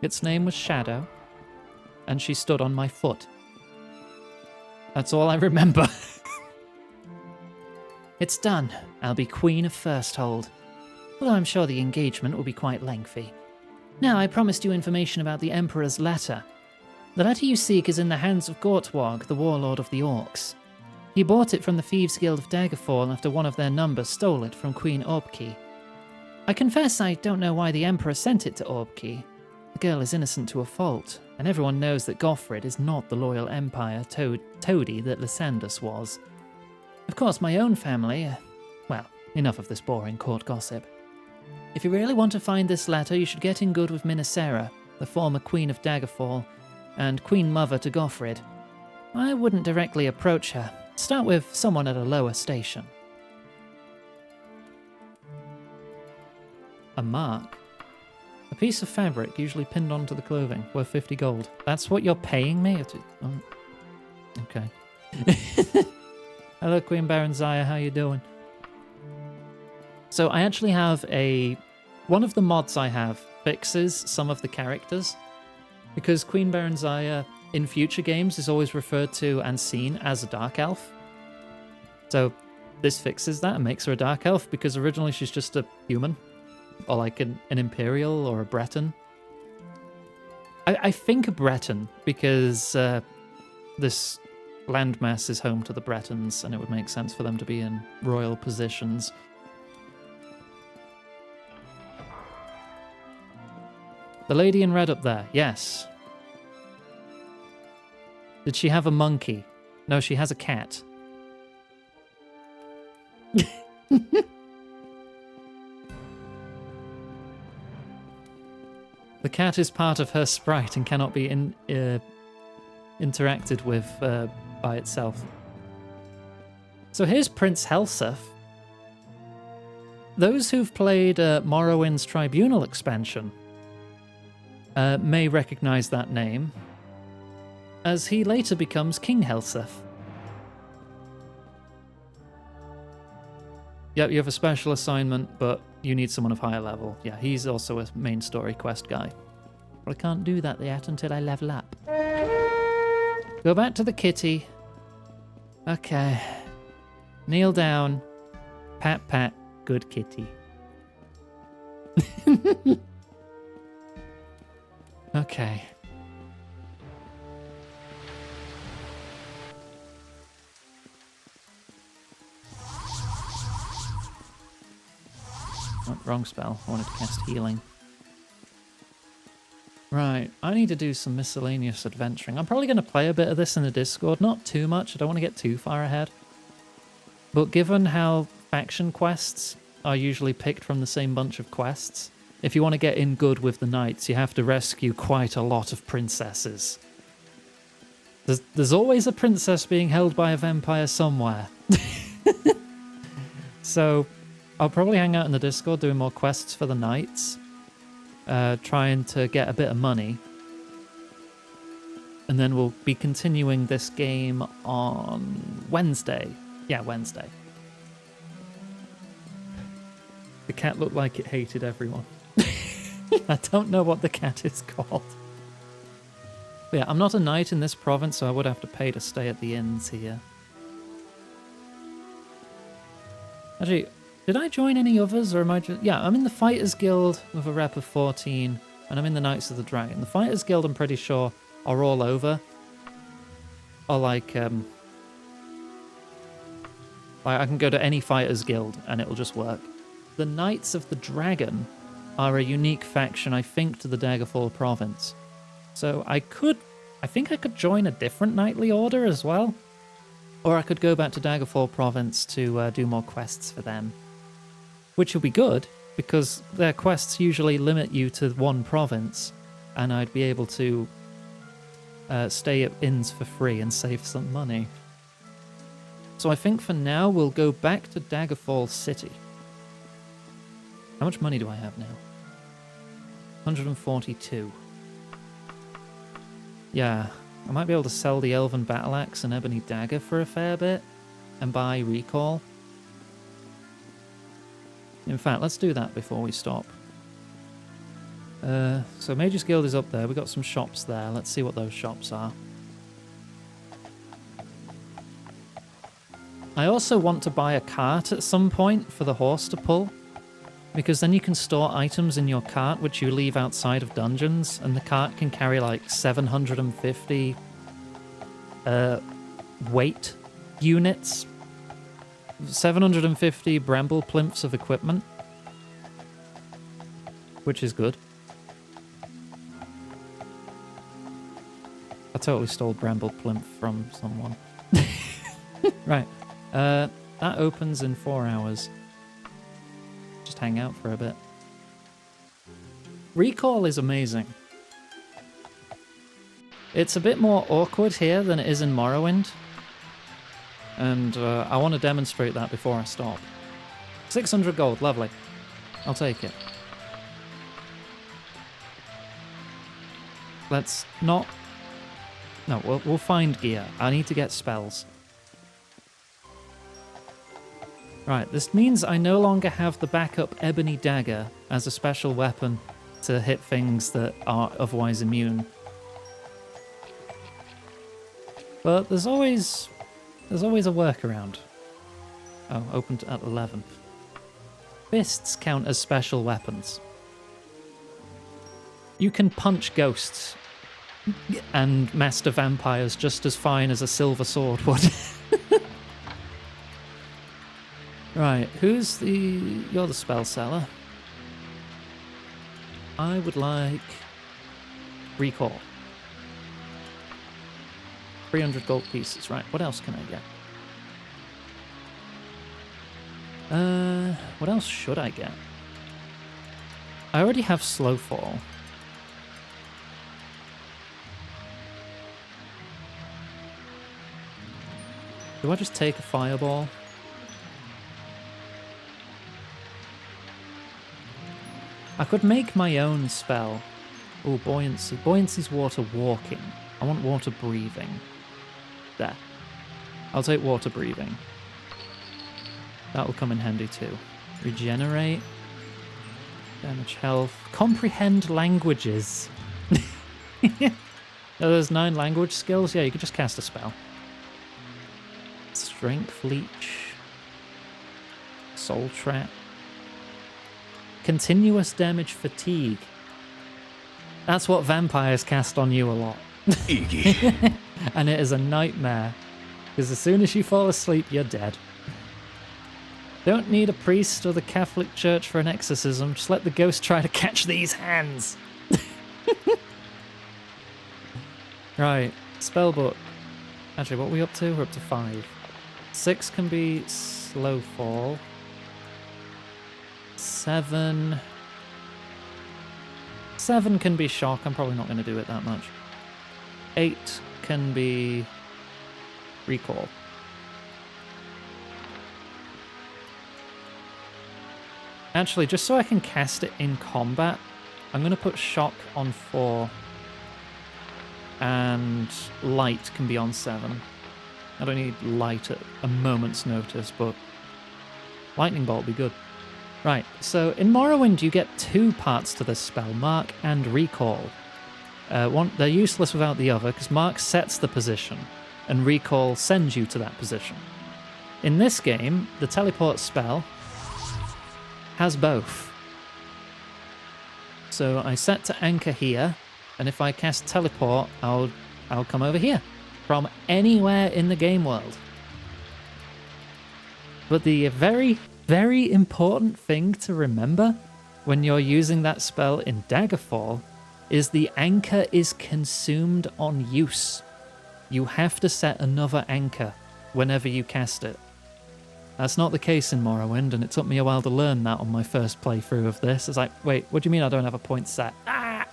Its name was Shadow, and she stood on my foot. That's all I remember. It's done. I'll be Queen of Firsthold. Although I'm sure the engagement will be quite lengthy. Now, I promised you information about the Emperor's letter. The letter you seek is in the hands of Gortwog, the warlord of the Orcs. He bought it from the Thieves' Guild of Daggerfall after one of their number stole it from Queen Orbki. I confess I don't know why the Emperor sent it to Orbki. The girl is innocent to a fault, and everyone knows that Goffred is not the loyal Empire toady that Lysandus was. Of course, my own family... well, enough of this boring court gossip. If you really want to find this letter, you should get in good with Minisera, the former Queen of Daggerfall, and Queen Mother to Goffred. I wouldn't directly approach her. Start with someone at a lower station. A mark? A piece of fabric usually pinned onto the clothing, worth 50 gold. That's what you're paying me? Okay. Hello, Queen Baron Zaya, how you doing? So I actually have one of the mods I have fixes some of the characters, because Queen Baron Zaya in future games is always referred to and seen as a Dark Elf. So this fixes that and makes her a Dark Elf, because originally she's just a human, or like an Imperial or a Breton. I think a Breton, because this landmass is home to the Bretons, and it would make sense for them to be in royal positions. The lady in red up there, yes. Did she have a monkey? No, she has a cat. The cat is part of her sprite and cannot be interacted with by itself. So here's Prince Helseth. Those who've played Morrowind's Tribunal expansion may recognize that name, as he later becomes King Helseth. Yep, you have a special assignment, but you need someone of higher level. Yeah, he's also a main story quest guy. But I can't do that yet until I level up. Go back to the kitty. Okay. Kneel down. Pat, pat. Good kitty. Okay. Oh, wrong spell. I wanted to cast healing. Right, I need to do some miscellaneous adventuring. I'm probably going to play a bit of this in the Discord. Not too much. I don't want to get too far ahead. But given how faction quests are usually picked from the same bunch of quests, if you want to get in good with the knights, you have to rescue quite a lot of princesses. There's always a princess being held by a vampire somewhere. So I'll probably hang out in the Discord doing more quests for the knights, trying to get a bit of money. And then we'll be continuing this game on Wednesday. Yeah, Wednesday. The cat looked like it hated everyone. I don't know what the cat is called. But yeah, I'm not a knight in this province, so I would have to pay to stay at the inns here. Actually, did I join any others, or am I just... Yeah, I'm in the Fighters Guild with a rep of 14, and I'm in the Knights of the Dragon. The Fighters Guild, I'm pretty sure, are all over. Or like I can go to any Fighters Guild, and it'll just work. The Knights of the Dragon are a unique faction, I think, to the Daggerfall province. So I think I could join a different knightly order as well. Or I could go back to Daggerfall province to do more quests for them. Which will be good, because their quests usually limit you to one province, and I'd be able to stay at inns for free and save some money. So I think for now we'll go back to Daggerfall City. How much money do I have now? 142. Yeah, I might be able to sell the Elven Battle Axe and Ebony Dagger for a fair bit and buy Recall. In fact, let's do that before we stop. So Mage's Guild is up there. We've got some shops there. Let's see what those shops are. I also want to buy a cart at some point for the horse to pull, because then you can store items in your cart which you leave outside of dungeons, and the cart can carry like 750 weight units, 750 bramble plinths of equipment, which is good. I totally stole bramble plinth from someone. Right. That opens in 4 hours. Just hang out for a bit. Recall is amazing. It's a bit more awkward here than it is in Morrowind. And I want to demonstrate that before I stop. 600 gold, lovely. I'll take it. Let's not... No, we'll find gear. I need to get spells. Right, this means I no longer have the backup Ebony Dagger as a special weapon to hit things that are otherwise immune. But there's always a workaround. Oh, opened at 11. Fists count as special weapons. You can punch ghosts and master vampires just as fine as a silver sword would. Right, you're the spell seller. I would like Recall. 300 gold pieces. Right, what else can I get? What else should I get? I already have Slowfall. Do I just take a fireball? I could make my own spell. Oh, buoyancy. Buoyancy's water walking. I want water breathing. There. I'll take water breathing. That'll come in handy too. Regenerate. Damage health. Comprehend languages. There's 9 language skills. Yeah, you could just cast a spell. Strength leech. Soul trap. Continuous damage fatigue. That's what vampires cast on you a lot. Iggy. And it is a nightmare, because as soon as you fall asleep, you're dead. Don't need a priest or the Catholic Church for an exorcism. Just let the ghost try to catch these hands. Right, spellbook. Actually, what are we up to? We're up to 5. 6 can be slow fall. 7 can be shock. I'm probably not going to do it that much. 8 can be recall. Actually, just so I can cast it in combat, I'm going to put shock on 4 and light can be on 7. I don't need light at a moment's notice, but lightning bolt would be good. Right, so in Morrowind you get 2 parts to this spell, Mark and Recall. They're useless without the other, because Mark sets the position, and Recall sends you to that position. In this game, the teleport spell has both. So I set to anchor here, and if I cast teleport, I'll come over here, from anywhere in the game world. But the very, very important thing to remember when you're using that spell in Daggerfall is the anchor is consumed on use. You have to set another anchor whenever you cast it. That's not the case in Morrowind, and it took me a while to learn that on my first playthrough of this. It's like, wait, what do you mean I don't have a point set? Ah!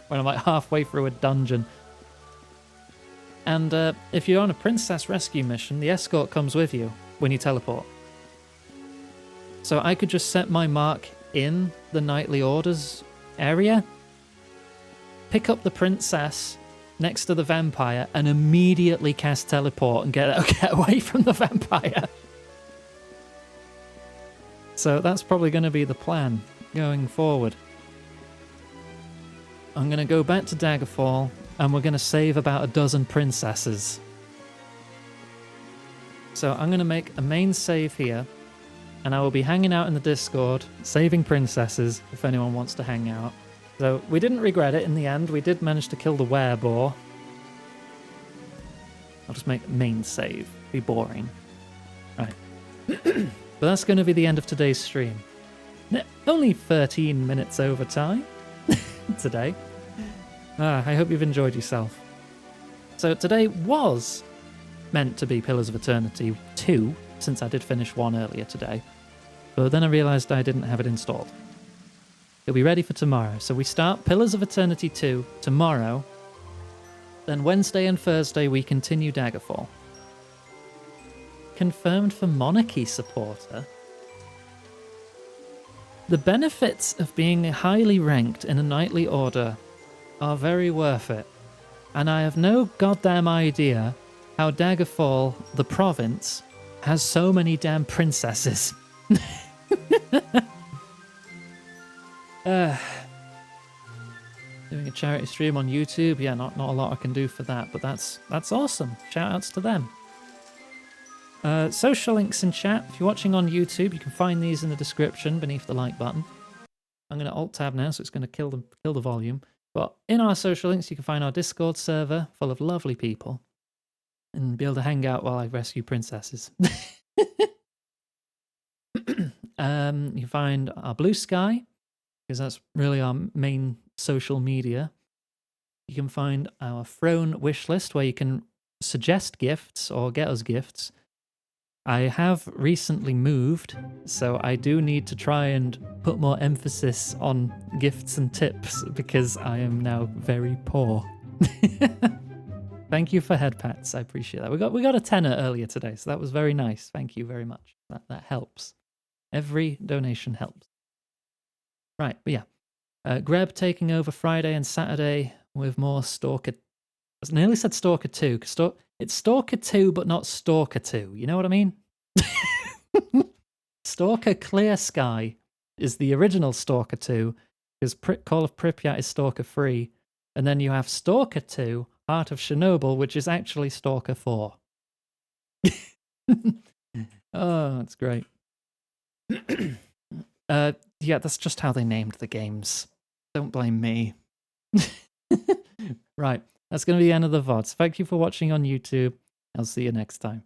When I'm like halfway through a dungeon. And if you're on a princess rescue mission, the escort comes with you when you teleport. So I could just set my mark in the Knightly Orders area, pick up the princess next to the vampire, and immediately cast teleport and get away from the vampire. So that's probably going to be the plan going forward. I'm going to go back to Daggerfall, and we're going to save about a dozen princesses. So I'm going to make a main save here, and I will be hanging out in the Discord, saving princesses if anyone wants to hang out. So we didn't regret it in the end. We did manage to kill the wereboar. I'll just make main save. Be boring. Right. But that's going to be the end of today's stream. Only 13 minutes over time today. I hope you've enjoyed yourself. So today was meant to be Pillars of Eternity 2, since I did finish 1 earlier today. But then I realised I didn't have it installed. It'll be ready for tomorrow. So we start Pillars of Eternity 2 tomorrow. Then Wednesday and Thursday we continue Daggerfall. Confirmed for Monarchy supporter. The benefits of being highly ranked in a knightly order are very worth it. And I have no goddamn idea how Daggerfall, the province, has so many damn princesses. Doing a charity stream on YouTube, yeah, not a lot I can do for that, but that's awesome. Shout outs to them. Social links in chat. If you're watching on YouTube, you can find these in the description beneath the like button. I'm going to alt tab now, so it's going to kill the volume. But in our social links, you can find our Discord server full of lovely people and be able to hang out while I rescue princesses. You can find our Blue Sky, because that's really our main social media. You can find our Throne wish list, where you can suggest gifts or get us gifts. I have recently moved, so I do need to try and put more emphasis on gifts and tips, because I am now very poor. Thank you for head pats. I appreciate that. We got a tenner earlier today, so that was very nice. Thank you very much. That helps. Every donation helps. Right, but yeah. Greb taking over Friday and Saturday with more Stalker. I nearly said Stalker 2, because it's Stalker 2, but not Stalker 2. You know what I mean? Stalker Clear Sky is the original Stalker 2, because Call of Pripyat is Stalker 3. And then you have Stalker 2, Heart of Chernobyl, which is actually Stalker 4. Oh, that's great. Yeah, that's just how they named the games. Don't blame me. Right, that's going to be the end of the VOD. Thank you for watching on YouTube. I'll see you next time.